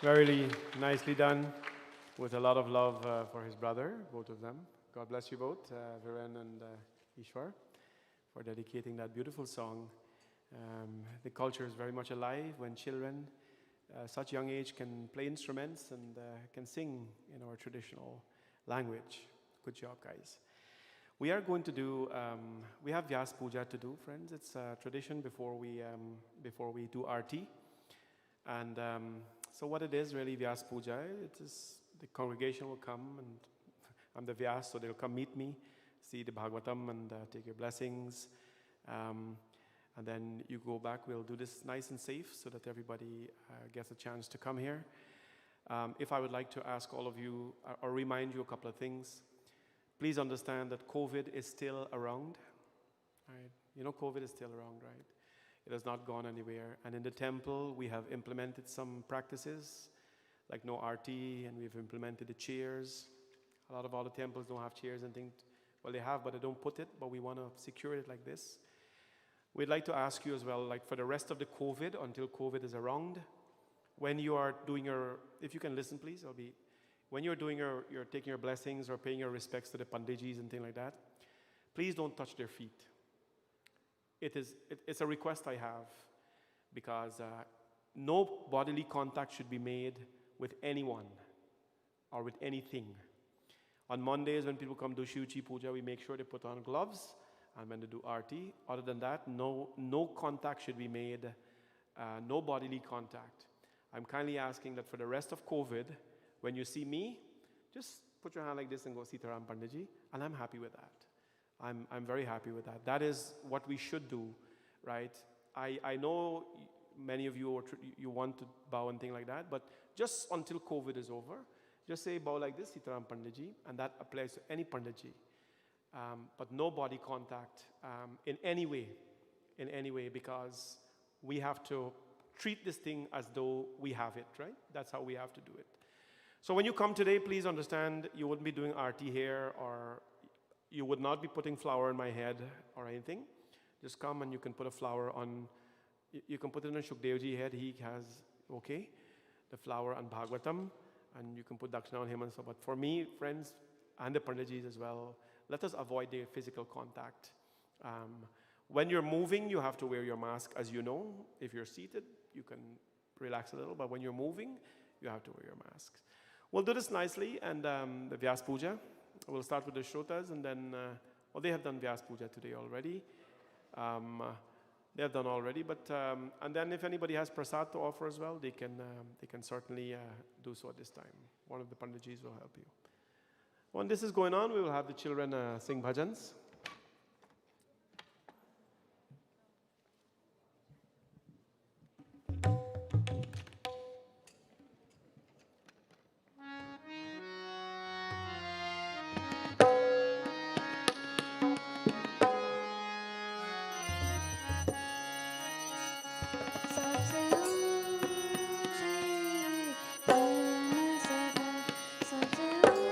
Very nicely done, with a lot of love for his brother, both of them. God bless you both, Viren and Ishwar, for dedicating that beautiful song. The culture is very much alive when children, such young age, can play instruments and can sing in our traditional language. Good job, guys. We are going to do, we have Vyas Puja to do, friends. It's a tradition before we do Aarti. And so what it is really, Vyas Puja, it is the congregation will come, and I'm the Vyas, so they'll come meet me, see the Bhagavatam and take your blessings. And then you go back. We'll do this nice and safe so that everybody gets a chance to come here. If I would like to ask all of you or remind you a couple of things, please understand that COVID is still around. Right? You know COVID is still around, right? It has not gone anywhere. And in the temple, we have implemented some practices, like no RT, and we've implemented the chairs. A lot of other temples don't have chairs and things. Well, they have, but they don't put it, but we want to secure it like this. We'd like to ask you as well, like for the rest of the COVID, until COVID is around, when you are doing your, if you can listen, please, when you're doing you're taking your blessings or paying your respects to the Pandijis and things like that, please don't touch their feet. It's a request I have, because no bodily contact should be made with anyone or with anything. On Mondays, when people come to Shivuchi Puja, we make sure they put on gloves, and when they do Aarti. Other than that, no contact should be made, no bodily contact. I'm kindly asking that for the rest of COVID, when you see me, just put your hand like this and go, Sitaram Panditji, and I'm happy with that. I'm very happy with that. That is what we should do, right? I know many of you want to bow and things like that, but just until COVID is over, just say bow like this, Sitaram Panditji, and that applies to any Panditji. But no body contact in any way, because we have to treat this thing as though we have it, right? That's how we have to do it. So when you come today, please understand you wouldn't be doing Aarti here, or you would not be putting flower in my head or anything. Just come and you can put a flower on, you can put it on Shukdevji's head. He has, the flower on Bhagavatam, and you can put Dakshina on him and so. But for me, friends, and the Panditjis as well, let us avoid the physical contact. When you're moving, you have to wear your mask, as you know. If you're seated, you can relax a little, but when you're moving, you have to wear your masks. We'll do this nicely, and the Vyas Puja. We'll start with the Shrotas, and then, they have done Vyas Puja today already. They have done already, but, and then if anybody has prasad to offer as well, they can certainly do so at this time. One of the Panditjis will help you. When this is going on, we will have the children sing bhajans. Satsangh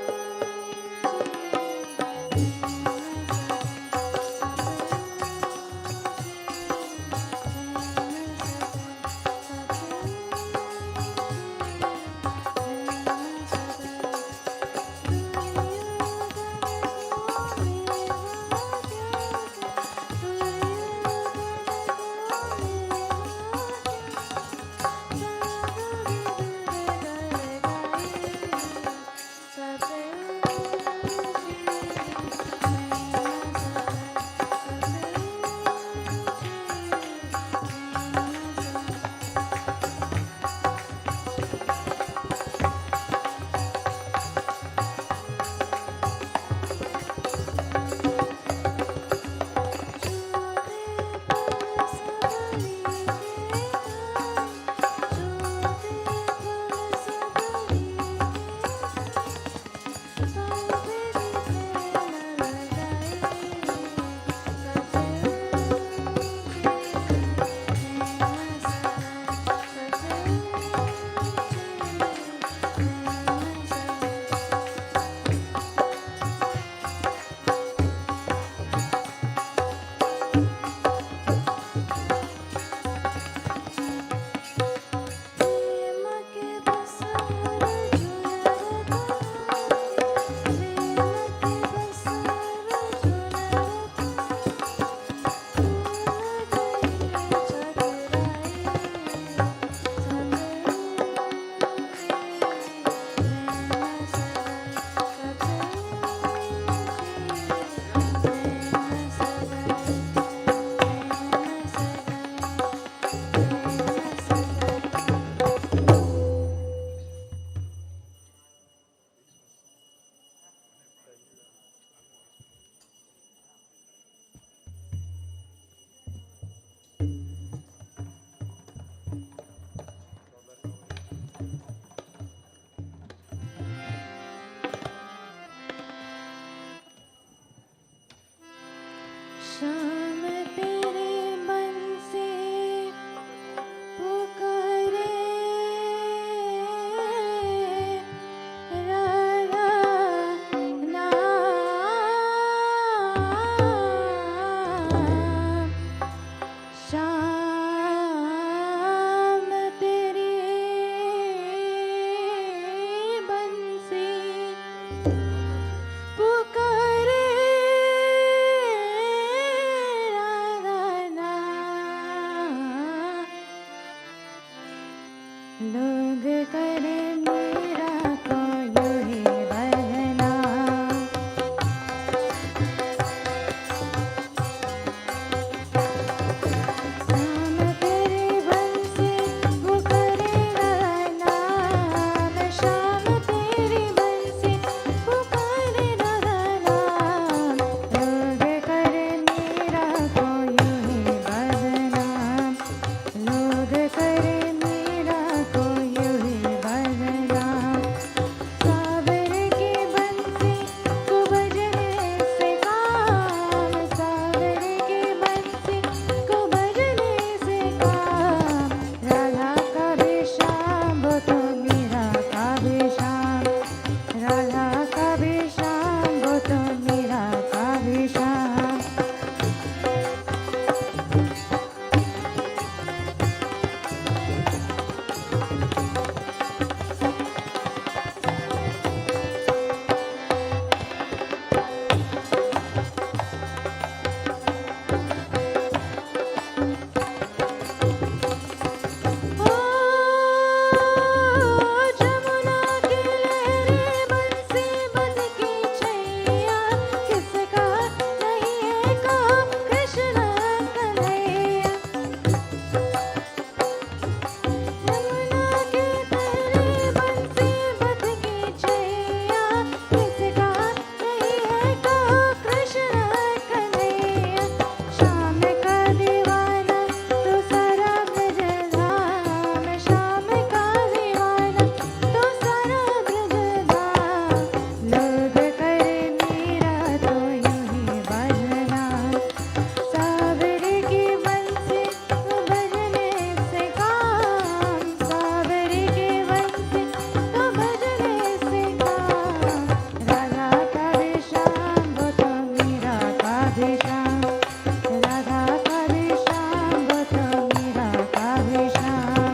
लोग करे मीरा को यूं ही बदनाम। शाम तेरी बंसी वो करेगा नाम, शाम तेरी बंसी वो करेगा नाम। लोग करे मीरा को यूं ही बदनाम, लोग करे मीरा को यूं ही बदनाम। सावर की बंसी को बजने से काम, सावर की बंसी को बजने से काम। राधा का भी शाम वो तो मीरा का भी शाम, राधा का भी शाम वो तो मीरा का भी शाम। ओ जमुना की लहरें बंसी बन की छैया, किसका नहीं है काम कृष्ण कन्हैया। जमुना की लहरें बंसी बन की छैया, किसका नहीं है काम कृष्ण कन्हैया। शाम का दीवाना तो सारा ब्रजधाम, शाम का दीवाना तो सारा ब्रजधाम। लोग करे मीरा तो यूं ही बदनाम, सावर की बंसी वो बजने से काम, सावर की बंसी तो बजने से काम। राधा का भी शाम वो तो मीरा का भी शाम, राधा का भी शाम वो तो मीरा का भी शाम।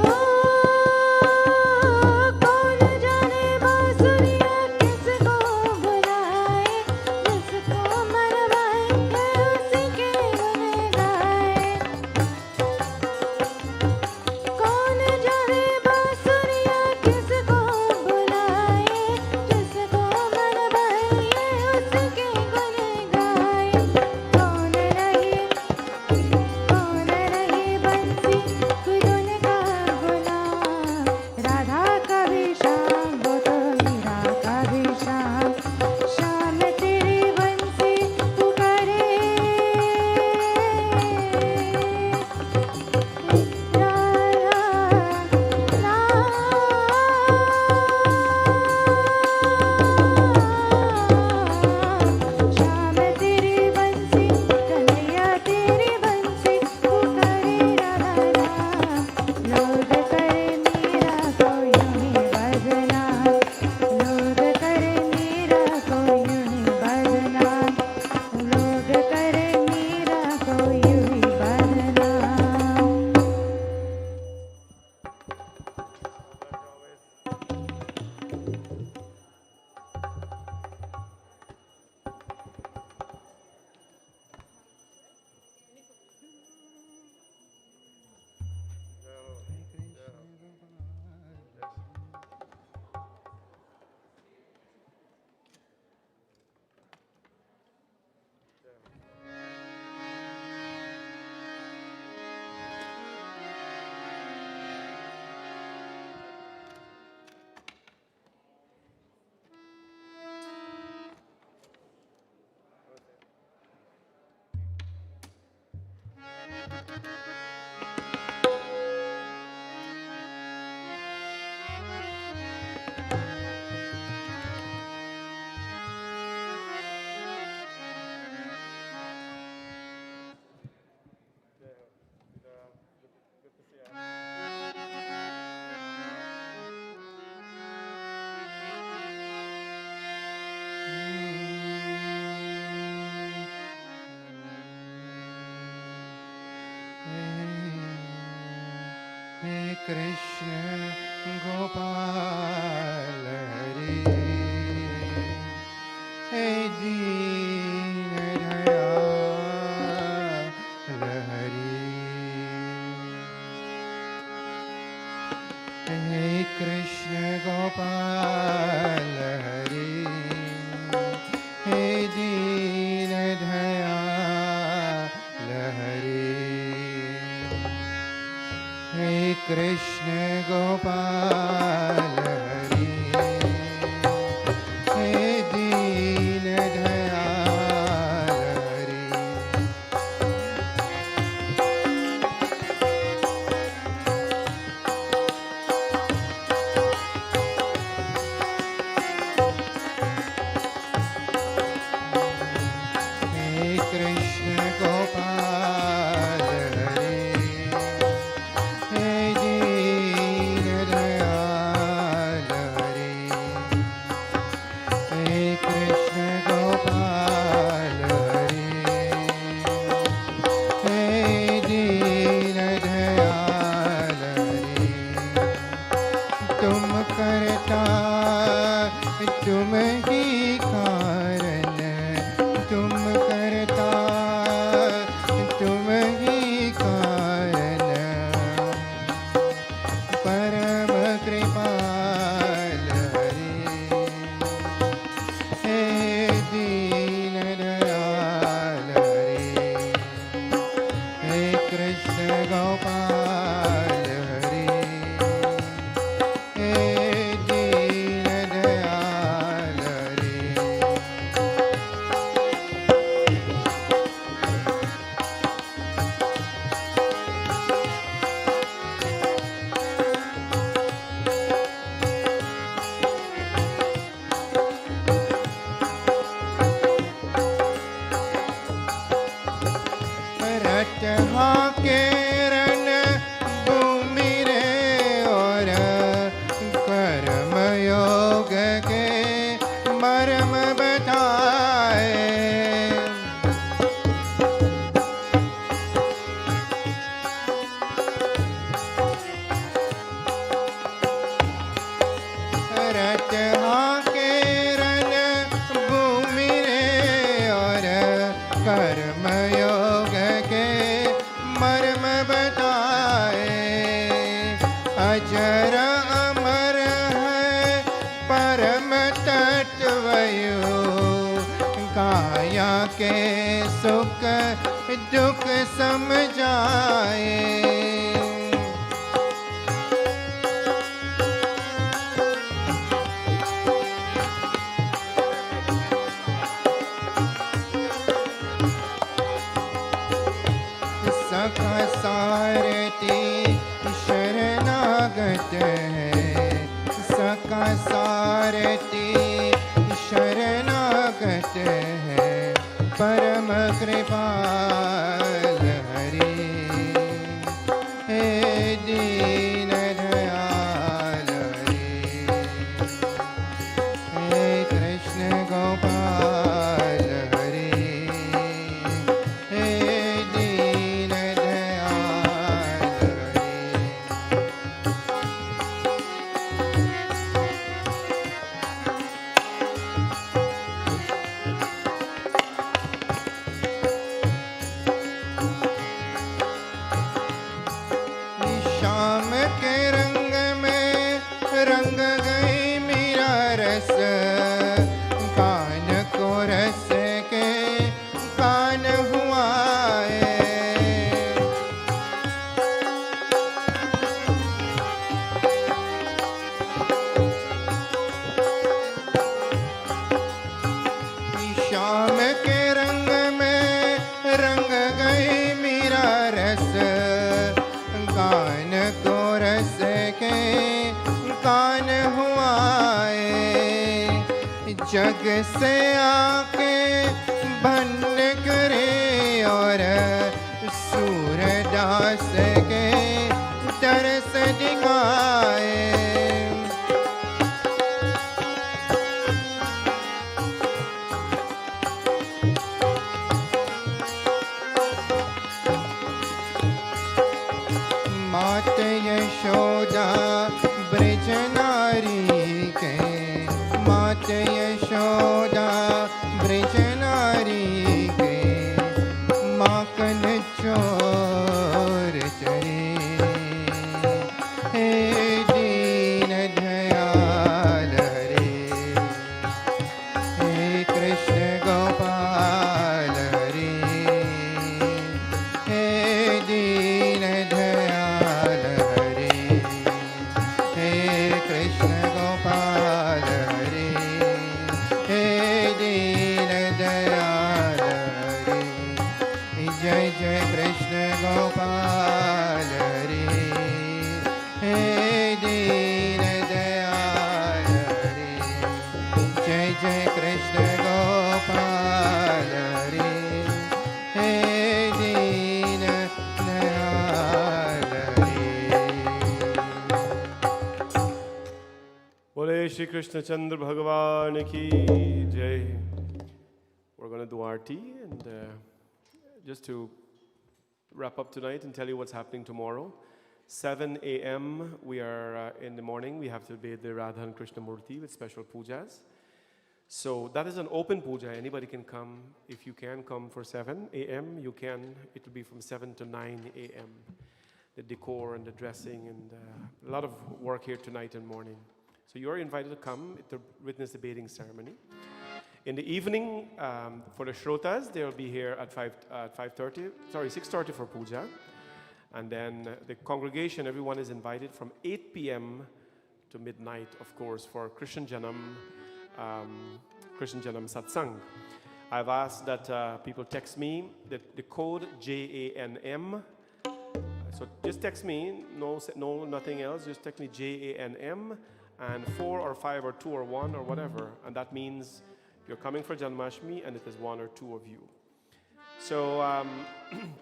ओ कौन जाने बांसुरिया किसको बुलाए, जिसको मन भाए उसी के गुन गाए। कौन जाने बांसुरिया किसको बुलाए, जिसको मन भाए उसी के गुन गाए। कौन रही बंसी गुन का गुलाम, राधा का भी शाम वो तो मीरा का भी शाम। शाम तेरी बंसी पुकारे शाम तेरी बंसी कन्हैया तेरी बंसी पुकारे राधा नाम। लोग करे मीरा को यूं ही बदनाम, लोग करे मीरा को यूं ही बदनाम, लोग करे मीरा को यूं ही बदनाम। हे कृष्ण गोपाल हरे, हे दीन दयाल हरे, हे कृष्ण गोपाल हरे, हे दीन दयाल हरे, हे कृष्ण गोपाल हरे, हे दीन दयाल हरे, हे कृष्ण गोपाल हरे, हे दीन दयाल हरे, हे कृष्ण गोपाल हरे, हे दीन दयाल हरे, तुम करता तुम ही कारण, तुम करता तुम ही कारण, परम कृपाल हरे, हे दीन दयाल हरे, हे कृष्ण गोपाल हरे, हे दीन दयाल हरे, रटहा के रन भूमि रे और कर्म योग के मर्म बताए, रटहा के रन भूमि रे और कर्म योग के मर्म बताए, अजर अमर है परम तत्वयो, काया के सुख दुख समझाए, सखा सारथी शरणागत है, सखा सारथी शरणागत है, परम कृपाल हरे, हे दीन दयाल हरे, हे कृष्ण गोपाल हरे, हे दीन दयाल हरे, शाम के रंग में रंग गई मीरा रस, कान को रस के कान हुआ शाम के रंग में रंग गई मीरा रस, कान को रस के कान हुआ जग से आके भन्न करे और सूरदास के तरस दिखाए, किशोर चरे हे दीन दयाल हरे हे कृष्ण गोपाल हरे हे दीन दयाल हरे हे कृष्ण गोपाल हरे हे दीन दयाल हरे जय जय कृष्ण गोपाल हरे हे दीन दयाल हरे जय जय कृष्ण गोपाल हरे हे दीन दयाल हरे बोले श्री कृष्ण चंद्र भगवान की जय. We're going to do our tea and just to wrap up tonight and tell you what's happening tomorrow. 7 a.m. we are in the morning. We have to bathe the Radha and Krishna Murti with special pujas. So that is an open puja. Anybody can come. If you can come for 7 a.m., you can. It will be from 7 to 9 a.m. The decor and the dressing and a lot of work here tonight and morning. So you are invited to come to witness the bathing ceremony. In the evening, for the Shrotas, they will be here at 6:30 for puja. And then the congregation, everyone is invited from 8 p.m. to midnight, of course, for Krishna Janam Satsangh. I've asked that people text me the code JANM. So just text me, no, nothing else. Just text me JANM and 4 or 5 or 2 or 1 or whatever. And that means you're coming for Janmashtami and it is 1 or 2 of you. So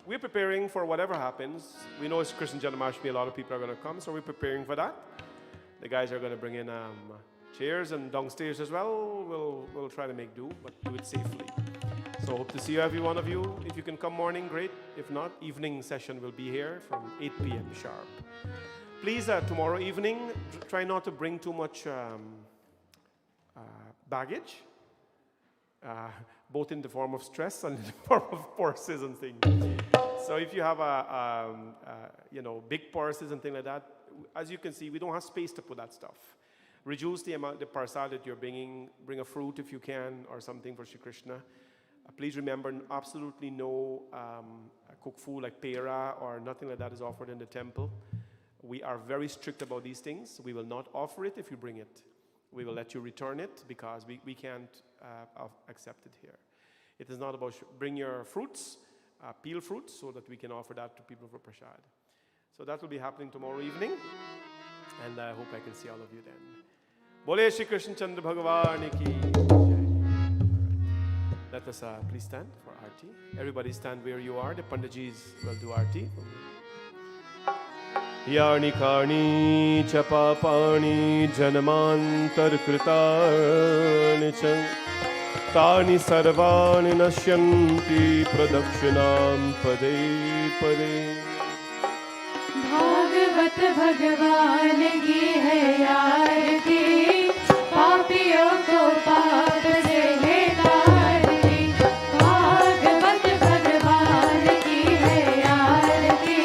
we're preparing for whatever happens. We know it's Krishna Janmashtami, a lot of people are going to come, so we're preparing for that. The guys are going to bring in chairs and downstairs as well. We'll try to make do, but do it safely. So hope to see every one of you. If you can come morning, great. If not, evening session will be here from 8 p.m. sharp. Please, tomorrow evening, try not to bring too much baggage. Both in the form of stress and in the form of purses and things. So if you have big purses and things like that, as you can see, we don't have space to put that stuff. Reduce the amount, the parsad that you're bringing. Bring a fruit if you can, or something for Shri Krishna. Please remember, absolutely no cooked food like pera or nothing like that is offered in the temple. We are very strict about these things. We will not offer it if you bring it. We will let you return it because we can't accept it here. It is not about bring your fruits, peel fruits, so that we can offer that to people for prasad. So that will be happening tomorrow evening, and I hope I can see all of you then. Bole Shri Krishna Chandra Bhagavan ki jai. Let us please stand for Aarti. Everybody stand where you are. The Pandajis will do Aarti. Yarni karni chapapani janamantar kritani chan tani sarvani nashyanti pradakshinam pade pade. Bhagavat भगवान की है आरती पापियों को पाप से है तारती भागवत भगवान की है आरती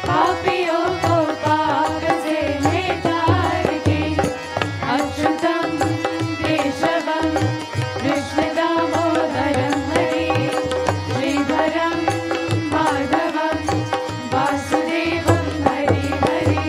पापियों को पाप से है तारती अच्युतम केशवम कृष्ण दामोदरम हरि श्रीधरम माधवम वासुदेवम हरि हरि.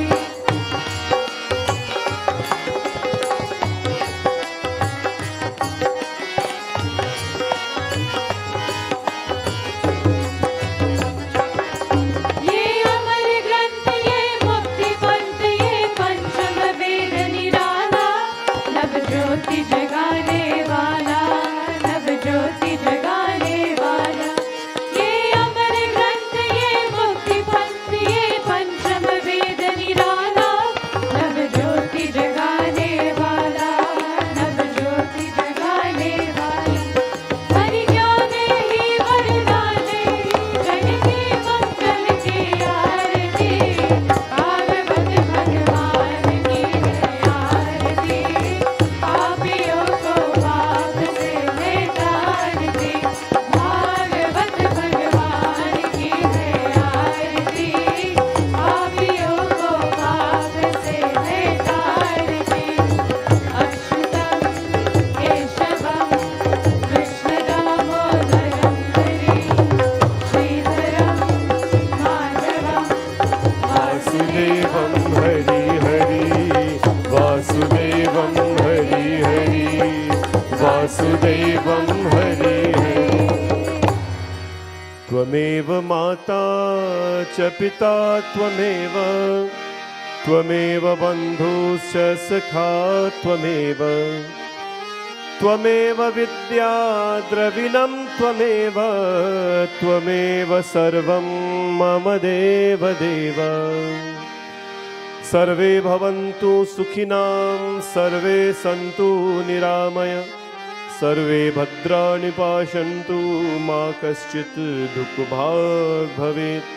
त्वमेव माता च पिता त्वमेव त्वमेव बन्धुश्च सखा त्वमेव त्वमेव विद्या द्रविणं त्वमेव त्वमेव सर्वं मम देव देव सर्वे भवन्तु सुखिनां सर्वे सन्तु निरामय सर्वे भद्राणि पश्यन्तु मा कश्चित् दुःखभाग् भवेत्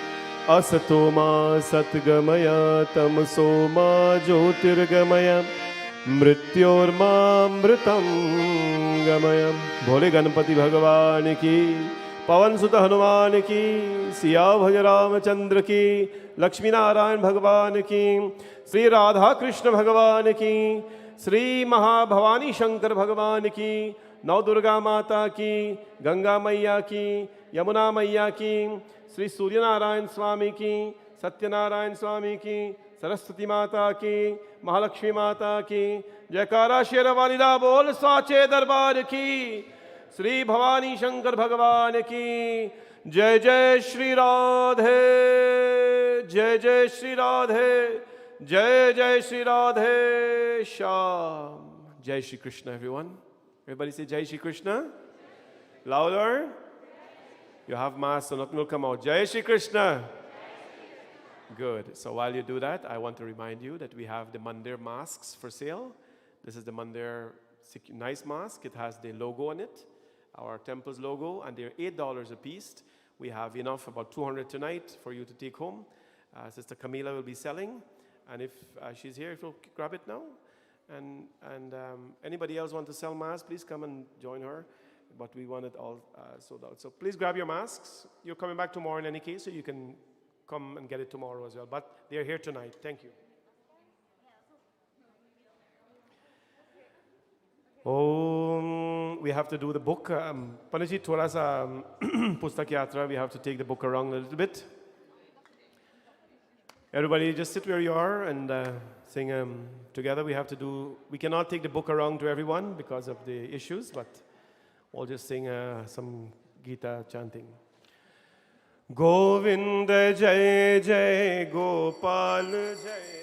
असतो मा सद्गमय तमसो मा ज्योतिर्गमय मृत्योर्मामृतं गमय। भोले गणपति भगवान की, पवन सुत हनुमान की, सिया भज रामचंद्र की, लक्ष्मी नारायण भगवान की, श्री राधा कृष्ण भगवान की, श्री महाभवानी शंकर भगवान की, नौ दुर्गा माता की, गंगा मैया की, यमुना मैया की, श्री सूर्यनारायण स्वामी की, सत्यनारायण स्वामी की, सरस्वती माता की, महालक्ष्मी माता की। जयकारा शेर वालिदा बोल साचे दरबार की। श्री भवानी शंकर भगवान की जय। जय श्री राधे, जय जय श्री राधे, जय जय श्री राधे श्याम। जय Shri Krishna everyone. Everybody say Jai Shri Krishna. Louder. You have mask, so nothing will come out. Jai Shri Krishna. Good. So while you do that, I want to remind you that we have the Mandir masks for sale. This is the Mandir nice mask. It has the logo on it, our temple's logo, and they're $8 a piece. We have enough, about 200 tonight, for you to take home. Sister Camila will be selling, and if she's here, if you'll grab it now. And anybody else want to sell masks, please come and join her. But we want it all sold out. So please grab your masks. You're coming back tomorrow in any case, so you can come and get it tomorrow as well. But they're here tonight. Thank you. We have to do the book. Panaji told us Pustak Yatra. We have to take the book around a little bit. Everybody just sit where you are and sing together. We cannot take the book around to everyone because of the issues, but we'll just sing some Gita chanting. Govinda Jai Jai Gopal Jai